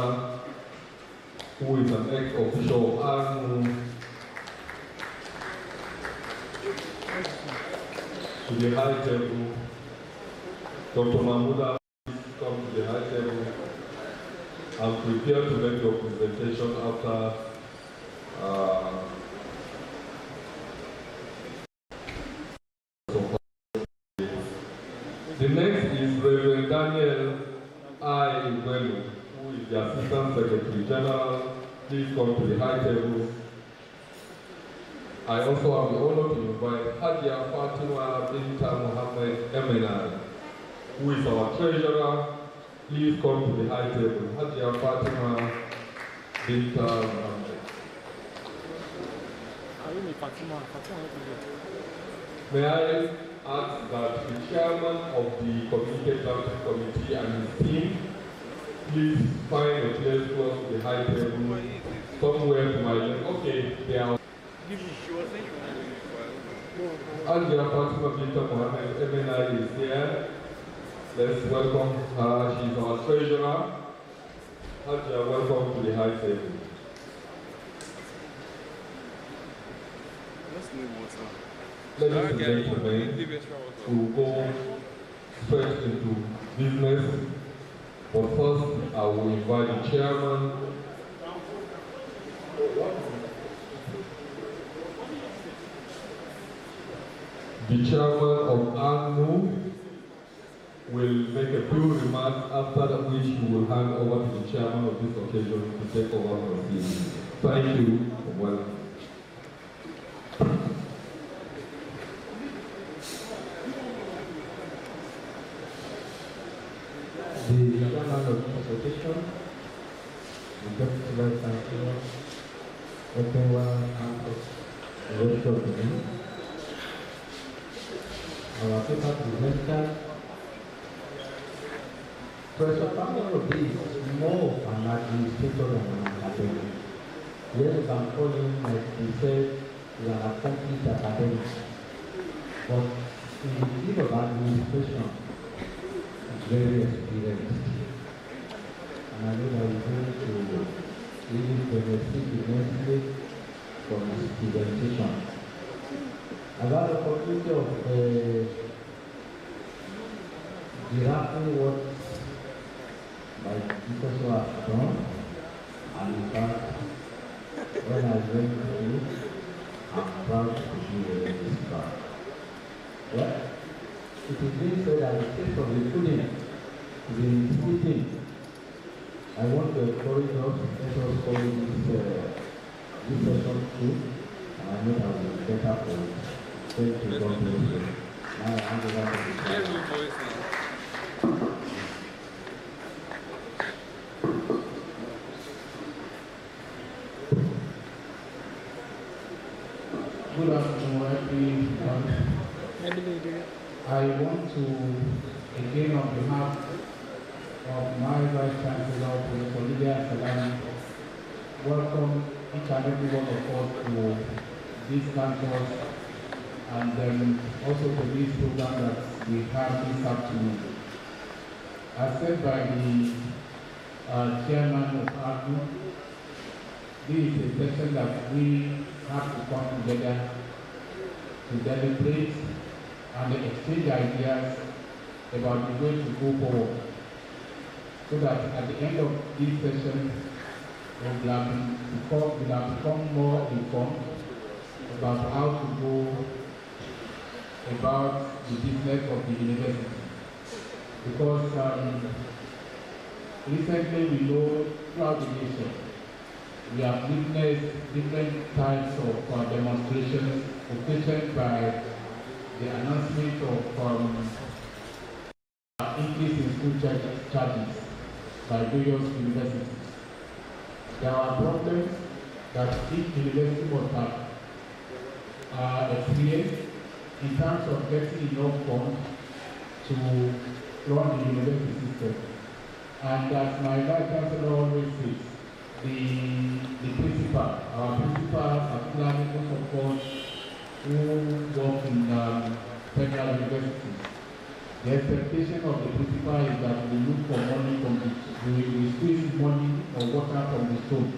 who is an ex-official of ANU, to the high table. Dr. Mahmouda, please come to the high table and prepare to make your presentation after the next is Reverend Daniel I. Welu, who is the Assistant Secretary General. Please come to the high table. I also have the honor to invite Hadia Fatima Binta Mohammed Emenai, who is our Treasurer. Please come to the high table. Hadia Fatima Binta Mohammed. May I ask that the chairman of the Communications Committee and his team please find a place close to the high table, somewhere to my left. Okay, they are. Hadia Fatima Binta Mohammed Emenai is here. Let's welcome her. She's our treasurer. Hadia, welcome to the high table. Ladies and gentlemen, we'll go straight into business. But first, I will invite the chairman. The chairman of ANU will make a few remarks, after which he will hand over to the chairman of this occasion to take over proceedings. Thank you and welcome. The chairman of the association, the deputy vice chancellor, Openwa Campus, the University of Benin, our paper presenter. Professor Pamela is more of an administrator than an academic. Yes, you can call him, like he said, is an accomplished academic. But in the field of administration, very experienced, and I know that he's going to really benefit immensely from his presentation. I've had the opportunity of drafting what my professor has done, and in fact, when I went through, I'm proud to be a registrar. Well, it is being said that the taste of the pudding is in the eating. I want to encourage us, let us follow this session through, and I know that we will be better for it. Thank you, God bless you. Now I hand over to the chairman. Good afternoon, everyone. I want to, again, on behalf of my Vice Chancellor, Professor Lydia Salami, welcome and every one of us to this campus and then also to this program that we have this afternoon. As said by the chairman of our group, this is a session that we have to come together to deliberate and exchange ideas about the way to go forward, so that at the end of this session, we will have become more informed about how to go about the business of the university. Because recently we know throughout the nation, we have witnessed different types of demonstrations occasioned by the announcement of increase in school charges by various universities. There are problems that each university must have experienced in terms of getting enough funds to run the university system. And as my vice chancellor always says, the principal, our principal, particularly most of us who work in federal universities, the expectation of the principal is that we look for money from we squeeze money or water from the stone,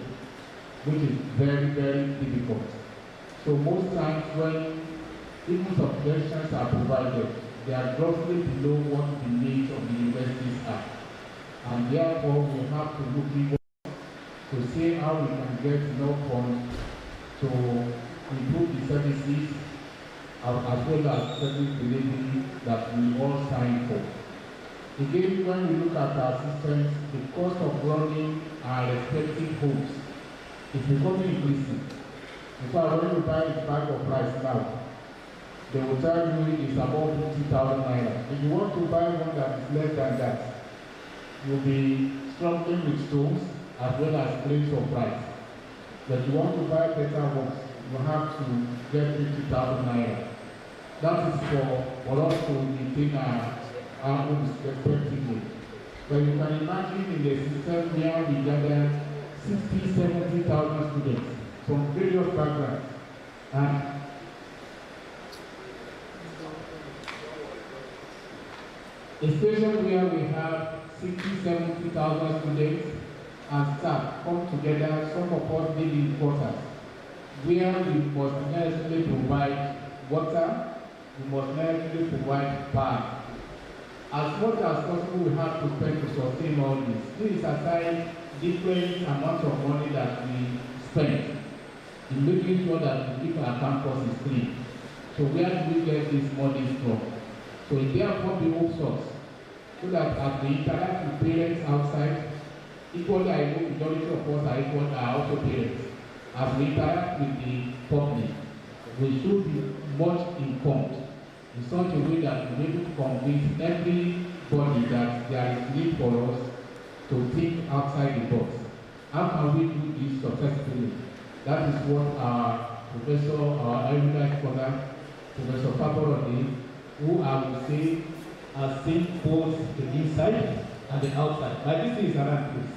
which is very, very difficult. So most times when even subventions are provided, they are grossly below what the needs of the universities are. And therefore we have to look inward to see how we can get enough funds to improve the services as well as service delivery that we all sign for. Again, when we look at our systems, the cost of running our respective homes is becoming increasing. In fact, when you buy a bag of rice now, they will tell you it's about 50,000 naira. If you want to buy one that is less than that, you'll be struggling with stones as well as plates of rice. But if you want to buy better ones, you have to get 50,000 naira. That is for us to maintain our homes respectively. But you can imagine in the system where we gather 60,000, 70,000 students from various backgrounds. And a station where we have 60,000, 70,000 students and staff come together, some of us live in quarters, where we must necessarily provide water, we must necessarily provide power. As much as possible, we have to spend to sustain all this. This is aside different amounts of money that we spend in making sure that we keep our campus is clean. So where do we get this money from? So it therefore behoves us, so that as we interact with parents outside, equally I know majority of us are also parents. As we interact with the public, we should be much informed in such a way that we are able to convince everybody that there is need for us to think outside the box. How can we do this successfully? That is what our professor, our erudite scholar, Professor Faborodi, who I would say has seen both the inside and the outside. Like this is around this.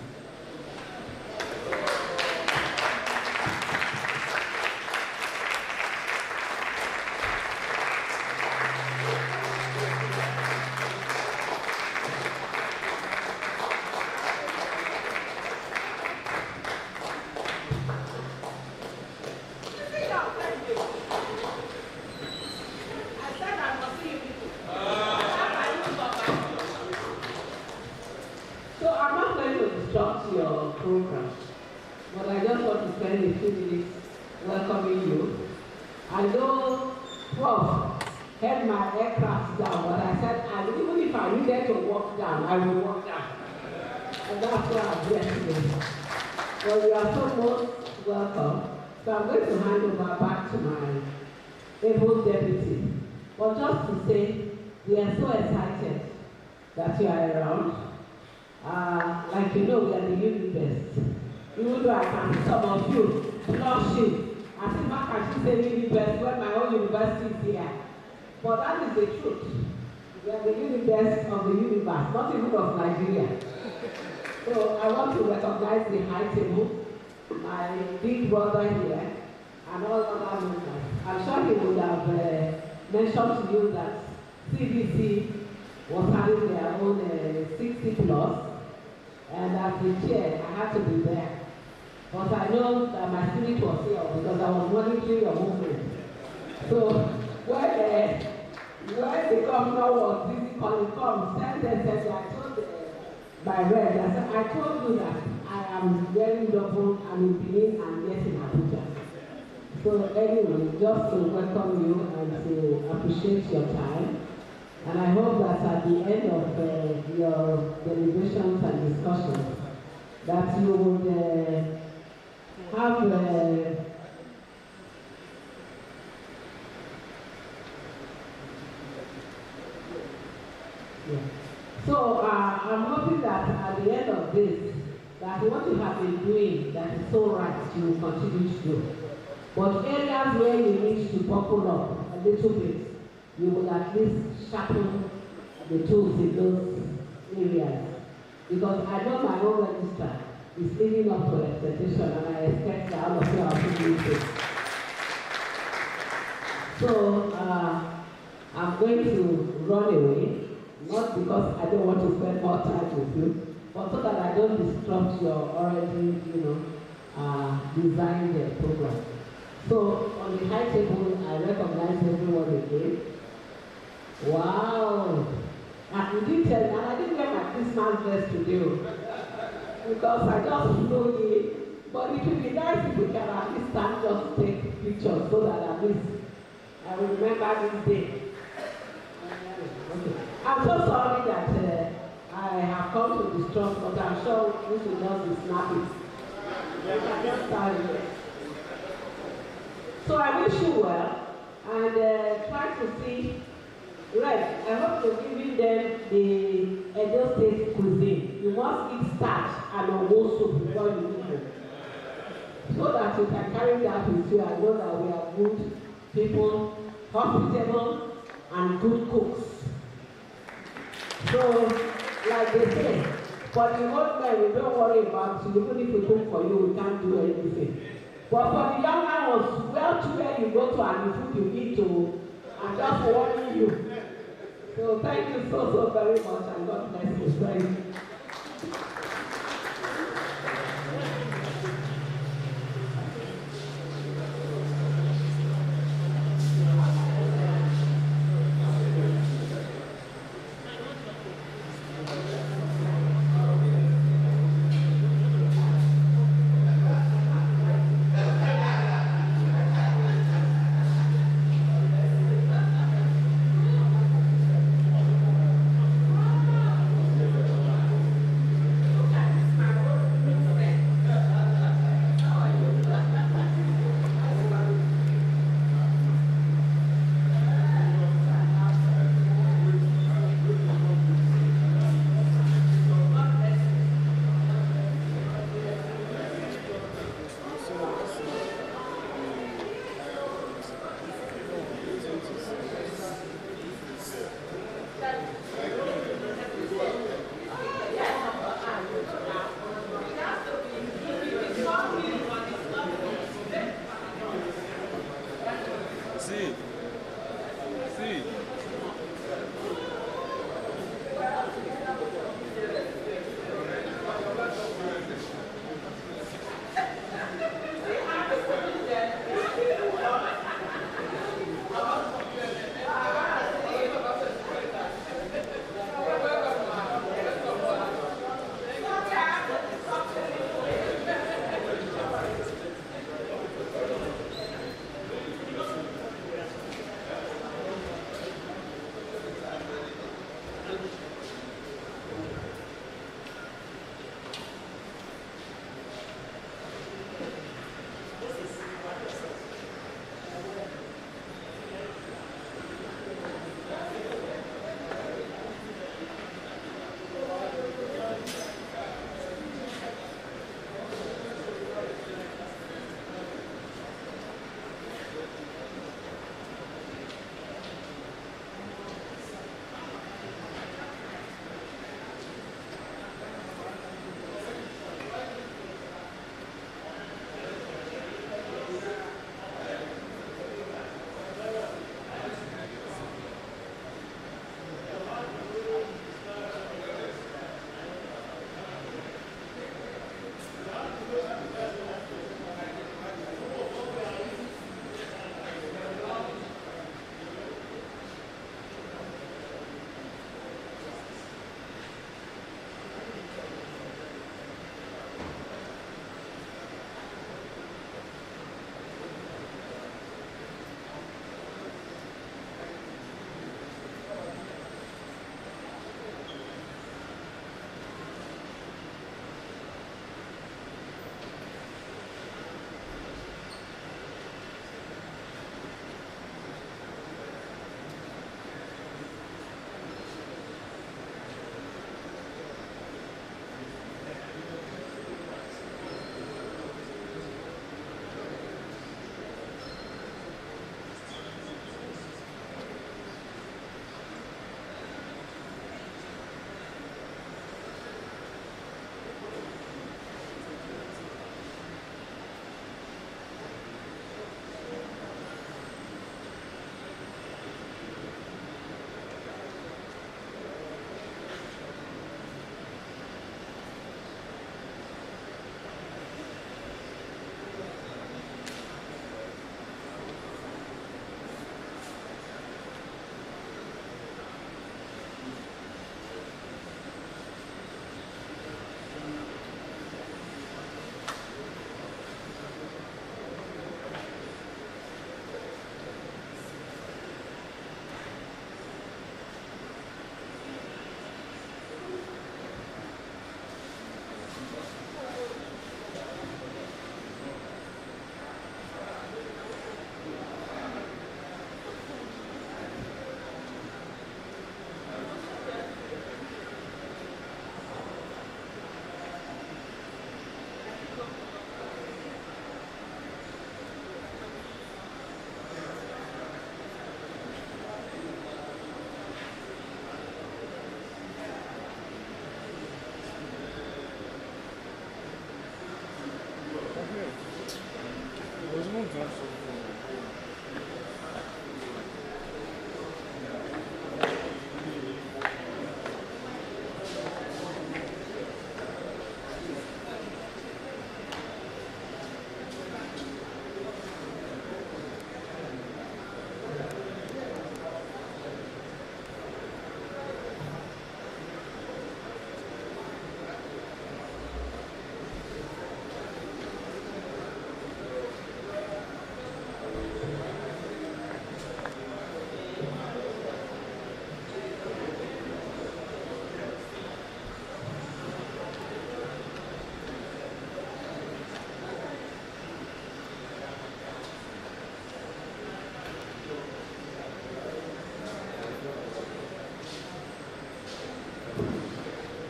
That you are around. Like you know, we are the Unibest. Even though I can see some of you blushing, I think back I should say Unibest when my own university is here. But that is the truth. We are the Unibest of the universe, not even of Nigeria. So I want to recognize the high table my big brother here, and all other members. I'm sure he would have mentioned to you that CBC was having their own 60 plus, and as the chair, I had to be there. But I know that my spirit was here because I was monitoring your movement. So when the governor was busy calling, I told my red, I said, I told you that I am wearing double, I'm in Benin and yes in Abuja. So anyway, just to welcome you and to appreciate your time. And I hope that at the end of your deliberations and discussions, that you would have yeah. So I'm hoping that at the end of this, that what you have been doing that is so right, you will continue to do. But areas where you need to buckle up a little bit, you will at least sharpen the tools in those areas. Because I know my own registrar is living up to expectation, and I expect that all of you are doing it. So I'm going to run away. Not because I don't want to spend more time with you, but so that I don't disrupt your already, designed program. So on the high table, I recognize everyone again. Wow! And you did tell me, and I didn't get my Christmas dress today because I just flew in. But it would be nice if we can at least stand just take pictures so that at least I will remember this day. Okay. I'm so sorry that I have come to distrust, but I'm sure this will not be snappy. So I wish you well, and try to see. Right, I hope you're giving them the Edo State cuisine. You must eat starch and owo soup before you eat them, so that you can carry that with you and know that we are good people, hospitable, and good cooks. So, like they say, for the old men, we don't worry about you. Even if we cook for you, we can't do anything. But for the young ones, well to where you go to and the food you eat to, I'm just warning you. So thank you so very much, and God bless you. Thank you.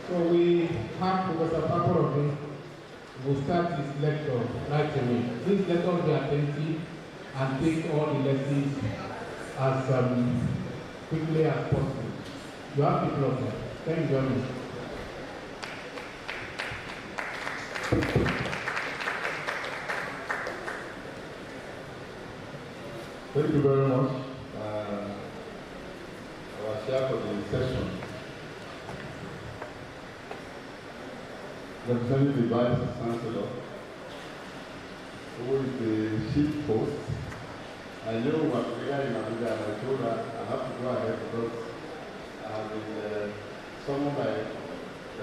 So we have Professor Autonomy will start his lecture right away. Please let us be attentive and take all the lessons as quickly as possible. You have people of that. Thank you very much. Thank you very much. I was here for the session. Representing the Vice Chancellor, who is the chief host. I know what we are in Abuja, and I told her I have to go ahead because I have been summoned by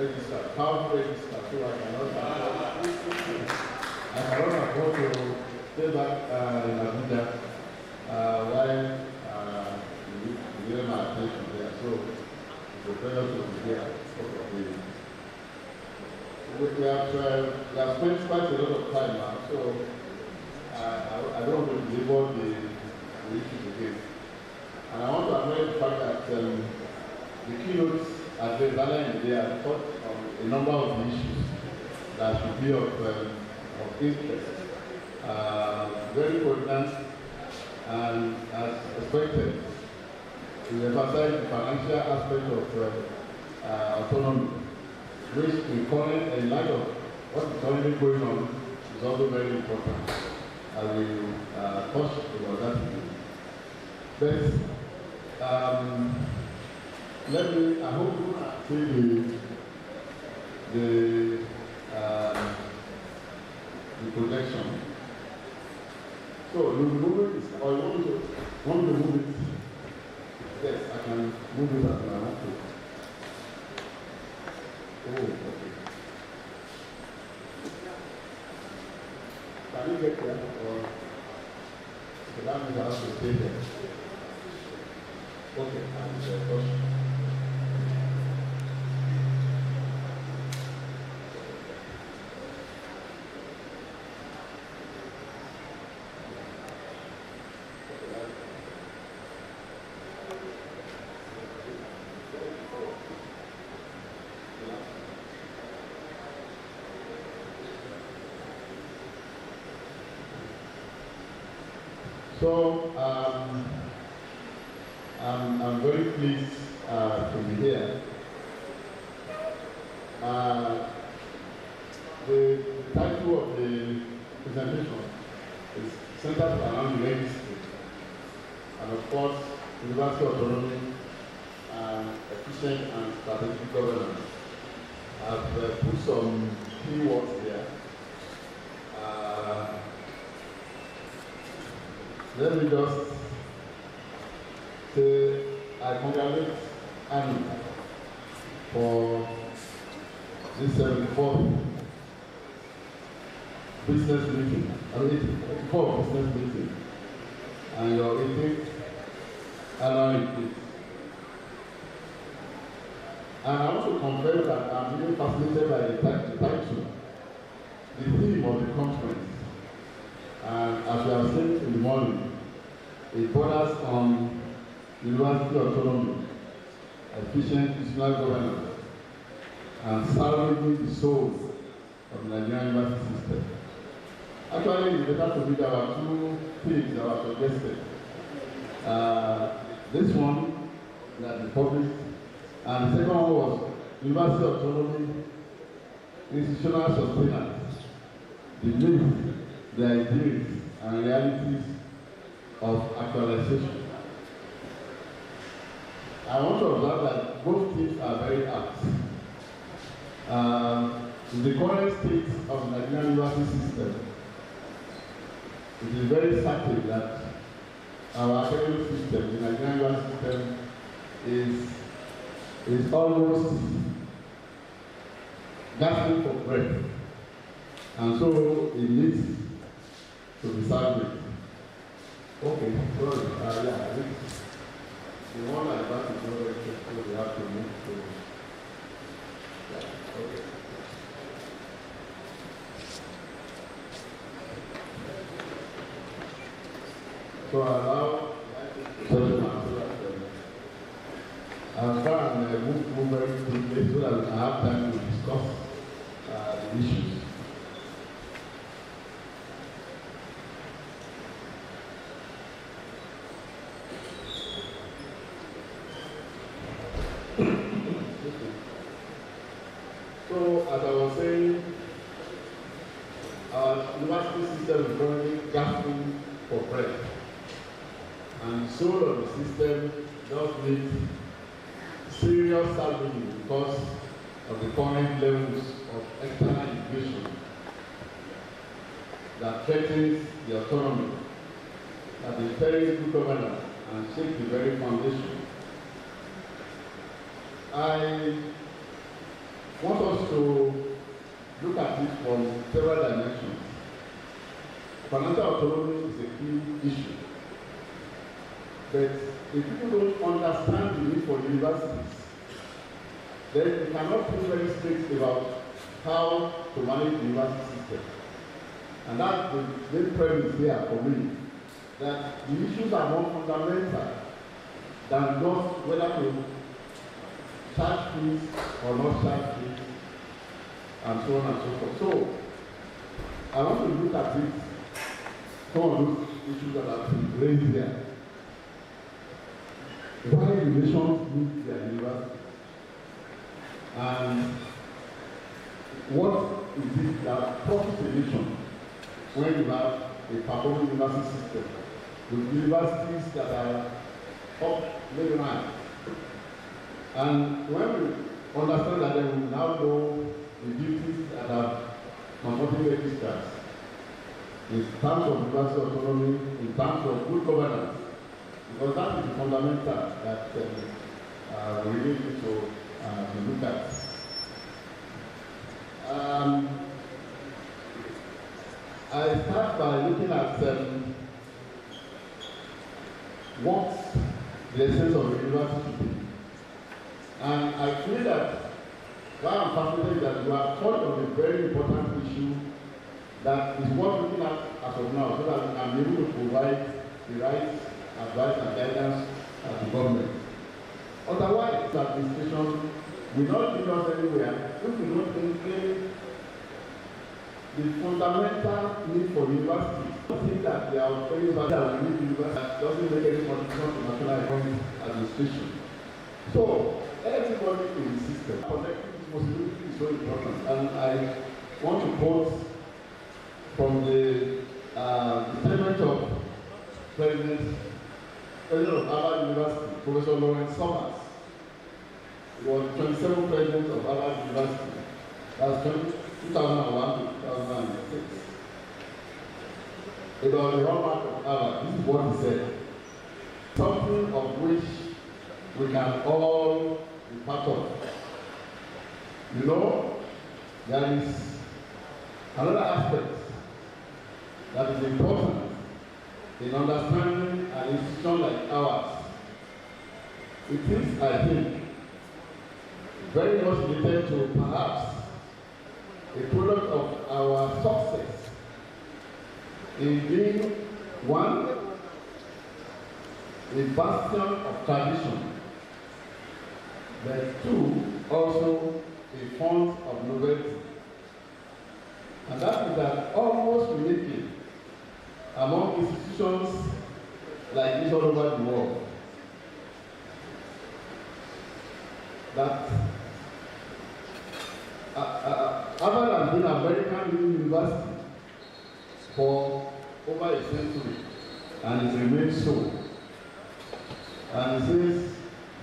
Registrars, powerful Registrars, so I cannot afford to stay back in Abuja while we give my attention there. So it's a pleasure to be here because of the we have spent quite a lot of time now, so I don't want to belabor the issues again. And I want to acknowledge the fact that the keynotes at the earlier in the day have touched on a number of issues that should be of interest. Very important, and as expected, to emphasize the financial aspect of autonomy, which in light of what is currently going on is also very important. I will touch about that again. But I hope you see the projection. So you move it, or you want to move it? Yes, I can move it as I want to. Oh, okay. Can you get there? Or that means I have to stay there. Okay, and So I'm very pleased to be here. The title of the presentation is centered around the registry, and of course, University Autonomy and efficient and strategic governance. I've put some key words there. Let me just say I congratulate Annie for this 74th business meeting, 84th business meeting, and your 18th annual retreat. And I also confess that I'm really fascinated by the title, the theme of the conference. And as we have said in the morning, it borders on university autonomy, efficient institutional governance, and salvaging the soul of the Nigerian University System. Actually, it's better to read our two things that were suggested. This one that we published, and the second one was University Autonomy, institutional sustenance, the myth, the ideas, and realities of actualization. I want to observe that both teams are very apt. In the current state of the Nigerian University System, it is very certain that our academic system, the Nigerian University System, is almost gasping for breath, and so it needs to be salvaged. Okay, sorry, yeah, I think the one at the back is not very clear, so we have to move to, yeah, okay. So allow I'll try and move very quickly so that we can have time to discuss the issues. So, as I was saying, our university system is currently gasping for breath, and the soul of the system does need serious salvaging because of the current levels of external integration that threatens the autonomy, that impairs good governance and shakes the very foundation. I want us to look at it from several dimensions. Financial autonomy is a key issue. But if people don't understand the need for universities, then we cannot be very strict about how to manage the university system. And that's the main premise here for me, that the issues are more fundamental than just whether to charge fees or not charge fees, and so on and so forth. So, I want to look at it, some of those issues that have been raised here. Why relations need their university? And what is it that profits a nation when you have a performing university system with universities that are up very high? And when we understand that, then we now know the duties that are comforting registrars in terms of university autonomy, in terms of good governance, because that is the fundamental that we really need to look at. I start by looking at what the essence of the university should be. And I feel that why I'm fascinated is that you have touched on a very important issue that is worth looking at as of now, so that we can be able to provide the right advice and guidance to the government. Otherwise, the administration will not lead us anywhere if we don't include the fundamental need for university. I think that there are things that we need university that doesn't make any contribution to national economic administration. So, everybody in the system, connecting responsibility is so important. And I want to quote from the statement of President of Harvard University, Professor Lawrence Summers. He was 27th president of Harvard University. That's 2001 to 2006. About the roadmap of Harvard, this is what he said. Something of which we can all be part of. You know, there is another aspect that is important in understanding an institution like ours. It is, I think, very much related to perhaps a product of our success in being one, a bastion of tradition, but two, also a font of novelty. And that is that almost uniquely among institutions like this all over the world, that Harvard has been American University for over a century, and it remains so. And it says,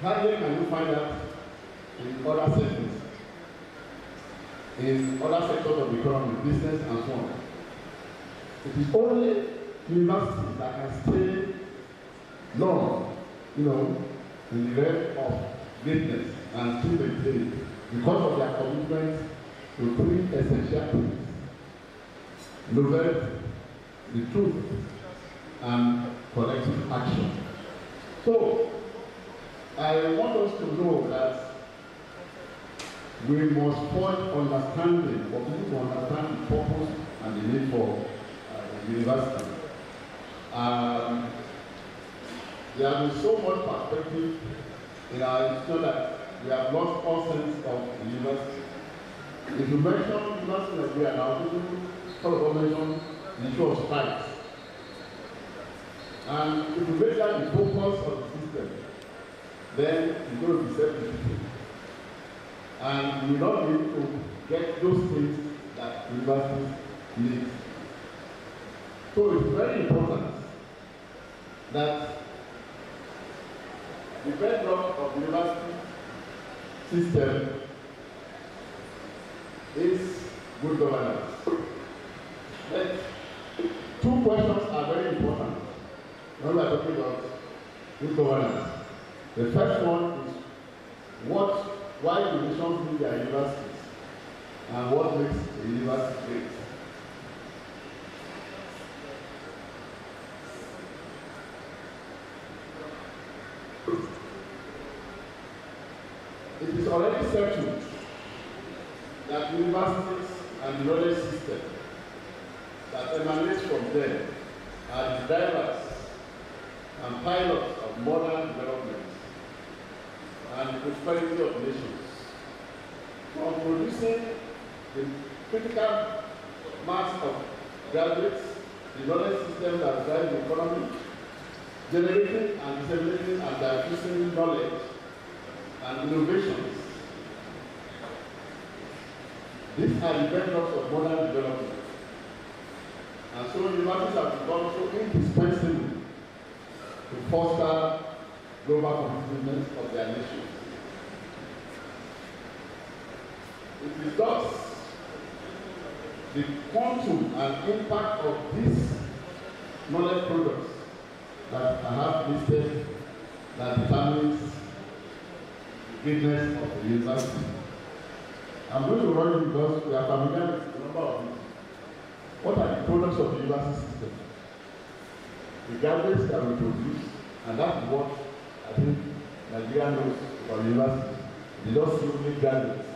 hardly can you find that in other sectors, in other sectors of the economy, business and so on. It is only universities that can stay long, in the realm of greatness and still maintain it because of their commitment to three essential things: novelty, the truth, and collective action. So, I want us to know that we must forge understanding, for people to understand the purpose and the need for the university. There has been so much perspective in our institution that we have lost all sense of the university. If you mention university in Nigeria now, people sort of mention the issue of strikes. And if you make that the focus of the system, then it's going to be self-defeating. And we will not be able to get those things that universities need. So it's very important that the bedrock of the university system is good governance. But two questions are very important when we are talking about good governance. The first one is why do nations need their universities, and what makes a university great? It is already settled that universities and the knowledge system that emanates from them are the drivers and pilots of modern development and the prosperity of nations. From producing the critical mass of graduates, the knowledge system that drives the economy, generating and disseminating and diffusing knowledge and innovations. These are the bedrocks of modern development. And so universities have become so indispensable to foster global competitiveness of their nations. It is thus the quantum and impact of these knowledge products that I have listed that determines the greatness of the university. I'm going to run you because we are familiar with a number of these. What are the products of the university system? The graduates that we produce, and that's what I think Nigeria knows about universities. They don't see only graduates.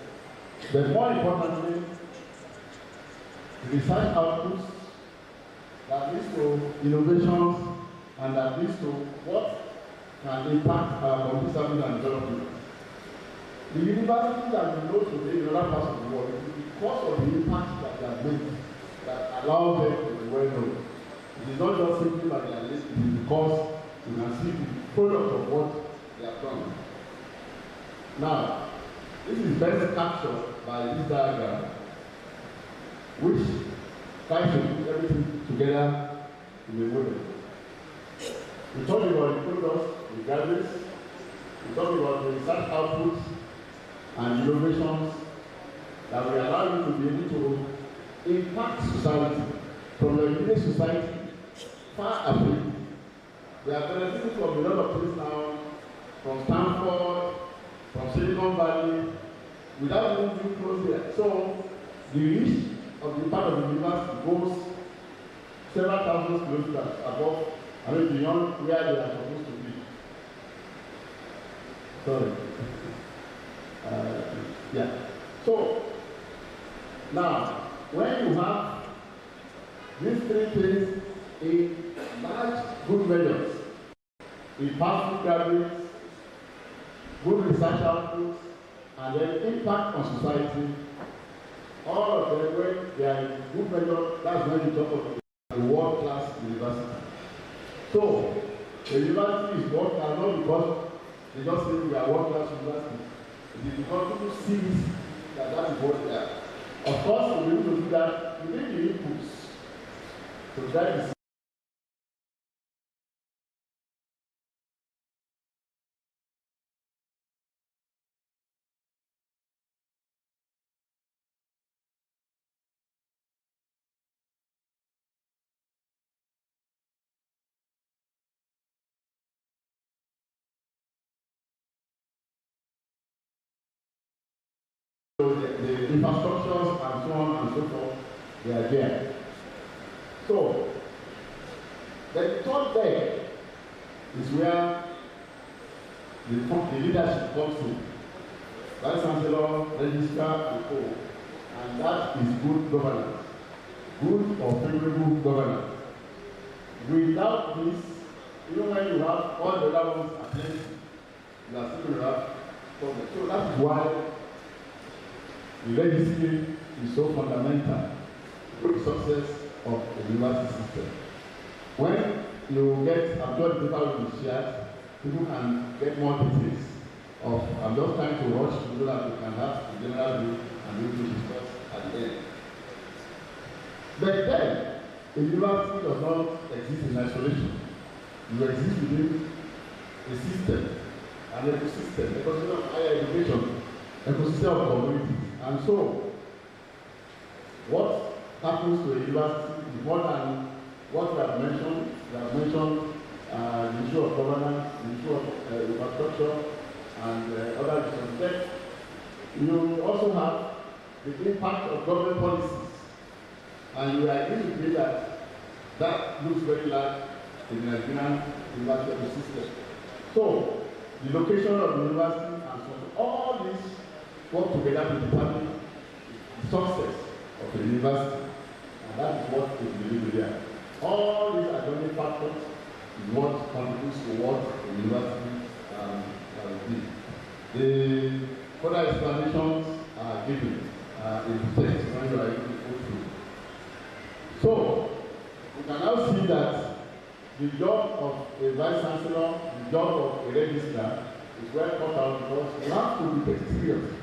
But more importantly, the research outputs that leads to innovations and that leads to what can impact our community service and development. The universities that we know today in other parts of the world, it is because of the impact that they have made that allows them to be well known. It is not just simply by their list, it is because you can see the product of what they have done. Now, this is best captured by this diagram, which tries to put everything together in a model. We talked about the products, the graduates, we talked about the research outputs and innovations that will allow you to be able to impact society from a village society far away. We are benefiting from a lot of things now, from Stanford, from Silicon Valley, without even being close there. So the reach of the part of the university goes several thousand kilometers above, beyond where they are supposed to be. Sorry. Yeah. So now, when you have these three things in large good measures, impactful graduates, good research outputs, and then impact on society, all of them, when they are in good measure, that's when you talk about a world-class university. So, the university is world-class not because they just say we are world-class university. It is because people see that is what they are. Of course, we need to do that. We need the inputs to drive the So the infrastructures and so on and so forth, they are there. So the third leg is where the leadership comes in. Vice Chancellor, Registrar, and co. And that is good governance. Good or favorable governance. Without this, even when you have all the other ones at plenty, you are still going to have problems. So that's why the registry is so fundamental to the success of the university system. When you get, I'm sure the paper will be shared, people can get more details of, I'm just trying to rush so that we can have a general view and we will discuss at the end. But then, a university does not exist in isolation. You exist within a system, an ecosystem, ecosystem of higher education, ecosystem of communities. And so, what happens to a university is more than what we have mentioned. We have mentioned the issue of governance, the issue of infrastructure, and other issues. But you also have the impact of government policies. And you agree with me that that looks very large in the Nigerian University System. So, the location of the university and so on, all these work together to determine the success of the university. And that is what is delivered here. All these adjoining factors is what contributes to what the university will be. The further explanations are given in the text when you are able to go through. So, we can now see that the job of a vice chancellor, the job of a registrar is well cut out because you have to be experienced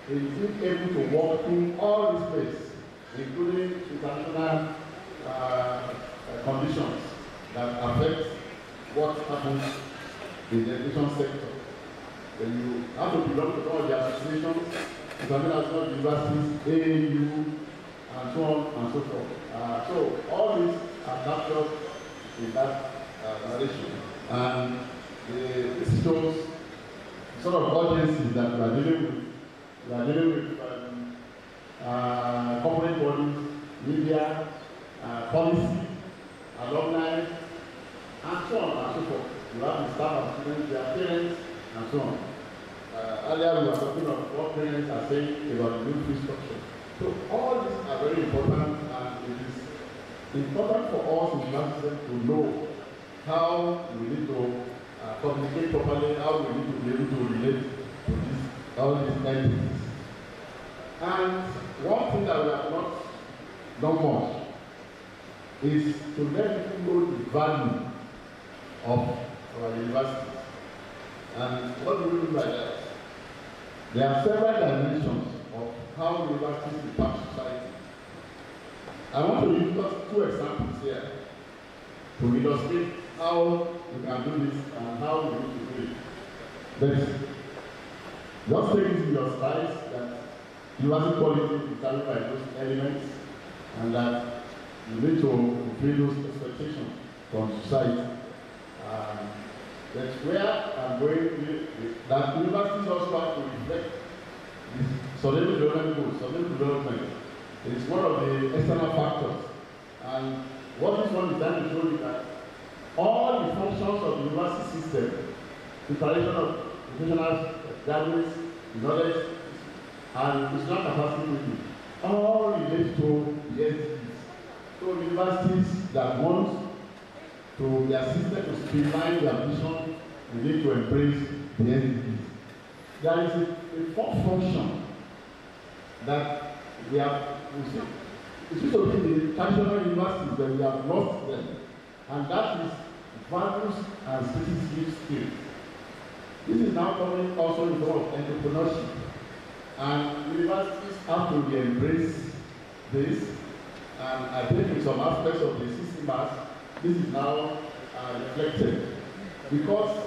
in being able to walk through all these places, including international conditions that affect what happens in the education sector. Then you have to belong to all the associations, international universities, AAU, and so on and so forth. So all these are captured in that narration. And this shows sort of audiences that we are dealing with. We are dealing with corporate bodies, media, policy, alumni, and so on and so forth. You have the staff and students, their parents, and so on. Earlier we were talking of what parents are saying about the new fee structure. So all these are very important, and it is important for us in university to know how we need to communicate properly, how we need to be able to relate to all these entities. And one thing that we have not done much is to let people know the value of our universities. And what do we mean by that? There are several dimensions of how universities impact society. I want to use just two examples here to illustrate how we can do this and how we need to do it. But just take it in your slides that university quality is determined by those elements and that you need to fulfill those expectations from society. That's where I'm going that universities also have to reflect this sustainable development goals. Sustainable development is one of the external factors. And what this one is trying to show you that all the functions of the university system, preparation of professional graduates, knowledge, and institutional capacity building, all relate to the SDGs. So universities that want to their system to streamline their vision, we need to embrace the SDGs. There is a fourth function that we have, it used to be the traditional universities, but we have lost them, and that is values and citizenship skills. This is now coming also in form of entrepreneurship, and universities have to embrace this, and I think in some aspects of the system this is now reflected. Because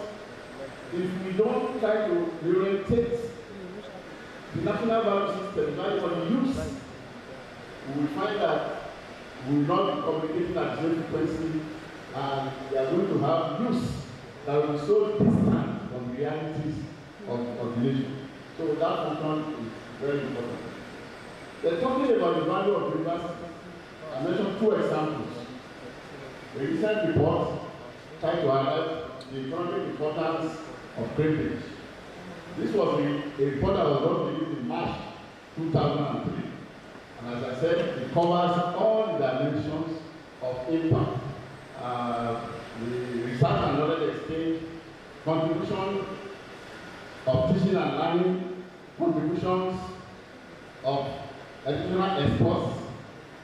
if we don't try to reorientate the national value system, like for the youth, we will find that we will not be communicating at the same frequency, and we are going to have youth that will be so distant from the realities of the nation. So that function is very important. They're talking about the value of university. I mentioned 2 examples. A recent report tried to highlight the economic importance of credit. This was a report that was released in March 2003. And as I said, it covers all the dimensions of impact. The research and knowledge exchange, contribution of teaching and learning, contributions of educational exports,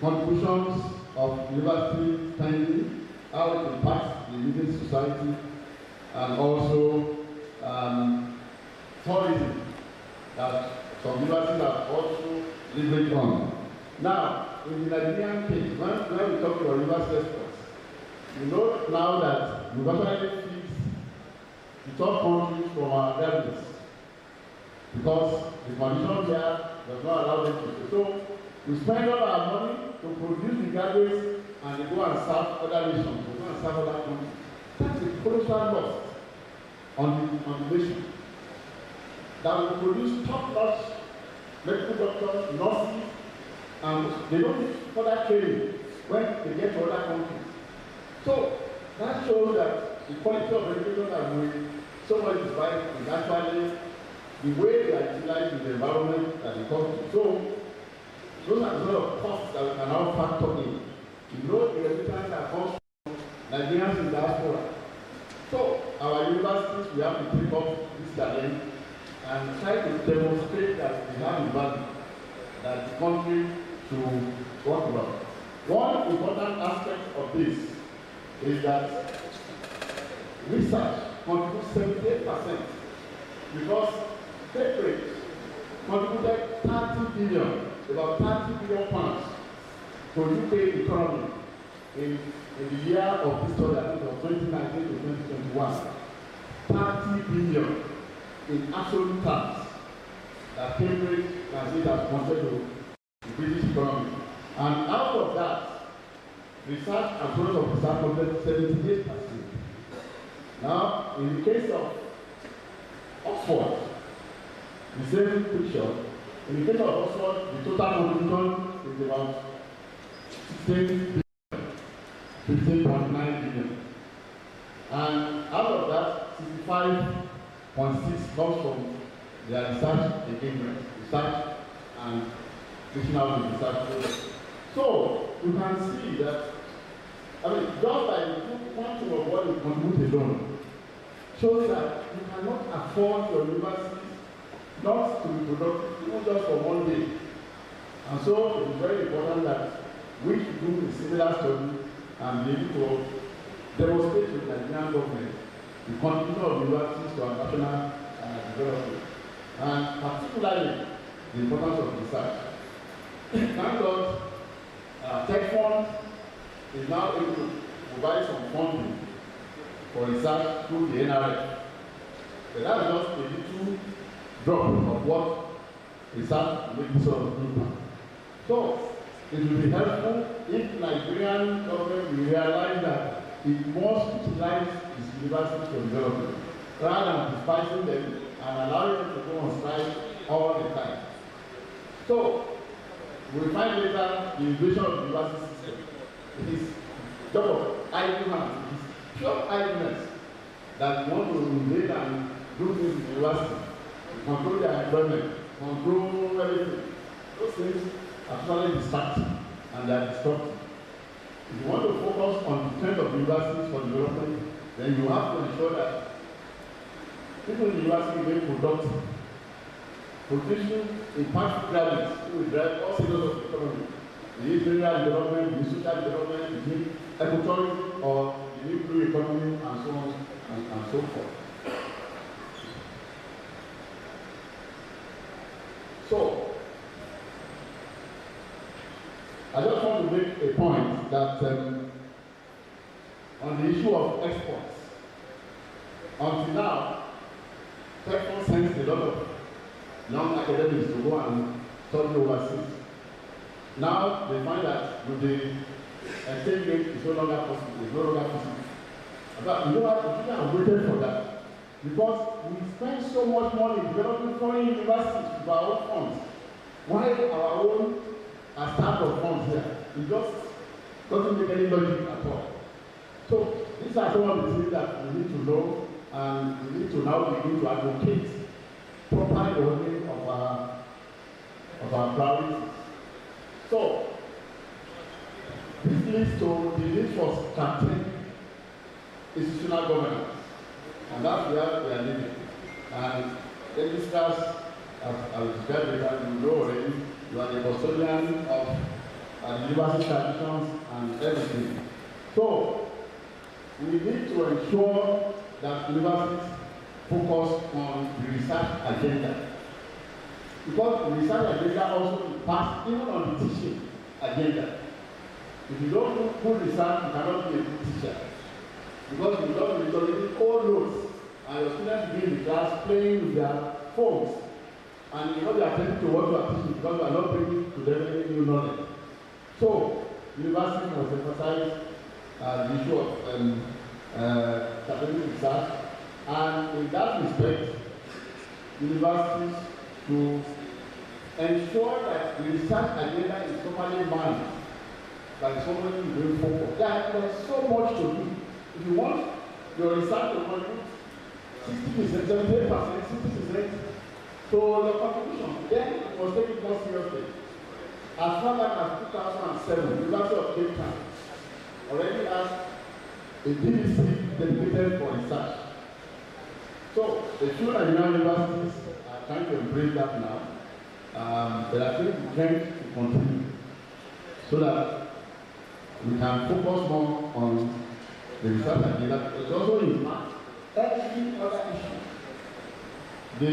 contributions of university spending, how it impacts the living society, and also tourism that some universities have also leveraged on. Now, in the Nigerian case, when we talk about university exports, you know now that we virtually fix the top countries from our revenues because the condition there does not allow them to. So we spend all our money to produce the graduates and they go and serve other nations, they go and serve other countries. That's a colossal loss on the nation. That will produce top-notch medical doctors, nurses, and they don't need further training when they get to other countries. So that shows that the quality of education that we so much despite is actually the way they are utilizing the environment that they come to. So those are the sort of costs that we can now factor in. You know the remittances that comes from Nigerians in diaspora. So our universities, we have to take up this challenge and try to demonstrate that we have a value that the country should work about. One important aspect of this is that research contributes 78% because state rates contributed 30 billion, about 30 billion pounds to UK economy in the year of this study, I think of 2019 to 2021. 30 billion in absolute terms that Cambridge has it as compared to the British economy. And out of that, research and progress of research contributed 78%. Now, in the case of Oxford, the same picture. In the case of Oxford, the total contribution is about 16 billion, 15.9 billion. And out of that, 65.6 comes from their research engagement, research and teaching out the research. So you can see that, I mean, just by the quantum of what you contribute alone shows that you cannot afford your university not to be productive, even just for one day. And so it is very important that we should do a similar study and be able to demonstrate to the Nigerian government the contribution of universities to our national development, and particularly the importance of research. Thank God, Tech Fund is now able to provide some funding for research through the NRF. But that's just a little drop of what research makes sort of impact. So it will be helpful if Nigerian government will realize that it must utilize its universities for development rather than despising them and allowing them to go on strike all the time. So we will find later the invasion of the university system. It is job of idle hands. It is pure idleness that we want to invade and do things in the university, control their employment, control everything. Those things are totally distracting and they are destructive. If you want to focus on the trend of universities for development, then you have to ensure that people in the university remain productive. Producing impactful graduates who will drive all sectors of the economy. The industrial development, the social development, the ecotourism, or the new blue economy, and so on and so forth. So, I just want to make a point that on the issue of exports, until now, TechFund sends a lot of young academics to go and study overseas. Now they find that with the exchange rate is no longer possible. It's no longer possible. But you know what? We shouldn't have waited for that because we spend so much money developing foreign universities with our own funds. While our own are starved of funds here, it just doesn't make any logic at all. So these are some of the things that we need to know, and we need to now begin to advocate proper ordering of our priorities. So this leads to the need for strengthening institutional governance, and that's where we are living. And Registrars, as I was described earlier, you know already, you are the custodian of university traditions and everything. So we need to ensure that universities focus on the research agenda, because the research agenda also impacts even on the teaching agenda. If you don't do good research, you cannot be a good teacher, because you don't literally all notes and your students be in the class playing with their phones, and you know they are attending to what you are teaching because you are not bringing to them any new knowledge. So universities must emphasize the issue of academic research, and in that respect, universities to ensure that the research agenda is properly managed by somebody who will focus. There is so much to do. If you want your research to contribute 60%, 78%, 60% to the contribution, then you must take it more seriously. As far back as 2007, the University of Cape Town already has a DVC dedicated for research. So the few Nigerian universities are trying to embrace that now, but I think we trying to continue so that we can focus more on the research agenda. It's also in every other issue. The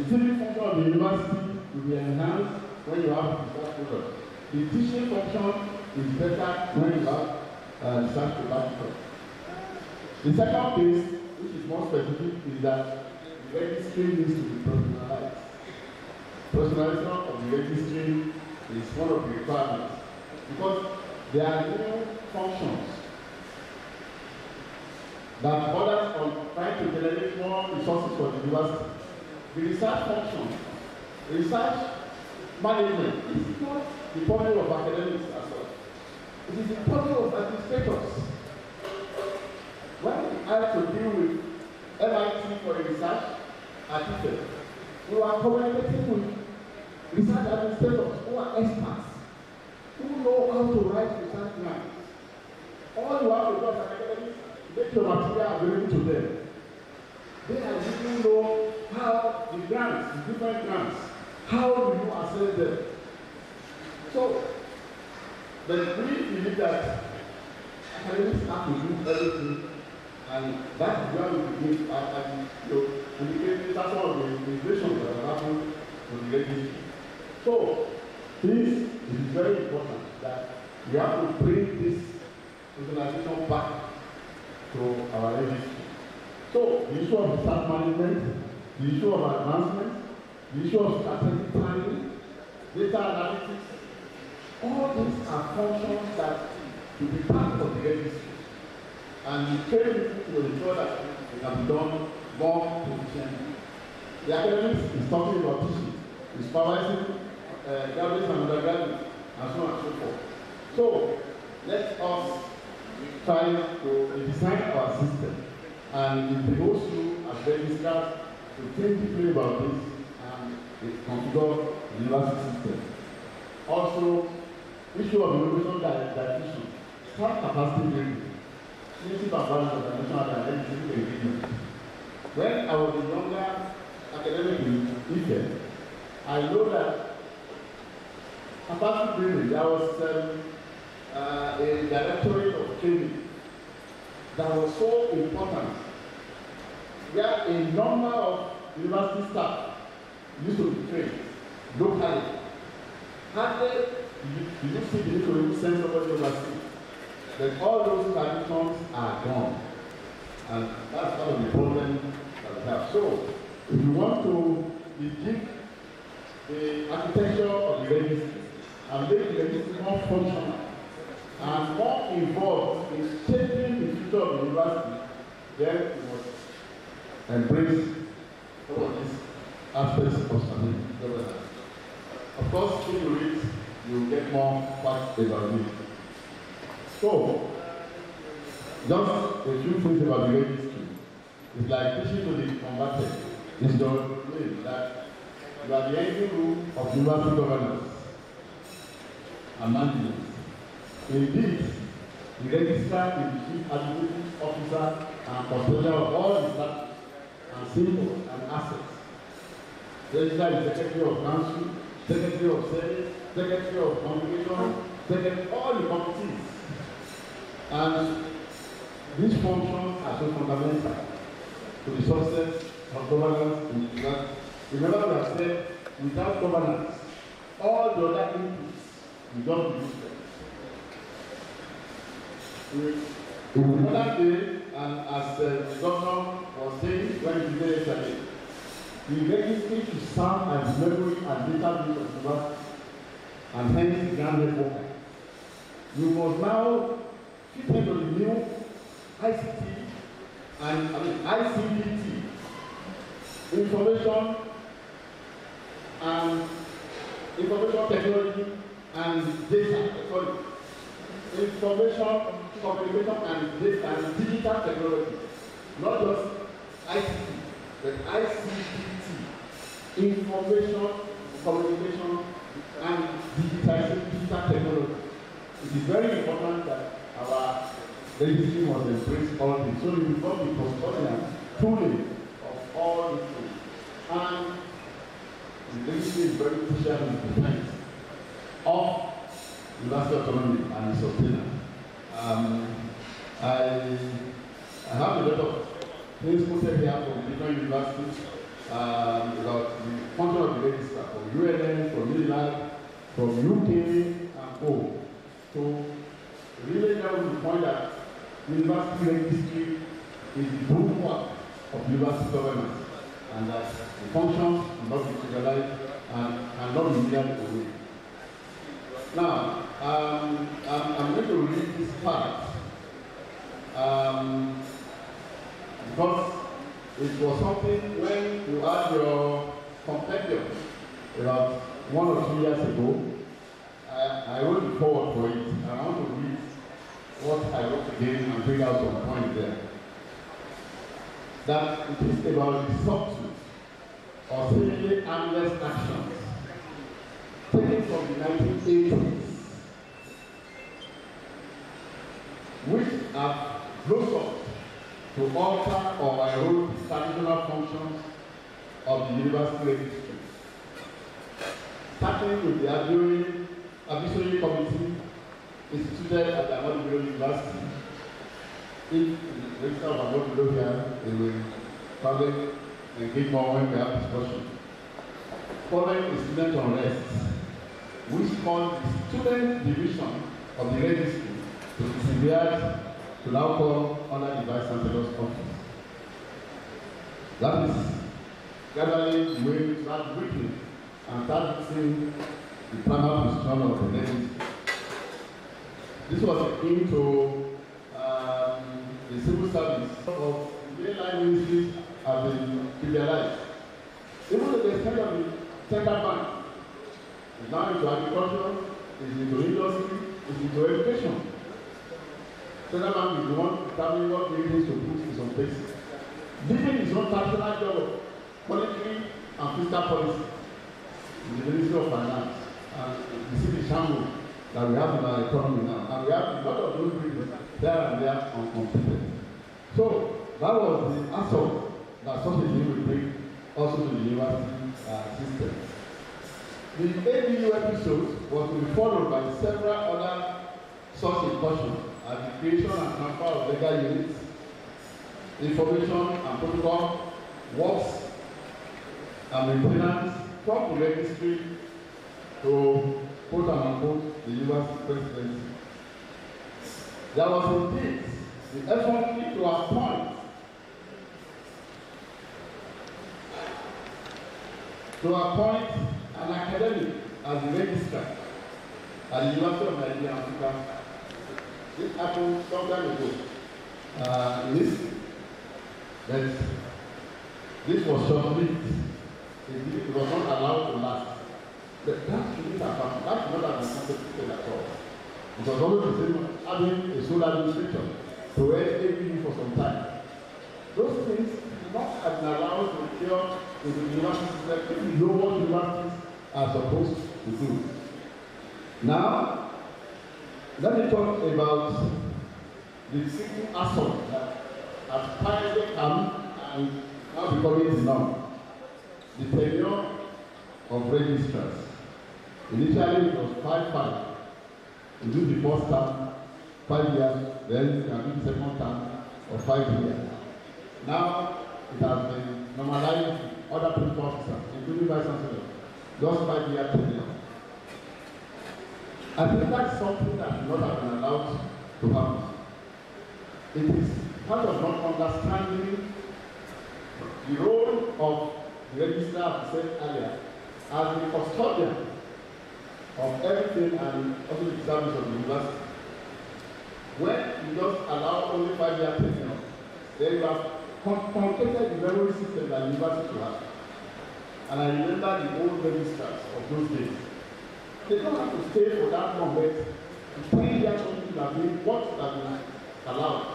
civic function of the university will be enhanced when you have research products. The teaching function is better when you have research to back it up. The second case, which is more specific, is that the registry needs to be personalized. Personalization of the registry is one of the requirements, because there are new functions that borders on trying to generate more resources for the university. The research function, research management is not the purview of academics as well. It is the purview of administrators. When we had to deal with MIT for a research article, we were communicating with research administrators who are experts, who know how to write research grants. All you have to do as an academic, make your material available to them. They are really know how the grants, the different grants, how do you assess them. So, but we believe that academics have to do everything, and that is where we begin and indicate that's one of the innovations that have happened with the registry. So, this is very important that we have to bring this organization back to our registry. So, the issue of research management, the issue of advancement, the issue of strategic planning, data analytics, all these are functions that should be part of the registry. And we train people to ensure that it can be done more efficiently. The academics is talking about teaching, is supervising graduates and undergraduates, and so on and so forth. So, let us try to design our system, and it behoves you as registrars to think deeply about this and configure the university system. Also, issue of innovation dietitian, staff capacity building, native and values of the national identity ingredient. When I was a younger academic in Ife, I know that capacity building, there was a directorate of training that was so important, where a number of university staff used to be trained locally. Hardly you see the need to send somebody overseas. But all those traditions are gone. And that's part of the problem that we have. So, if you want to give the architecture of the registry and make the registry more functional and more involved in shaping the future of the university, then we must embrace some of these aspects of governance. Of about it. So, just a few things about the registry. It's like teaching to the converted. It's the way that you are the engine room of university governance and management. Indeed, the registrar is the chief administrative officer and custodian of all the staff and symbols and assets. The registrar is secretary of council, secretary of senate, secretary of congregation, secretary all the committees. And these functions are so fundamental to the success of governance in the university. Remember, we have said, without governance, all the other inputs will not be useful. Another day, and as the governor was saying when he was yesterday, the registry should serve as memory and database of the university, and hence grand network. You must now fit into the new ICT and ICT, information technology and data, information communication and data and digital technology, not just ICT, but ICT, information communication and digital technology. It is very important that our registry must embrace all this, so we become the custodian tooling of all these things. And the registry is very crucial in the defense of university autonomy and its sustainability. I have a lot of things put here from different universities about the function of the registrar, from UNN, from Maryland, from UK, and Co. So, really now we point that university registry is the bulwark of university governance, and that the functions will not be trivialized and not be needed away. Now, I'm going to read this part because it was something when you had your compendium about 1 or 2 years ago. I wrote it forward for it, and I want to read what I wrote again and bring out some points there. That it is about the substance or seemingly harmless actions taken from the 1980s, which have blossomed to alter or erode the traditional functions of the university registry. Starting with the advisory committee instituted at the Ahmadu University. If the register of Ahmadu here, they will probably engage more when we have discussion. Following the student unrest, which called the student division of the registry to be severed to now come under the Vice Chancellor's office. That is gathering the way we start written and start seeing the primary position of the registry. This was into the civil service of the mainline ministries have been trivialized. Even to the extent of the central bank is now into agriculture, is into industry, is into education. Central bank is the one determining what areas to put in some places. Leaving his own traditional job of monetary and fiscal policy in the Ministry of Finance. And you see the shambles that we have in our economy now. And we have a lot of those things there and there uncompleted. So that was the assault that such a thing will bring also to the university system. The ABU episode was to be followed by several other such incursions at the creation and transfer of legal units, information and protocol, works and maintenance from the registry to quote and unquote the university presidency. There was indeed the effort to appoint an academic as the registrar at the University of Nigerian Africa. This happened some time ago. This was short-lived. It was not allowed to last. But that should not have happened. That should not have been contemplated at all. It was always the same having a sole administrator to head APU for some time. Those things do not have been allowed to occur in the university system if you know what universities are supposed to do. Now, let me talk about the single assault that has finally come and now becoming the norm. The tenure of registrars. Initially it was 5-5. You do the first term, 5 years, then you can do the second term of 5 years. Now it has been normalized with other principal officers, including vice chancellor, just 5-year tenure. I think that's something that should not have been allowed to happen. It is part of not understanding the role of the registrar, as I said earlier, as the custodian of everything and also the service of the university. When you just allow only 5-year tenure, then you have complicated the memory system that the university has. And I remember the old registrars of those days. They don't have to stay for that long, but 3 years only to have been what has been allowed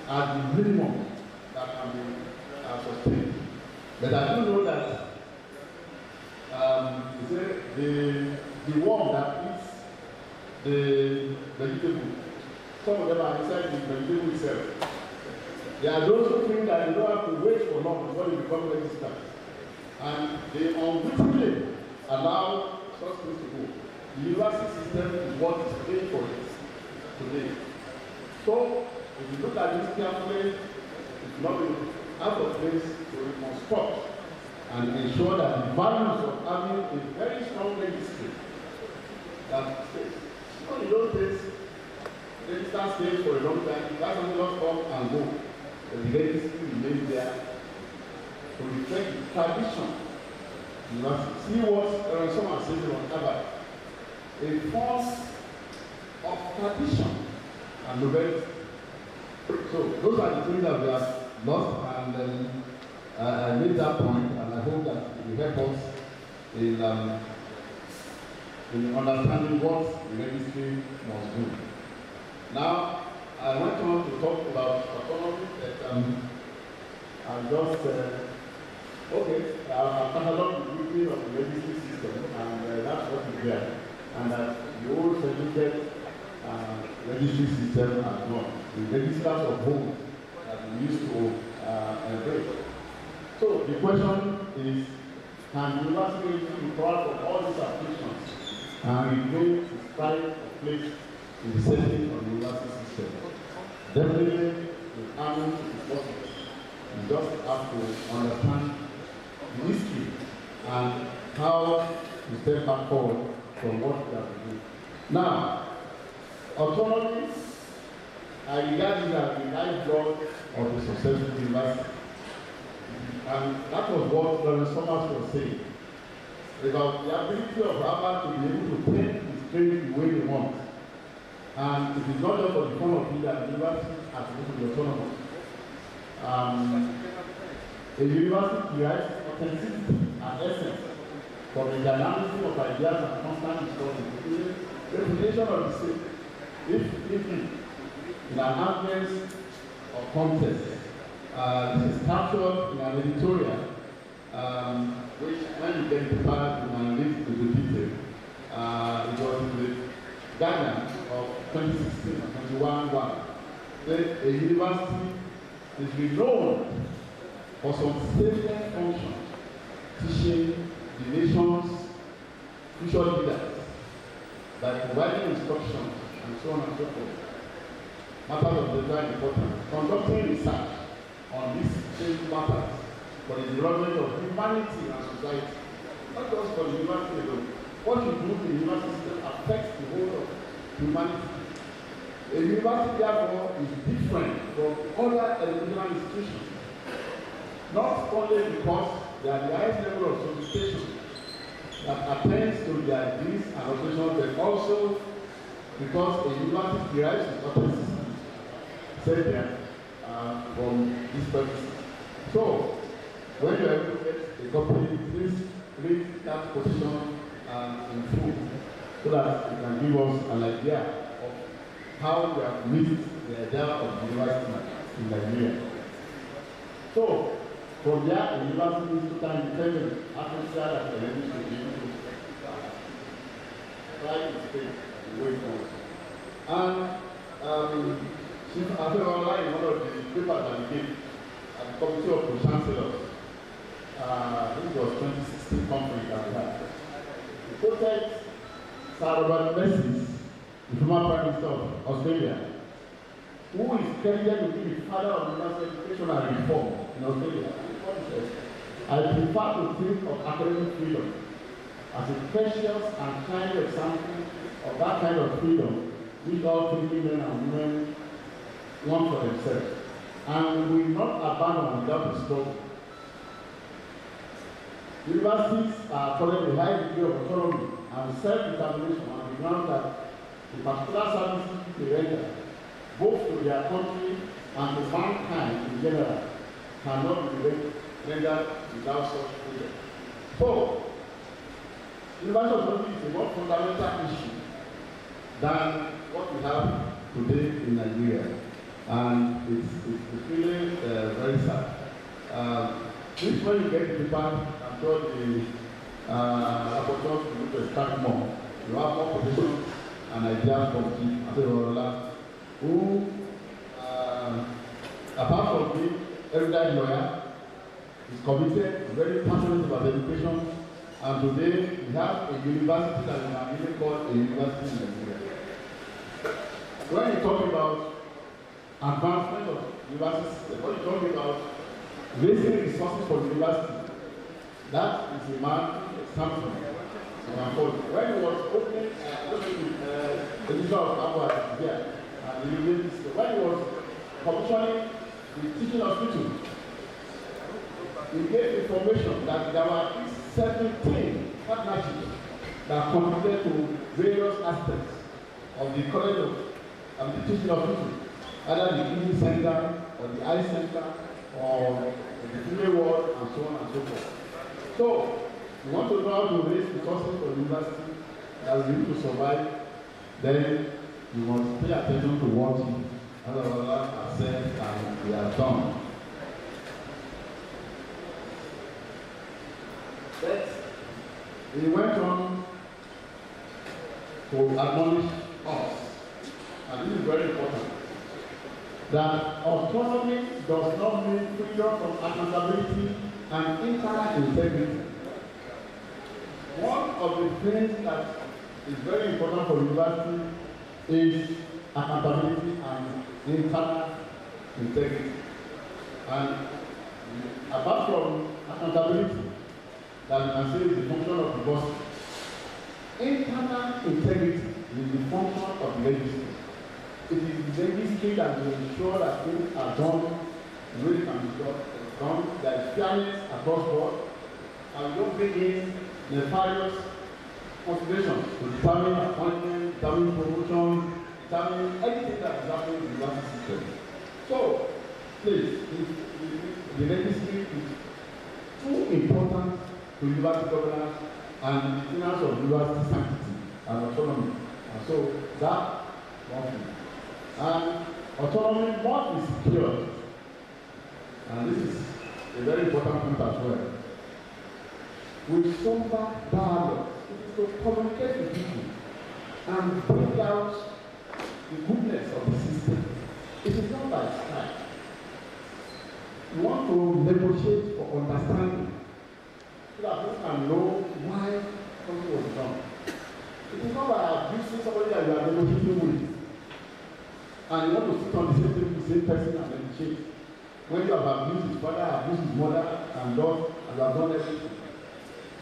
as the minimum that can be sustained. But I do know that the worm that eats the vegetable, some of them are inside the vegetable itself. There are those who think that you don't have to wait for long before you become registered. And they unwittingly allow such things to go. The university system is what is paying for it today. So, if you look at this carefully, it's not out of place to reconstruct and ensure that the values of having a very strong registry that stays. So in those days, register stays for a long time, that's only not come and go. But the registry remains there to reflect the tradition. You must see what someone says on Harvard. A force of tradition and novelty. So those are the things that we have lost, and I made that point, and I hope that it will help us in understanding what the registry must do. Now, I went on to talk about autonomy, that I'm just, I'll catalog the beauty of the registry system, and that's what is there. And that the old segregated registry system has gone. The registrars of home that we used to embrace. So the question is, can the university recover from all these afflictions and regain its pride of place in the setting of the university system? Definitely, the army is possible. You just have to understand the history and how to step back forward from what we have to do. Now, autonomy, I regard it as the lifeblood of the successful university. And that was what Dr. Summers was saying about the ability of Harvard to be able to paint the trade the way they want. And it is not just for the fun of it that the university has to be autonomous. A university derives authenticity and essence from the dynamism of ideas and constant discovery. The reputation of the state, if in an ambience of contest, this is captured in an editorial, which when you get the part, you might read the detail. It was in the Guardian of 2016, 21-1. A university is renowned for some salient functions, teaching the nation's future leaders by providing instructions and so on and so forth. Matters of great importance. Conducting research on these same matters for the development of humanity and society. Not just for the university alone. What you do in the university system affects the whole of humanity. A university, therefore, is different from other educational institutions. Not only because they are the highest level of sophistication that attends to their needs and operations, but also because a university derives its authenticity from this purpose. So, when you are able to get a copy, please read that position in full so that it can give us an idea of how we have missed the idea of university in Nigeria. So, from there, the university is totally independent, atmosphere that the language should be able to try to stay the way forward. And since after online, one of the papers that we did at the Committee of Pro-Chancellors, this was 2016 conference that we had. We quoted Sir Robert Menzies, the former Prime Minister of Australia, who is credited to be the father of university education and reform in Australia. I prefer to think of academic freedom as a precious and kind example of that kind of freedom which all thinking men and women want for themselves, and we will not abandon without a struggle. Universities are accorded a high degree of autonomy and self-determination on the ground that the particular services they render, both to their country and to mankind in general, cannot be rendered without such freedom. So, universal autonomy is a more fundamental issue than what we have today in Nigeria, and it's really very sad. This when you get the paper, I'm sure the rapporteurs will extract more. You have more positions and ideas from Chief who, apart from being everyday lawyer, is committed, very passionate about education, and today we have a university that we can even call a university in Nigeria. When you talk about advancement of universities, when you talk about raising resources for the university, that is a man, Samson. When he was opening, the teacher of Abba here, when he was commissioning the teaching hospital, he gave information that there were 17 partnerships that contributed to various aspects of the college of the teaching hospital, either the kidney center or the eye center or the female ward and so on and so forth. So, you want to know how to raise resources for the university that will need to survive, then you must pay attention to what Allah has said and we have done. But he went on to acknowledge us, and this is very important, that autonomy does not mean freedom from accountability and internal integrity. One of the things that is very important for university is accountability and internal integrity. And apart from accountability, that you can say is the function of the boss, internal integrity is the function of the registry. It is the registry that will ensure that things are done the way they can be done, there is fairness across board, and we don't bring in nefarious considerations to determine appointment, determine promotion, determine anything that is happening in the university system. So, please, the registry is too important to university governance and the maintenance of university sanctity and autonomy. And so, that one thing. And autonomy must be secured. And this is a very important point as well. With sober dialogue, it is to communicate with people and bring out the goodness of the system. It is not by strike. You want to negotiate for understanding so that people can know why something was done. It is not by abusing somebody that you are negotiating with. And you want to sit on the same table with the same person and negotiate. When you have abused his father, abused his mother, and done, and you have done everything.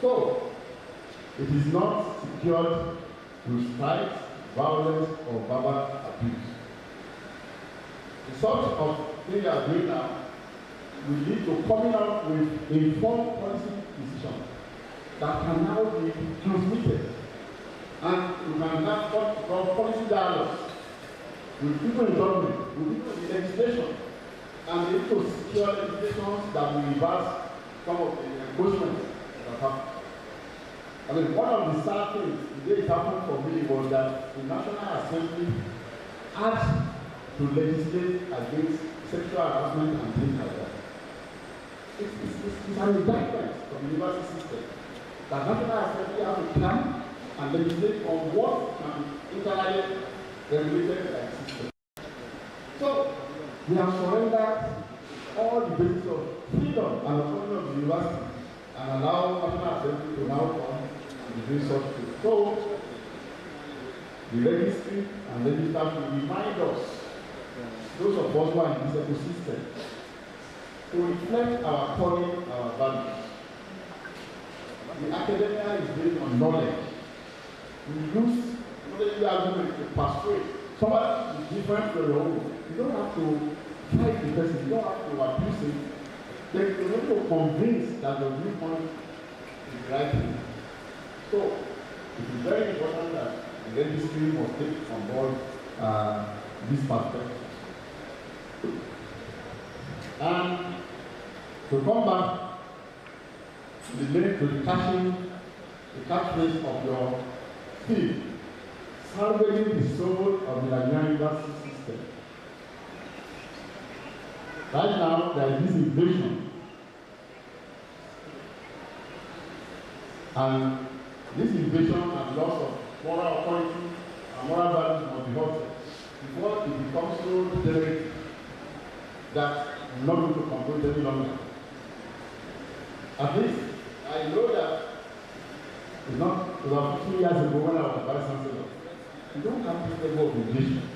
So, it is not secured with strikes, violence, or verbal abuse. The sort of thing we are doing now will lead to coming out with informed policy decisions that can now be transmitted. And we can now talk about policy dialogues with people in government, with people in legislation, and we need to secure legislations that will reverse some of the encroachments that have happened. I mean, one of the sad things, the day it happened for me, was that the National Assembly had to legislate against sexual harassment and things like that. It's an indictment of the university system that National Assembly has to come and legislate on what can be internally regulated by the system. So, we have surrendered all the basis of freedom and autonomy of the university and allow National Assembly to now come and do such things. So, the registry and registrars will remind us, those of us who are in this ecosystem, to reflect our calling, our values. The academia is based on knowledge. We use knowledge argument to persuade somebody is different from your own. You don't have to fight the person, you don't have to abuse him. Then you need to convince that your viewpoint is the right thing. So, it is very important that the registry must take on board this perspective. And to come back to the catchphrase of your theme, salvaging the soul of the Nigerian University System. Right now, there is this invasion, and this invasion and loss of moral authority and moral values must be halted before it becomes so direct that we're not going to control it any longer. At least, I know that it's not about 2 years ago when I was vice chancellor. You don't have this level of engagement.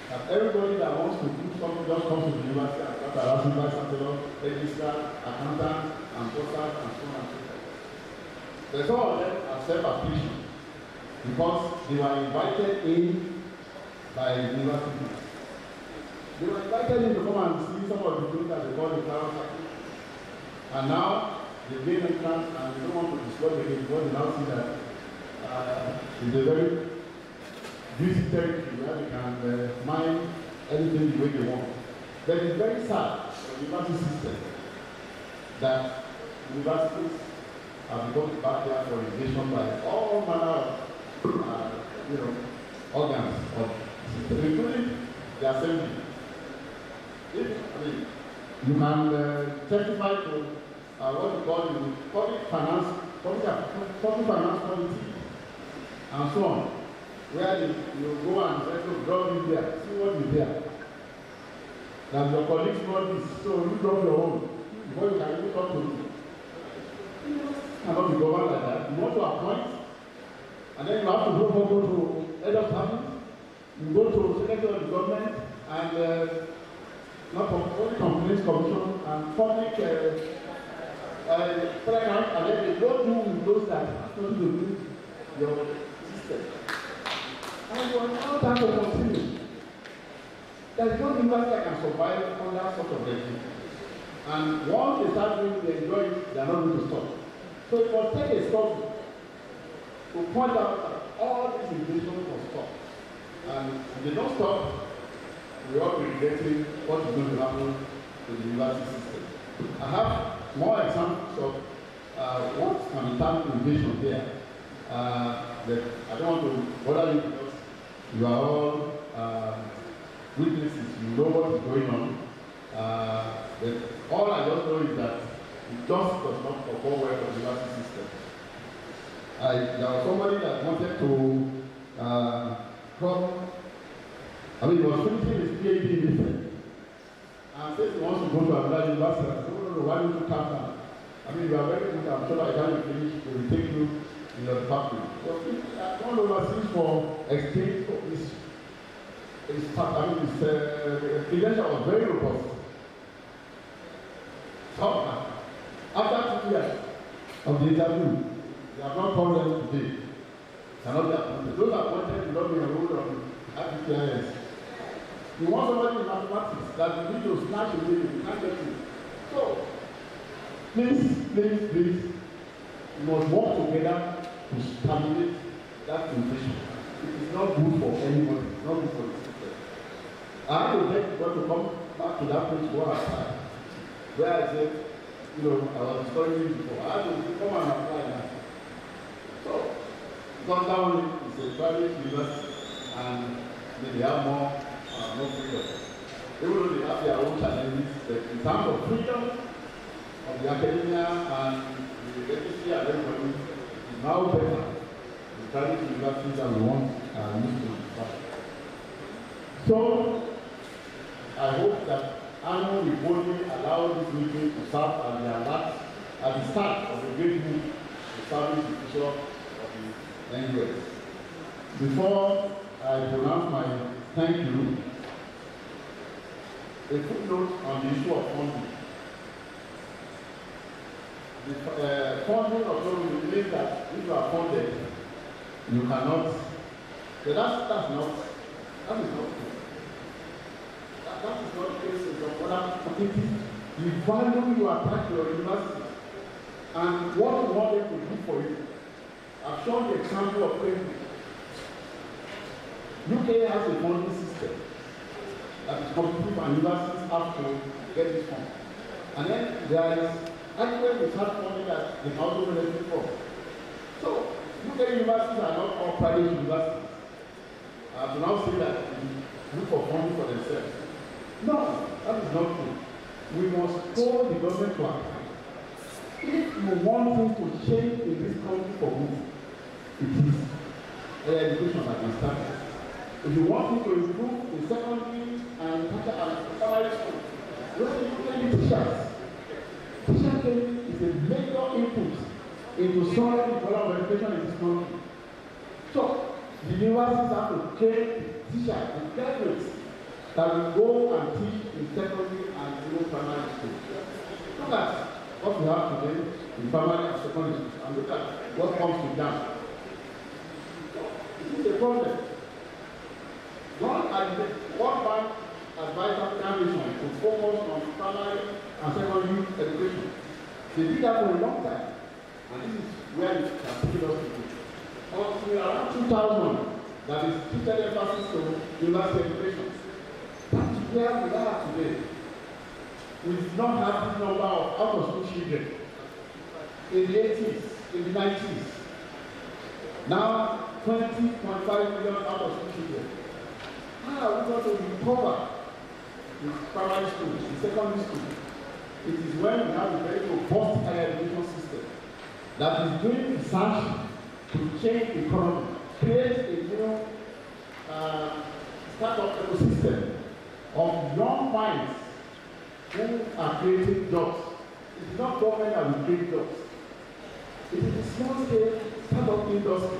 That everybody that wants to do something just comes to the university and start harassing vice chancellor, registrar, accountants, and posters, and so on and so forth. But some of them are self-affliction because they were invited in by the university. They were invited in to come and see some of the things that they call the cloud circuit. And now they gain entrance and they don't want to disclose again because they now see that it's a very busy territory where they can mine anything the way they want. But it's very sad for the university system that universities have become back there for invasion by all manner of organs of the system, including the assembly. You can testify to what we call the public finance committee and so on, where you go and say, so drop it there, see what is there. That your colleagues brought this, so you drop your own before you can even talk to me. You cannot be governed like that. You want to appoint, and then you have to go to head of service, you go to secretary of the government, and not only complaints commission and public pregnant, and then they don't do with those that actually do your system. And you are now trying to continue. There is no university that can survive under such a regime. And once they start doing they enjoy it, they are not going to stop. So it must take a struggle to point out that all these invasions must stop. And if they don't stop, we are regretting what is going to happen to the university system. I have more examples of what can be termed invasion here. That I don't want to bother you because you are all witnesses, you know what is going on. But all I just know is that it just does not perform well for the university system. There was somebody that wanted to come. I mean, he was finishing his PhD in Israel. And says he wants to go to another university. I said, no, why don't you come down? I mean, you are very good. I'm sure by the time you finish, they will take you in your department. So, one overseas for exchange for his credential was very robust. So, after 2 years of the interview, they have not called them today. Cannot be appointed. Those appointed will not be enrolled on IPTIS. You want somebody in mathematics that you need to snatch away, you can't get it. So, please, we must work together to terminate that invasion. It is not good for anybody, it's not good for the system. I have to beg God to come back to that place where I said, I was discussing it before. I have to come and apply now. So, because that one is a private university, and they have more freedom. Even though they have their own challenges, but in terms of freedom of the academia and the registry and everybody, is now better in private universities than we want and used to be. So, I hope that Anu will boldly allow this meeting to serve as the start of a great move to serving the future of the NUS. Before I pronounce my thank you, a footnote on the issue of funding. The funding of loan means that if you are funded, you cannot. So that is not true. That is not the case of other communities. You value you attach to your university and what you want them to do for you. I've shown the example of Cambridge. UK has a funding system that is competitive and universities have to get this fund. And then there is actually research funding that they also benefit from. So UK universities are not all private universities. I do not say that they look for funding for themselves. No, that is not true. We must hold the government to account. If you want things to change in this country for good, it is education that can start. If you want to improve in secondary and primary school, you need teachers. Teacher training is a major input into solving the problem of education in this country. So, the universities have to train teachers and graduates that will go and teach in secondary and primary school. Look at what we have today in primary and secondary schools and look at what comes to them. It is a problem. World Bank advised African nations to focus on primary and secondary education. They did that for a long time, and this is where it has taken us to. Until around 2000, that is treated emphasis to university education. That is where we are today. We did not have this number of out-of-school children in the 80s, in the 90s. Now, 20.5 million out-of-school children. How are we going to recover in primary school, in secondary school? It is when we have a very robust higher education system that is doing research to change the economy, create a new startup ecosystem of young minds who are creating jobs. It is not government that will create jobs. It is the small scale startup industry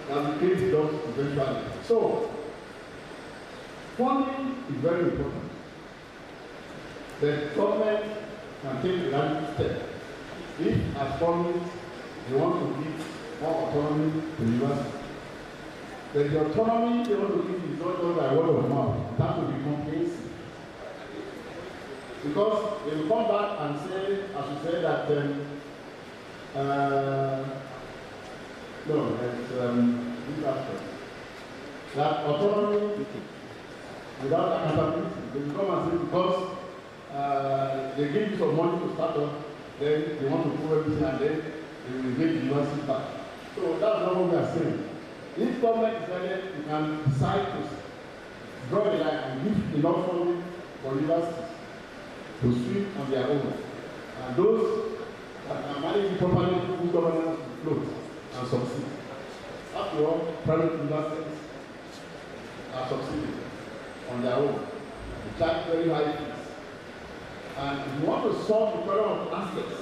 that will create jobs eventually. So, funding is very important. The government can take the right step. If, as promised, they want to give more autonomy to universities. But the autonomy they want to give is not done by word of mouth. It has to be comprehensive. Because they will come back and say, as you said, that this aspect. That autonomy without accountability, they will come and say because they give you some money to start up, then they want to prove everything and then they will make the university back. So that's not what we are saying. If government decided, you can decide to draw a line and give enough funding for universities to swim on their own. And those that are managing properly good governance will float and succeed. After all, private universities are succeeding on their own. They charge very high fees. And if you want to solve the problem of assets,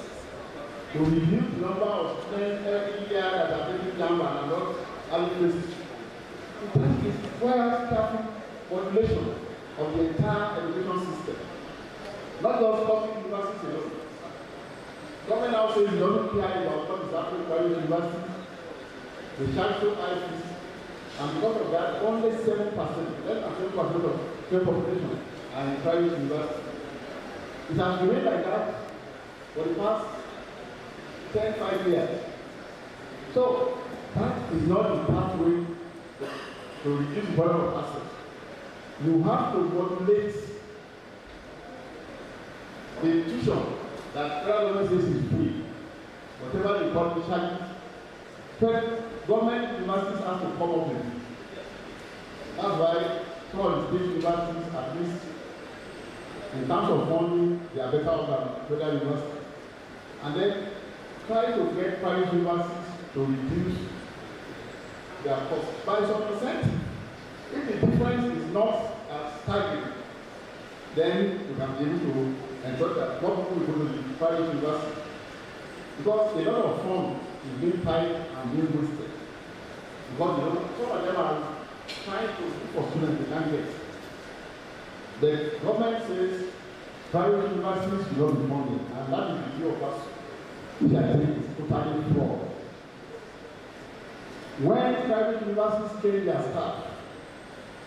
to reduce the number of students every year that are taking down and are not having places, it requires careful modulation of the entire education system. Not just public universities alone. Government now says it doesn't care about what is happening in private universities. They charge so high fees, and because of that, only 7%, less than 7% of student population are in private universities. It has remained like that for the past 5 years. So, that is not the pathway to reduce the volume of assets. You have to modulate the institution that federal government says is free. Whatever the public charges, government universities have to come up with it. That's why some of the state universities, at least in terms of funding, they are better off than federal universities. And then try to get private universities to reduce their cost by some percent. If the difference is not as staggering, then we can be able to ensure that more people will go to the private university. Because a lot of funds is being tied and being wasted. Because some of them are trying to look for students they can't get. The government says private universities will not be funded, and that is the view of us, which I think is totally flawed. When private universities change their staff,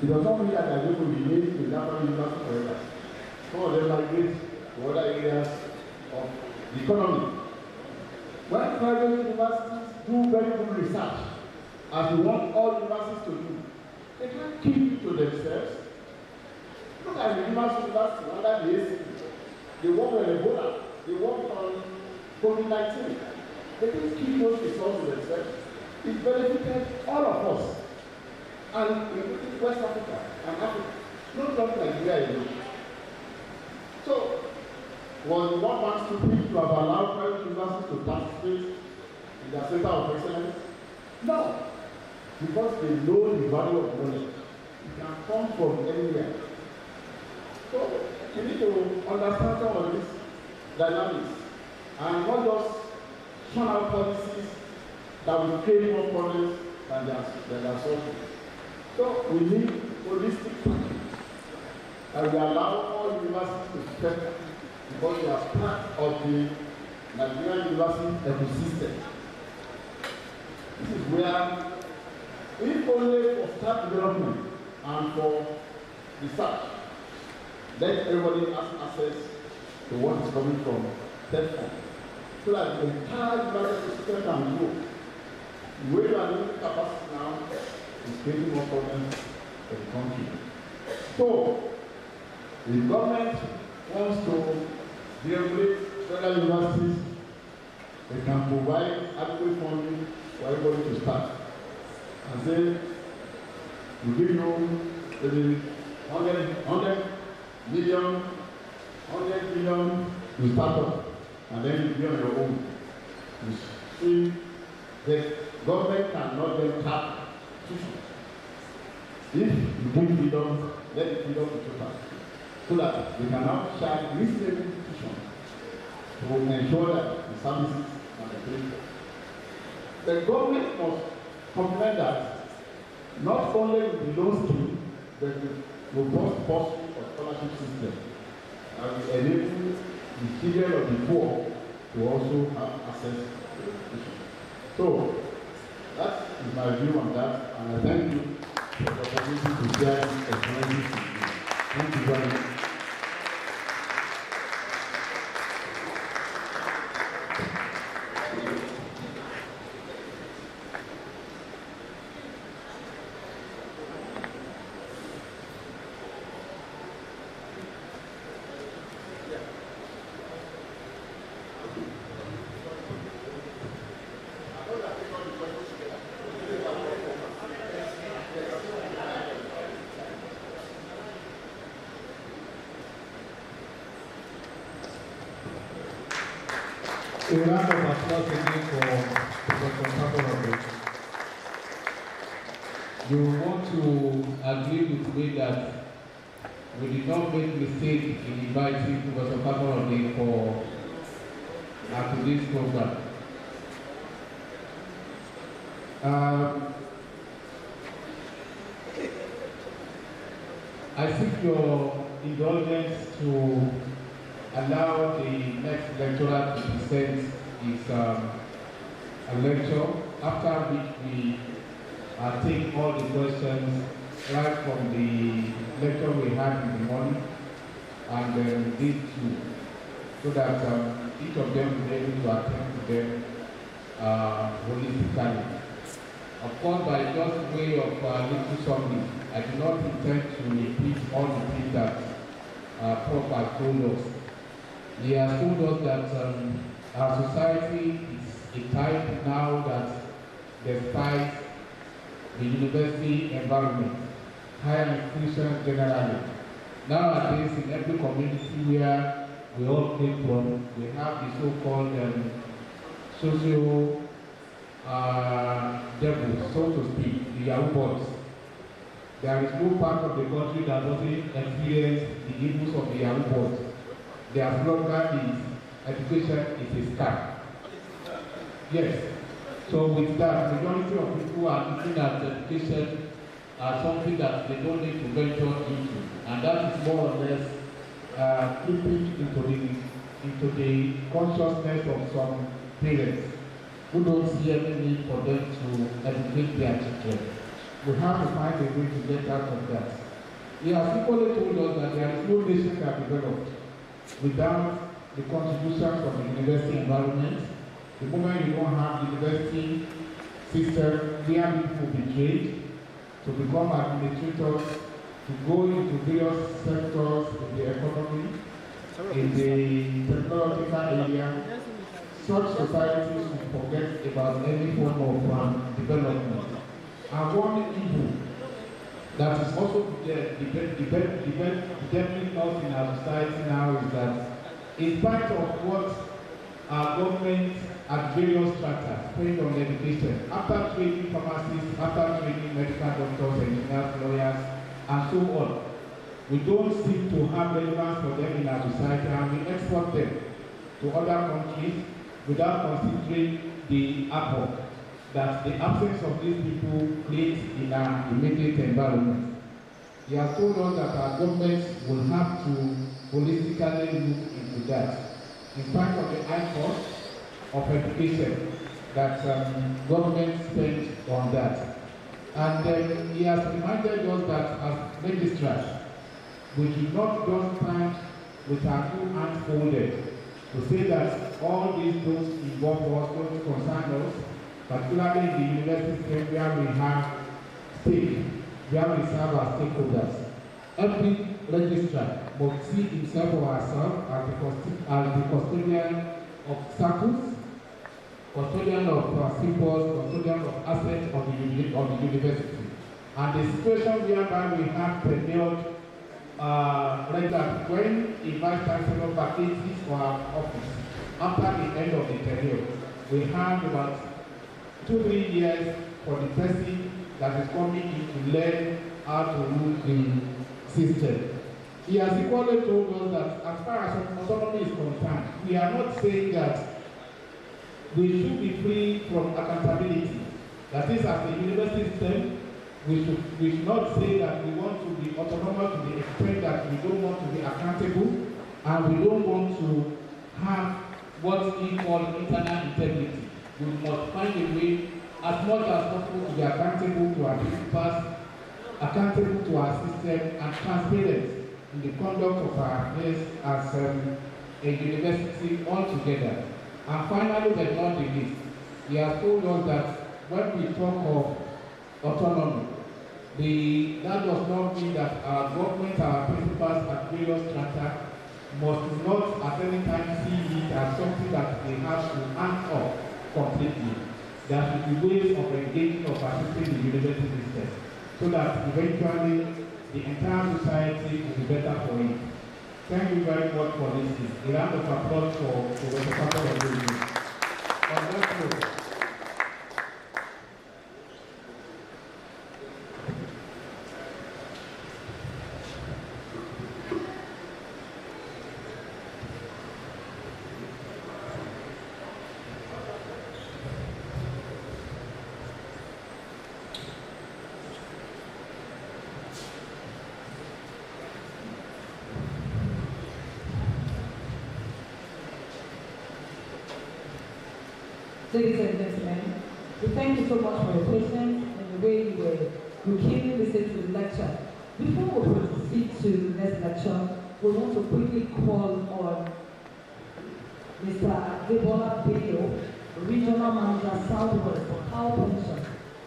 it does not mean that they are going to remain in that private university forever. Some of them migrate to other areas of the economy. When private universities do very good research, as we want all universities to do, they can't keep it to themselves. Look at the University under the AC. They work on Ebola, they work on COVID-19. They can't keep those resources to themselves. It benefited all of us, and including West Africa and Africa, not just Nigeria alone. So, was the World Bank stupid to have allowed private universities to participate in their center of excellence? No, because they know the value of knowledge. It can come from anywhere. So, you need to understand some of these dynamics and not just turn out policies that will create more problems than they are solving. So, we need holistic thinking, and we allow all universities to step because they are part of the Nigerian University ecosystem. This is where, if only for staff development and for research, let everybody has access to what is coming from that fund, so that the entire university system can grow. The way you are limiting capacity now is creating more problems for the country. So, the government wants to deregulate federal universities. They can provide adequate funding for everybody to start. And say, we give you maybe 100 million, 100 billion to start up, and then you be on your own. You see, the government cannot then tap tuition. If you give freedom, let the freedom be total, so that we can now charge reasonable tuition to ensure that the services are paid. The government must complement that, not only with the loan scheme, but with robust policy of scholarship system, and will enable the children of the poor to also have access to education. So, that is my view on that, and I thank you for the opportunity to share this experience with you. Thank you very much. A round of applause again for Dr. Autonomy. You want to agree with me that we did not make mistake in inviting Dr. Autonomy for today's program. I seek your indulgence to allow the next lecturer to present his lecture, after which we take all the questions right from the lecture we had in the morning and then these two, so that each of them will be able to attend to them holistically. Of course, by just way of little summary, I do not intend to repeat all the things that Prof has told us. He has told us that our society is a type now that despite the university environment higher institutions generally. Nowadays, in every community where we all came from, we have the so-called socio devils, so to speak, the Yahoo boys. There is no part of the country that doesn't experience the evils of the Yahoo boys. Their slogan is, education is a scam. Yes. So with that, the majority of people are looking at education as something that they don't need to venture into. And that is more or less keeping into the consciousness of some parents who don't see any need for them to educate their children. We have to find a way to get out of that. He has equally told us that there is no nation that developed without the contribution from the university environment. The moment you don't have the university system where people will be trained to become administrators, to go into various sectors in the economy, in the technological area, such societies will forget about any form of development. And one evil that is also developing us in our society now is that in spite of what our government at various strata spend on education, after training pharmacists, after training medical doctors, engineers, lawyers, and so on, we don't seem to have relevance for them in our society, and we export them to other countries without considering the havoc that the absence of these people creates in our immediate environment. He has told us that our governments will have to holistically look into that. In spite of the high cost of education that government spends on that. And then he has reminded us that as registrars, we should not just stand with our two hands folded to say that all these don't involve us, don't concern us, particularly in the university system where we have stake, where we serve as stakeholders. Every registrar must see himself or herself as the custodian of circles, custodian of symbols, custodian of assets of the university. And the situation whereby we have tenured when a vice chancellor vacates for our office after the end of the tenure, we have about 2-3 years for the person that is coming in to learn how to rule the system. He has equally told us that as far as autonomy is concerned, we are not saying that we should be free from accountability. That is, as the university system, we should not say that we want to be autonomous to the extent that we don't want to be accountable and we don't want to have what we call internal integrity. We must find a way as much as possible to be accountable to our principals, accountable to our system, and transparent in the conduct of our affairs as a university altogether. And finally, but not the least, he has told us that when we talk of autonomy, that does not mean that our government, our principals at various strata must not at any time see it as something that they have to hand off completely. There should be ways of engaging or assisting the university system so that eventually the entire society will be better for it. Thank you very much for listening. A round of applause for the Department of Education. On that note, ladies and gentlemen, we thank you so much for your patience and the way you keenly listened to the lecture. Before we proceed to the next lecture, we want to quickly call on Mr. Debola Bello, Regional Manager Southwest for Power Pension,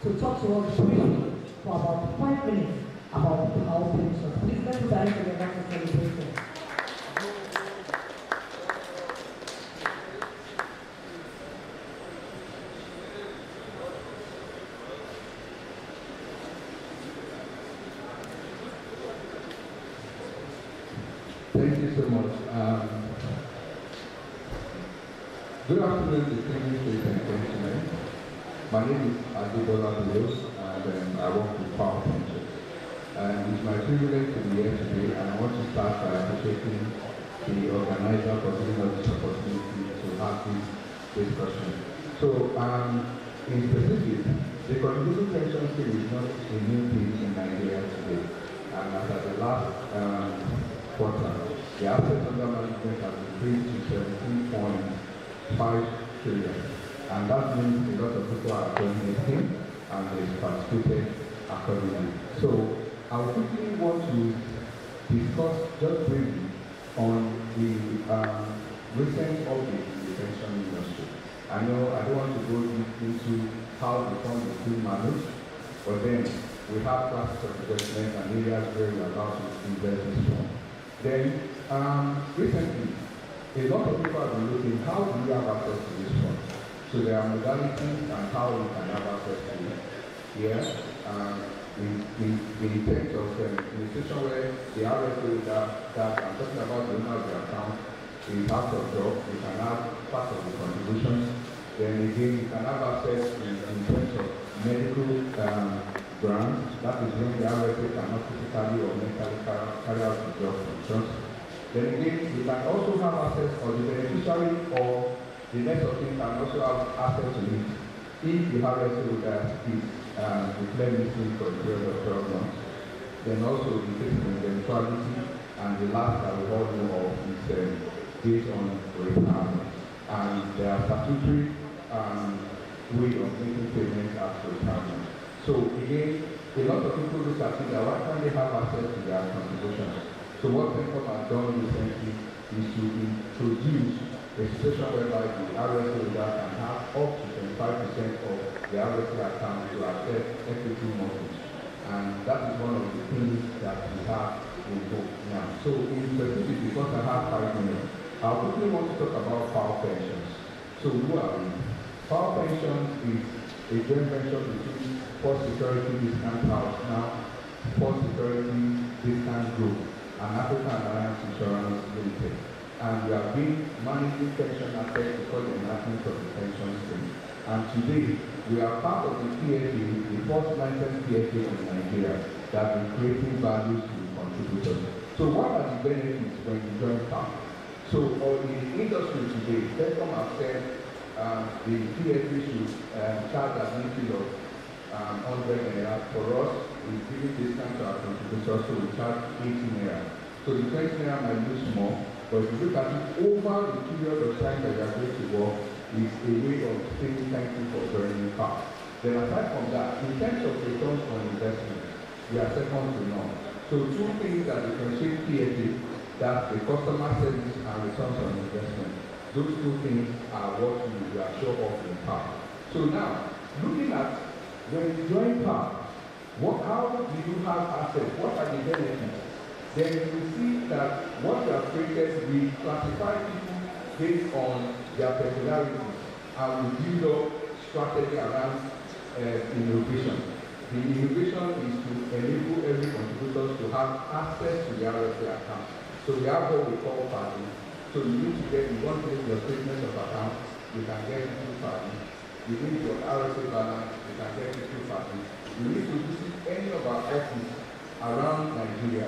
to talk to us briefly for about 5 minutes about Power Pension. Please let us dive into the next celebration. Thank you so much. Good afternoon, distinguished ladies and gentlemen. My name is Adibola Bilos, and I work with Power Pensions. And it's my privilege to be here today, and I want to start by appreciating the organizer for giving us this opportunity to have this discussion. So, in specific, the contribution pension scheme is not a new thing in Nigeria today. And as at the last quarter, the assets under management have increased to 17.5 trillion. And that means a lot of people are joining the scheme and they participated accordingly. So I would quickly want to discuss just briefly on the recent update in the pension industry. I know I don't want to go into how the fund is being managed, but then we have classes of investment and areas where we are allowed to invest this fund. Then recently, a lot of people have been looking, how do we have access to this fund? So there are modalities and how we can have access to it. Here, in terms of in a situation where the RSA that I'm talking about the owner of the account is out of job, you can have part of the contributions. Then again, you can have access in terms of medical grants. That is when the RSA cannot physically or mentally carry out the job functions. Then again, you can also have access, or the beneficiary or the next of kin can also have access to it if the RSA that is declared missing for a period of 12 months. Then also in case of eventuality, and the last that we all know of is based on retirement. And there are statutory way of making payments after retirement. So again, a lot of people look at it, why can't they have access to their contributions? So what Techcom has done recently is to introduce a situation whereby the RSA can have up to 25% of the RSA account to access equity mortgage. And that is one of the things that we have in book now. So in specific, because I have 5 minutes, I quickly want to talk about power pensions. So who are we? Power pensions is a joint venture between First Security Discount House, now First Security Discount Group, and African Alliance Insurance Limited. And we have been managing pension assets before the enactment of the pension scheme. And today, we are part of the PFA, the first licensed PFA in Nigeria, that has been creating values to the contributors. So what are the benefits when you join PAC? So in the industry today, Techcom has said the PFA should charge a limit of 100 naira. For us, we give discount to our contributors, so we charge 80 naira. So the 20 naira might look small, but if you look at it over the period of time that you are going to work, it's a way of saying thank you for joining PAC. Then aside from that, in terms of returns on investment, we are second to none. So two things that differentiate PFA, that's the customer service and returns on investment. Those two things are what we are sure of in PAC. So now, looking at when you join PAC, how do you have access? What are the benefits? Then you will see that what you have created, we classify people based on their peculiarities and we build up strategy around innovation. The innovation is to enable every contributor to have access to the RSA account. So we have what we call party. So you need to get, you want to get your statement of account, you can get it through party. You need your RSA balance, you can get it through party. You need to visit any of our offices around Nigeria,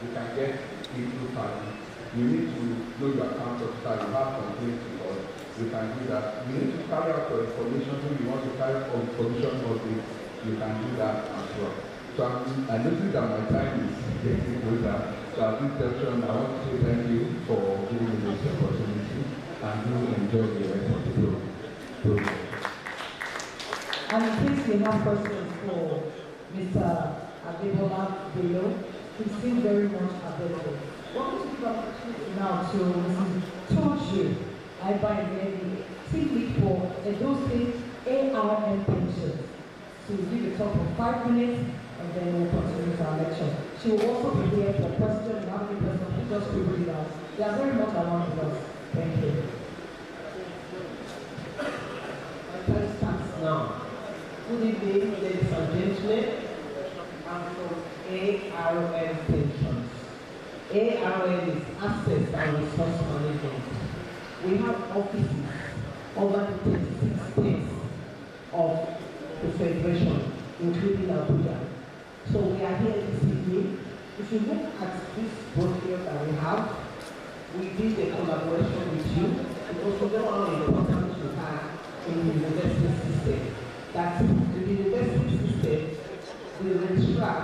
you can get it through party. You need to know your account officer, you have complaints to us, you can do that. You need to carry out your information when you want to carry out information audit, you can do that as well. So I noticed that my time is getting closer. So at this session, I want to say thank you for giving me this opportunity and do enjoy the rest of the program. And in case you have questions for Mr. Adebola Bello, he's still very much available. What would you give opportunity now to Mrs. Toju, I buy the team lead for those things, ARM pensions. So we'll give a talk for 5 minutes and then we'll continue with our lecture. She will also be here for questions. How many questions? Just quickly now. They are very much around with us. Thank you. My time starts now. Good evening, ladies and gentlemen. I'm from ARM Pensions. ARN is Assets and Resource Management. We have offices over the 36 states of the Federation, including Abuja. So we are here this evening. If you look at this brochure that we have, we did a collaboration with you because we know how important you are in the university system. That in the university system, the registrar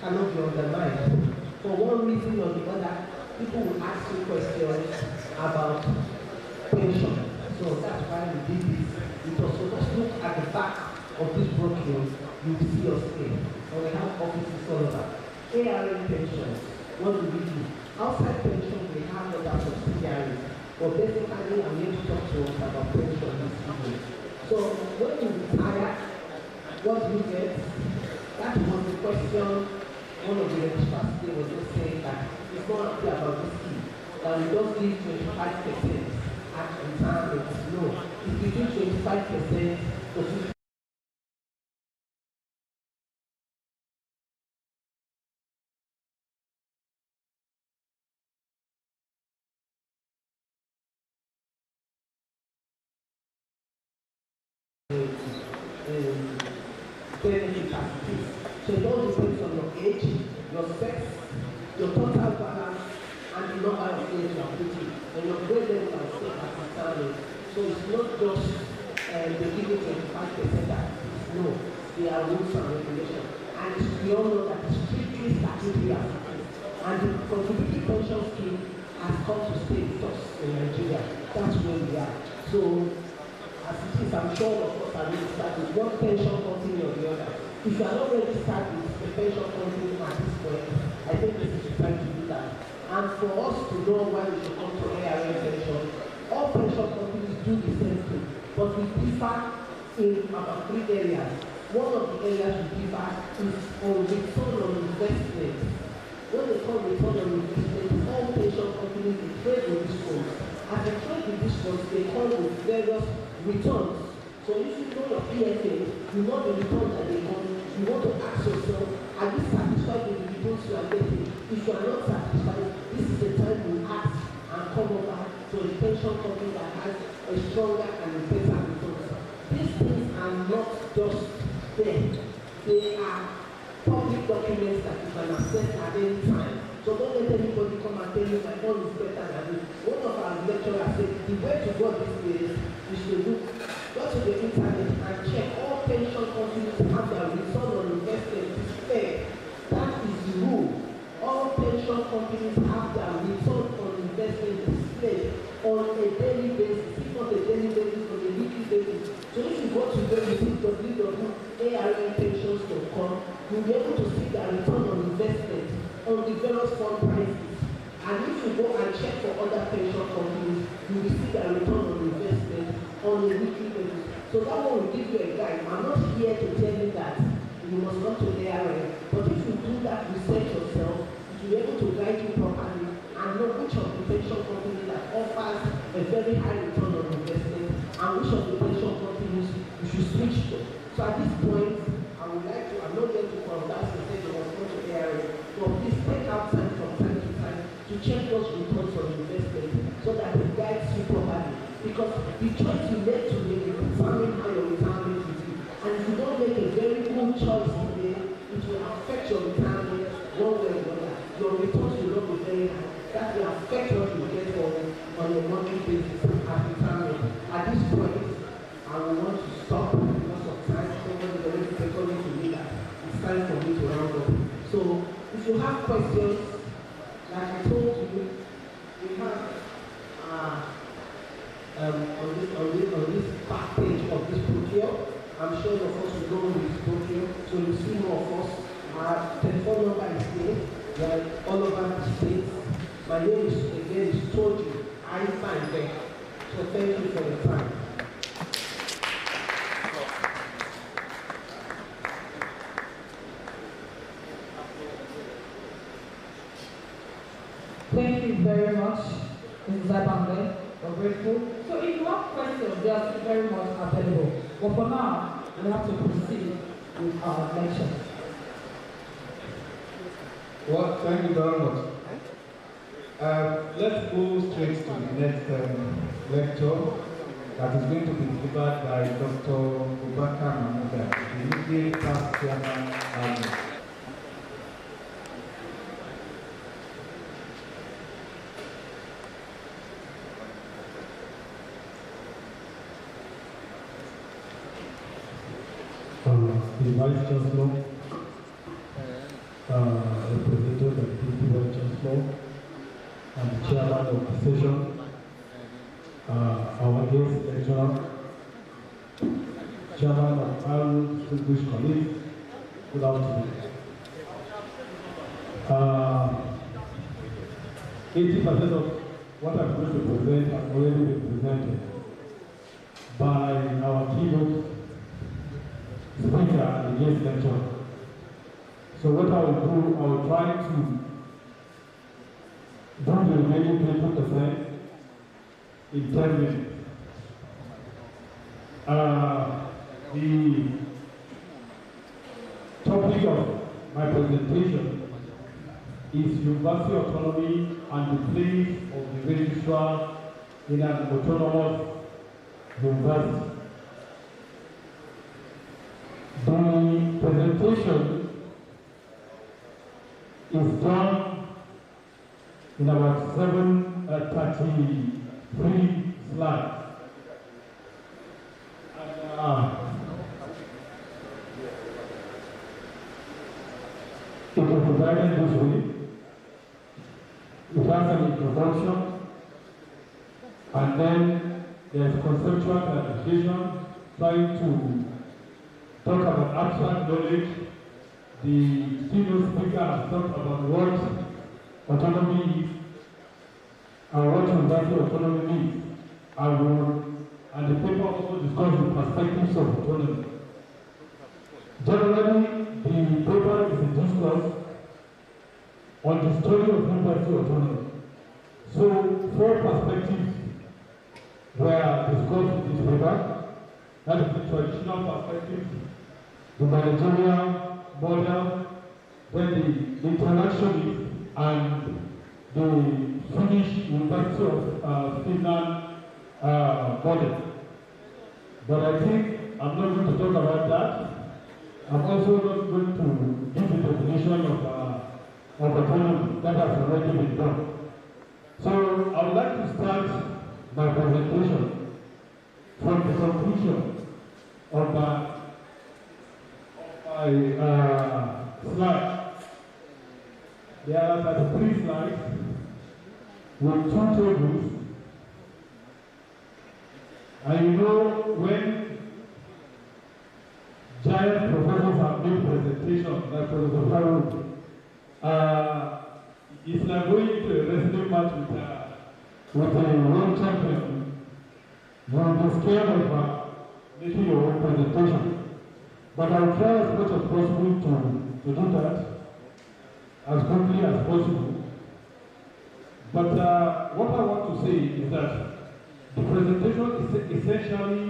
cannot be undermined. For one reason or the other, people will ask you questions about pension. So that's why we did this. Because so just look at the back of this brochure, you will see us here. And we have offices all over. ARN pensions, what do we do? Outside pension, we have other subsidiaries. But basically, I'm here to talk to us about pension this evening. So when you retire, what do you get? That was the question. One of the registrars today was just saying that it's not about this scheme, that we don't give 25% at retirement. No, it's between 25% to 50%. Benefit as it is. So it all depends on your age, your sex, your total balance, and the number of years you are putting, and your grade level and state as a standard. So it's not just the giving 25% that is no, there are rules and regulations. And we all know that it's strictly statutory as it is. And the contributory pension scheme has come to stay with us in Nigeria. That's where we are. So as it is, I'm sure of course I will start with one pension company or the other. If you are not registered with the pension company at this point, I think this is the time to do that. And for us to know why we should come to ARN pension, all pension companies do the same thing, but we differ in about 3 areas. One of the areas we differ is on return on investment. When they call return on investment, all pension companies they trade with these funds. As they trade with these funds, they come with various returns. So if you know your PFA, you know the returns that they come, you want to ask yourself, are you satisfied with the returns you are getting? If you are not satisfied, this is the time you ask and come over to a pension company that has a stronger and a better returns. These things are not just there. They are public documents that you can access at any time. So don't let anybody come and tell you my phone is better than this. One of our lecturers said the way to go this way is to go to the internet and check all pension companies have their return on investment displayed. That is the rule. All pension companies have their return on investment displayed on a daily basis, if not a daily basis, on a weekly basis. So if you go to www.arnpensions.com, you'll be able to see their return on investment on the various fund prices. And if you go and check for other pension companies, you will see their return on investment on a weekly basis. So that one will give you a guide. I'm not here to tell you that you must not to ARN, but if you do that research yourself, you will be able to guide you properly and know which of the pension companies that offers a very high return on investment and which of the pension companies you should switch to. So at this point, I would like to, I'm not going to converse and say you must go to ARN, but please take out time from time to time to check those returns on investment so that it guides you properly. Because the choice you make today will determine how your retirement will be. And if you don't make a very good choice today, it will affect your retirement one way or another. Your returns will not be very high. That will affect what you get on a monthly basis at retirement. At this point, I will want to stop because of time. Somebody is already beckoning to me that it's time for me to round up. So if you have questions, like I told you, we have on this back page of this brochure. I'm sure of us will go with this brochure, so you see more of us. Our telephone number is here. We are all over the states. My name is again is Toji. I find there. So thank you for your time. Thank you very much, Mrs. Abambe. We're grateful. So if you have questions, they are still very much available. But for now, we have to proceed with our lecture. Well, thank you very much. Let's go straight to the next lecture that is going to be delivered by Dr. Obaka Mamuda, the UK past chairman. The Vice Chancellor, representative of the Deputy Vice Chancellor, and the Chairman of the session, our guest lecturer, Chairman of our distinguished colleagues, good afternoon. 80% of what I'm going to present has already been presented by our keynote speaker and the guest lecturer. So what I will do, I will try to do the remaining 20% in 10 minutes. The topic of my presentation is University Autonomy and the place of the registrar in an autonomous university. The presentation is done in about 33 slides. It is divided this way. It has an introduction, and then there's conceptual clarification, trying to talk about abstract knowledge. The keynote speaker has talked about what autonomy is and what university autonomy is. And the paper also discusses the perspectives of autonomy. Generally, the paper is a discourse on the story of university autonomy. So, 4 perspectives were discussed in this paper. That is the traditional perspective, the managerial model, then the internationalist, and the Finnish University of Finland model. But I think I'm not going to talk about that. I'm also not going to give the definition of autonomy that has already been done. So I would like to start my presentation from the conclusion of my slide. There are 33 slides with 2 tables. And you know, when giant professors have made presentations, like Professor Farouk, it's like going to a wrestling match with a world champion. You will be scared of making your own presentation. But I'll try as much as possible to do that as quickly as possible. But what I want to say is that the presentation is essentially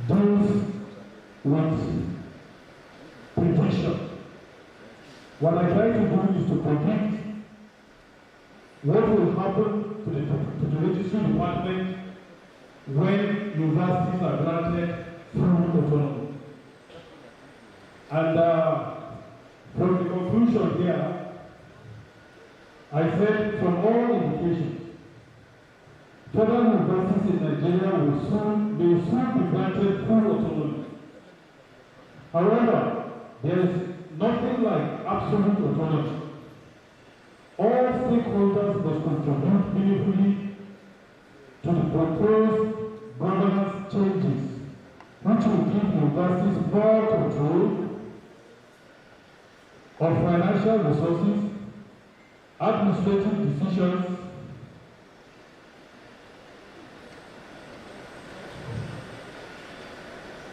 deals with prediction. What I try to do is to predict what will happen to the registry department when universities are granted full autonomy. And from the conclusion here, I said from all indications, federal universities in Nigeria may soon be granted full autonomy. However, there is nothing like absolute autonomy. All stakeholders must contribute meaningfully to the proposed governance changes, which will give universities more control of financial resources, administrative decisions,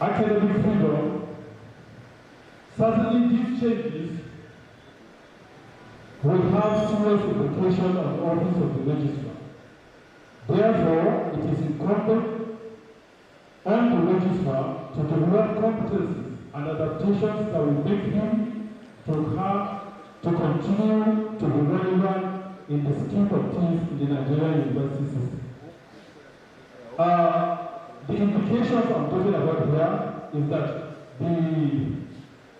academic freedom. Certainly these changes will have serious implications on the office of the registrar. Therefore, it is incumbent on the registrar to develop competencies and adaptations that will make him to continue to be relevant in the scheme of things in the Nigerian University System. The implications I'm talking about here is that the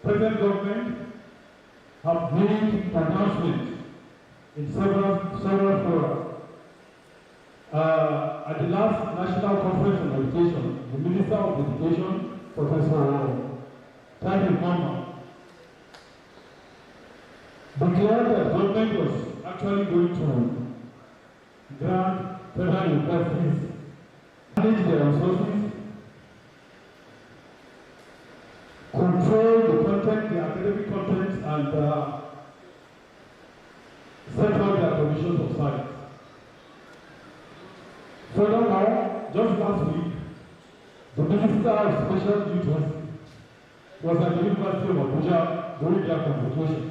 present government have made pronouncements in several fora. At the last National Conference on Education, the Minister of Education, Professor Tani Mama, declared that government was actually going to grant federal universities manage their resources, control the content, the academic content, and set out their conditions of science. Furthermore, just last week, the Minister of Special Duties was at the University of Abuja during their convocation.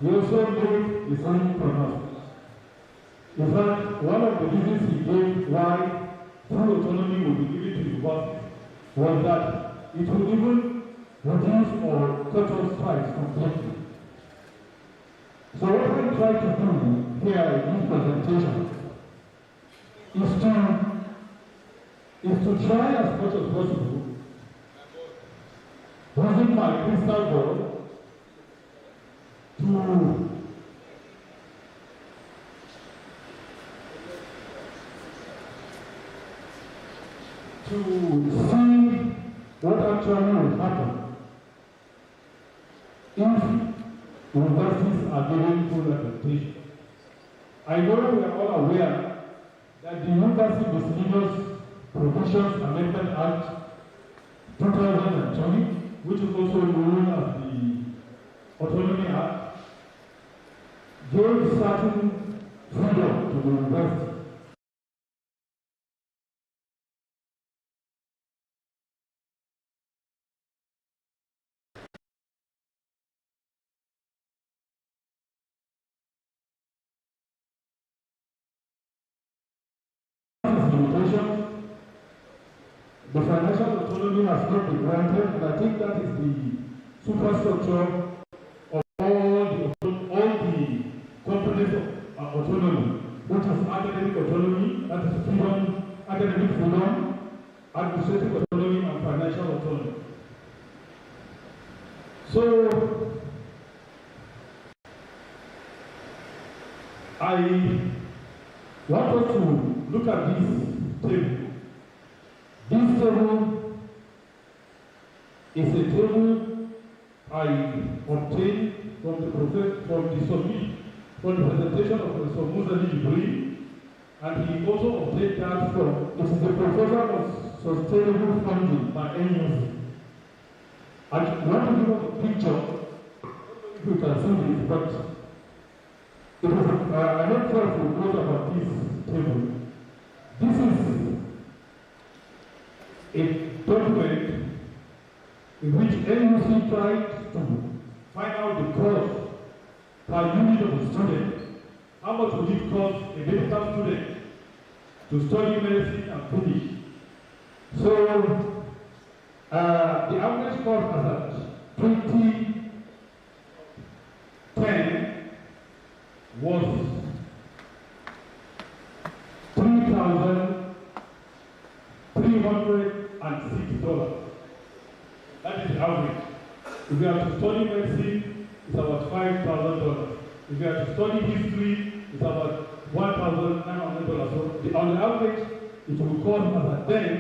He also made the same pronouncement. In fact, one of the reasons he gave why full autonomy will be given to universities was that it will even reduce or cut off strikes completely. So what I try to do here in this presentation is to try as much as possible, using my crystal ball, to see what actually will happen if universities are given full accreditation. I know we are all aware that the University Miscellaneous Provisions Amendment Act 2020, which is also known as the Autonomy Act, gave certain freedom to the university. The financial autonomy has not been granted, and I think that is the superstructure of all the components of autonomy, which is academic autonomy, that is freedom, academic freedom, administrative autonomy, and financial autonomy. So, I want us to look at this table. This table is a table I obtained from the presentation of Professor Musa Jibril, and he also obtained that from, it is the Professor of Sustainable Funding by NUC. I want to give us a picture, if you can see this, but it is, I'm not sure if you know about this table. This is a document in which NUC tried to find out the cost per unit of a student. How much would it cost a medical student to study medicine and finish? So, the average cost as at 2010 was $3,306. That is the average. If you have to study medicine, it's about $5,000. If you have to study history, it's about $1,900. So on the average, it will cost as at then,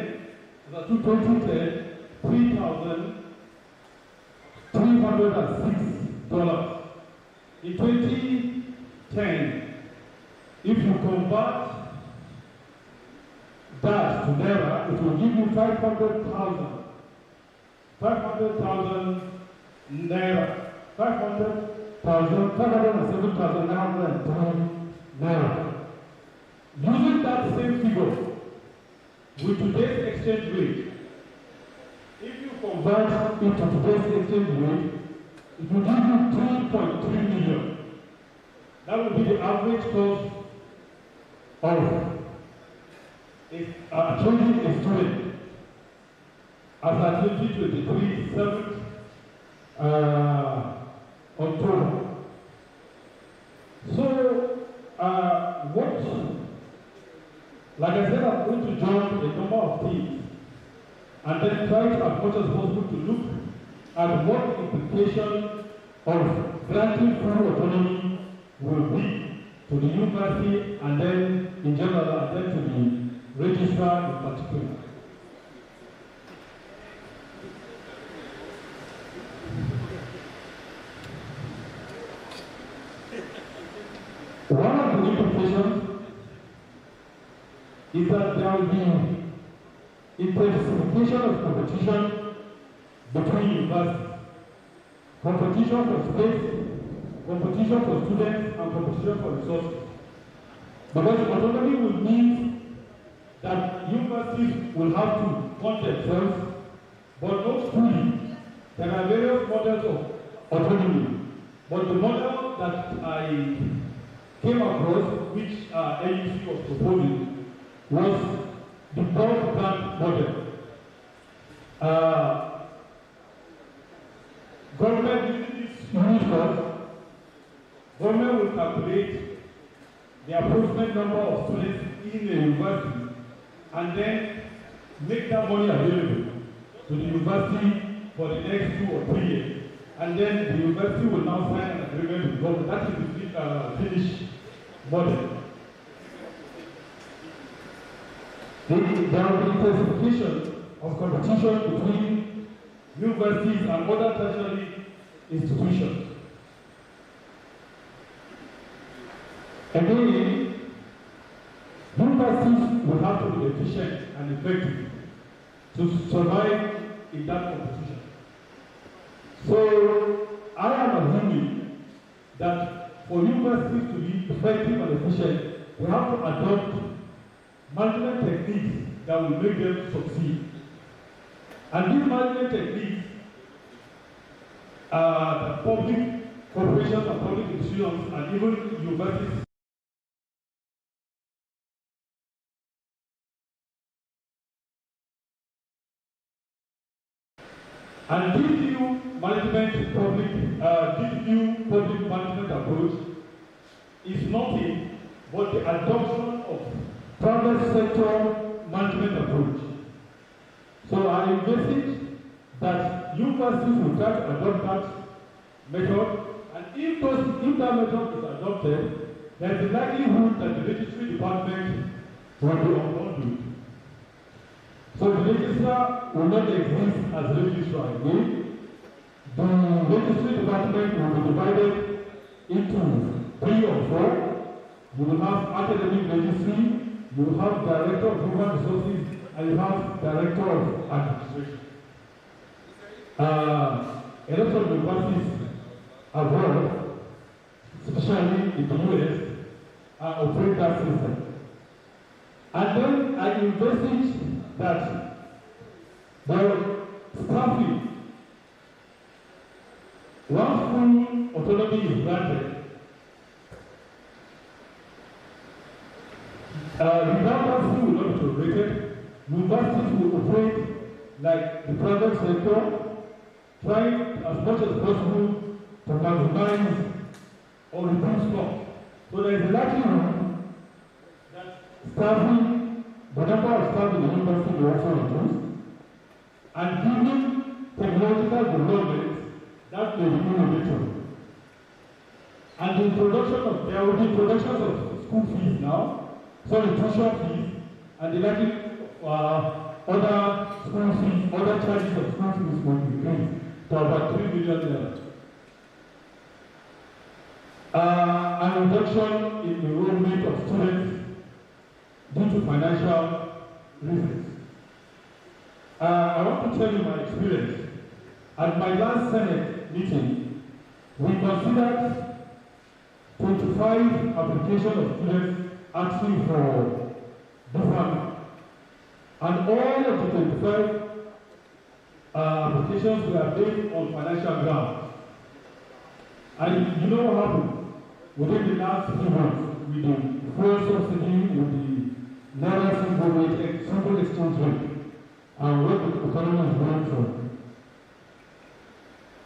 as at 2010, $3,306. In 2010, if you convert that to Naira, it will give you 500,000 Naira. 507,903 Naira. Using that same figure with today's exchange rate, if you convert it to today's exchange rate, it will give you 3.3 million. That will be the average cost of training a student as at 2023, 7th October. So, Like I said, I'm going to join a number of things and then try to, as much as possible, to look at what the implication of granting full autonomy will be to the university and then in general and then to the registrar in particular. One of the implications is that there will be intensification of competition between universities. Competition for space, competition for students, and competition for resources. Because autonomy will mean that universities will have to fund themselves, but not fully. There are various models of autonomy. But the model that I came across, which AUC was proposing, was the bulk grant model. Government using this unit cost, government will calculate the approximate number of students in the university and then make that money available to the university for the next 2 or 3 years. And then the university will now sign an agreement with government. That is the Finnish model. There will be intensification of competition between universities and other tertiary institutions. Again, universities will have to be efficient and effective to survive in that competition. So, I am assuming that for universities to be effective and efficient, we have to adopt management techniques that will make them succeed. And these management techniques are the public corporations and public institutions and even universities. And this new public management approach is nothing but the adoption of private sector management approach. So I envisage that universities will try to adopt that method, and if that method is adopted, there is a likelihood that the registry department will be unbundled. So the registrar will not exist as registrar again. The registry department will be divided into 3 or 4. You will have academic registry, you will have director of human resources, and you have director of administration. A lot of universities abroad, especially in the US, operate that system. And then I envisage that the staffing, once full autonomy is granted, redundancy will not be tolerated. Universities will operate like the private sector, trying as much as possible to maximize or reduce costs. So there is a likelihood that staffing, the number of staff in the university will also reduce, and given technological development, that may be innovative. And the introduction there will be introductions of school fees now, tuition fees, and the likely other school fees, other charges of school fees will increase to about 3 billion. An reduction in the enrollment of students due to financial reasons. I want to tell you my experience. At my last Senate meeting, we considered 25 applications of students asking for deferment. And all of the 25 applications were based on financial grounds. And you know what happened? Within the last few months, with the fuel subsidy, with the Naira single exchange rate, and what the economy is going through.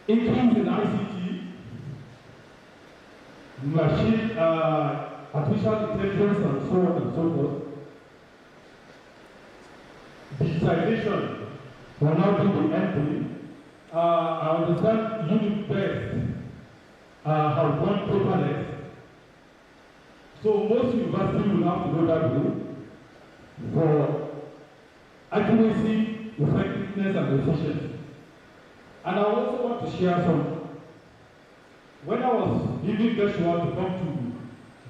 Increase in ICT, artificial intelligence and so on and so forth. Digitization will now be the endpoint. I understand UniBest have gone paperless. So most universities will have to go that way for accuracy, effectiveness, and efficiency. And I also want to share some. When I was giving Joshua to come to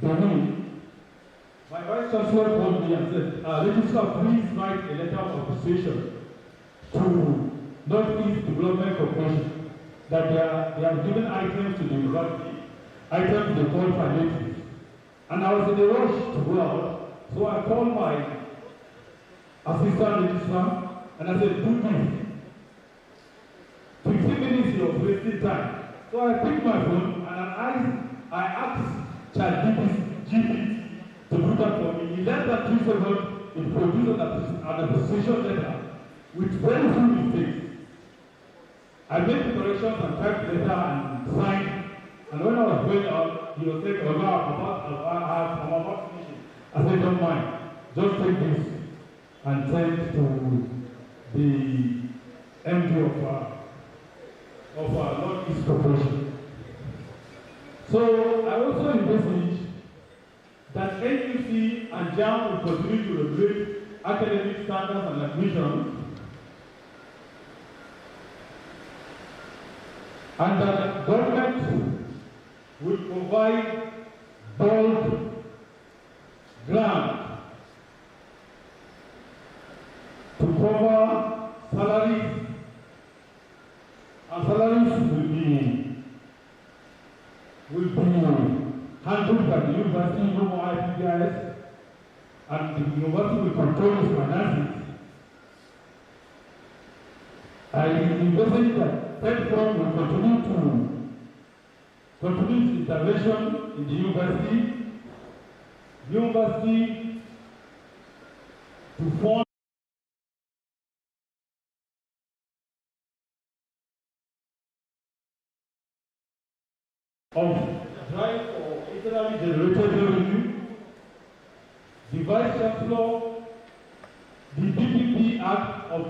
Benin, my vice chancellor called me and said, Registrar, please write a letter of appreciation to Northeast Development Corporation that they have given items to the university, items they call palliatives. And I was in a rush to go out, so I called my assistant registrar and I said, do this. 15 minutes you are wasting time. So I picked my phone and I asked ChatGPT to do that for me. In less than 3 seconds, it produced an appreciation letter with very few mistakes. I made the corrections and typed the letter and signed. And when I was going out, he was saying, I'm about finishing. I said, don't mind. Just take this and send it to the MD of our Northeast Corporation. So I also envisage that NUC and JAM will continue to regulate academic standards and admission, and that government will provide bulk grant to cover salaries, and salaries will be handled by the university, no more IPPIS, and the university will control its finances. I envisage that TEDFORM will continue its intervention in the university to fund of drive for internally generated revenue, the Vice Chancellor, the PPP Act of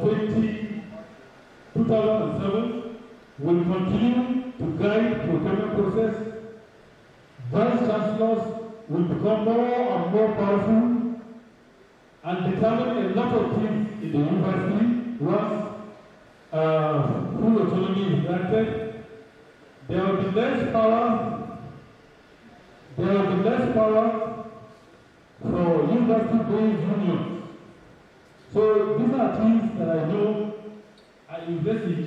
2007 will continue to guide procurement process. Vice Chancellors will become more and more powerful and determine a lot of things in the university once full autonomy is granted. There will be less power for university-based unions. So these are things that I know I envisage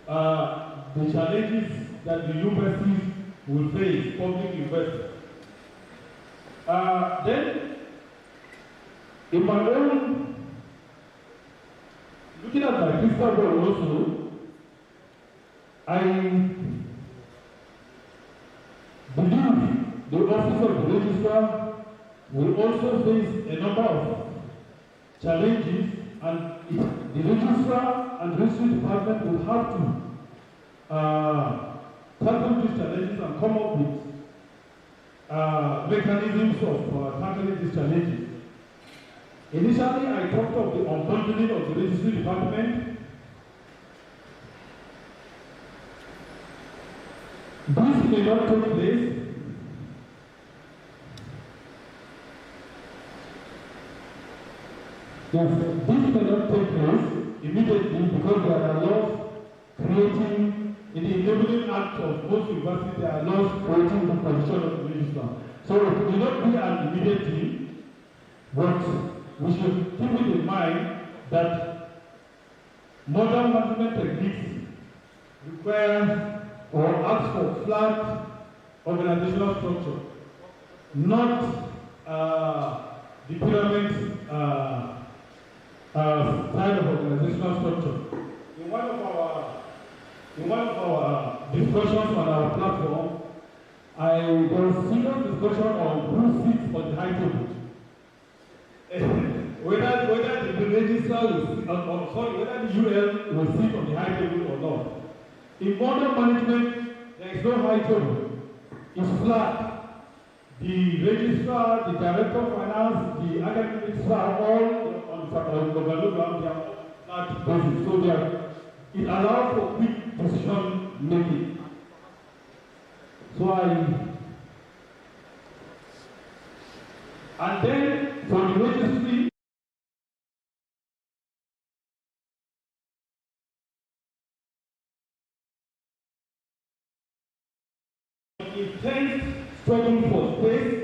the challenges that the universities will face, public universities. Then, in my own, looking at my crystal ball also, I believe the office of the registrar will also face a number of challenges, and the registrar and registry department will have to tackle these challenges and come up with mechanisms of tackling these challenges. Initially, I talked of the unbundling of the registry department. This may not take place. Yes, this may not take place immediately because there are laws creating, in the Enabling Act of most universities, there are laws creating the position of the registrar. So it may not be an immediate thing, but we should keep it in mind that modern management techniques require or ask for flat organizational structure, not the pyramid kind of organizational structure. In one of our discussions on our platform, there was serious discussion on who sits on the high table. whether the registrar will sit, whether the UL will sit on the high table or not. In modern management, there is no high table. It's flat. The registrar, the director of finance, the academic staff, all on their flat basis. So it allows for quick decision making. So and then for the registry, intense struggle for space.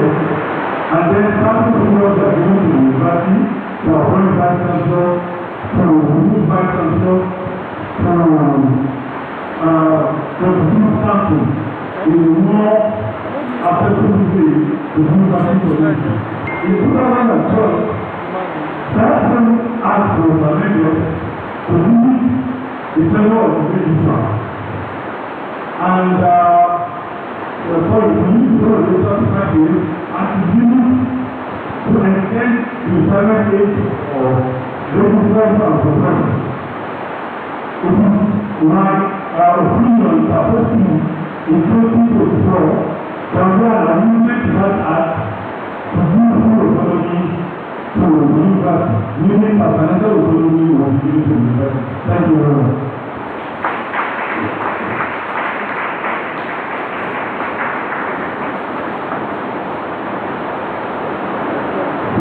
years. And then starting periods are given to the university, to appoint vice chancellor, to remove vice chancellor, to produce something in a more applicable way to the university community. In 2012, Person asked for Salvaging to visit the center of the Registrars. And the authority, the Registrars practice, and to visit to extend the retirement age of Registrars and professors. It is my opinion that hopefully in 2024, there will be an amendment to that act to give full autonomy to the university, meaning that financial autonomy was given to the university. Thank you very much.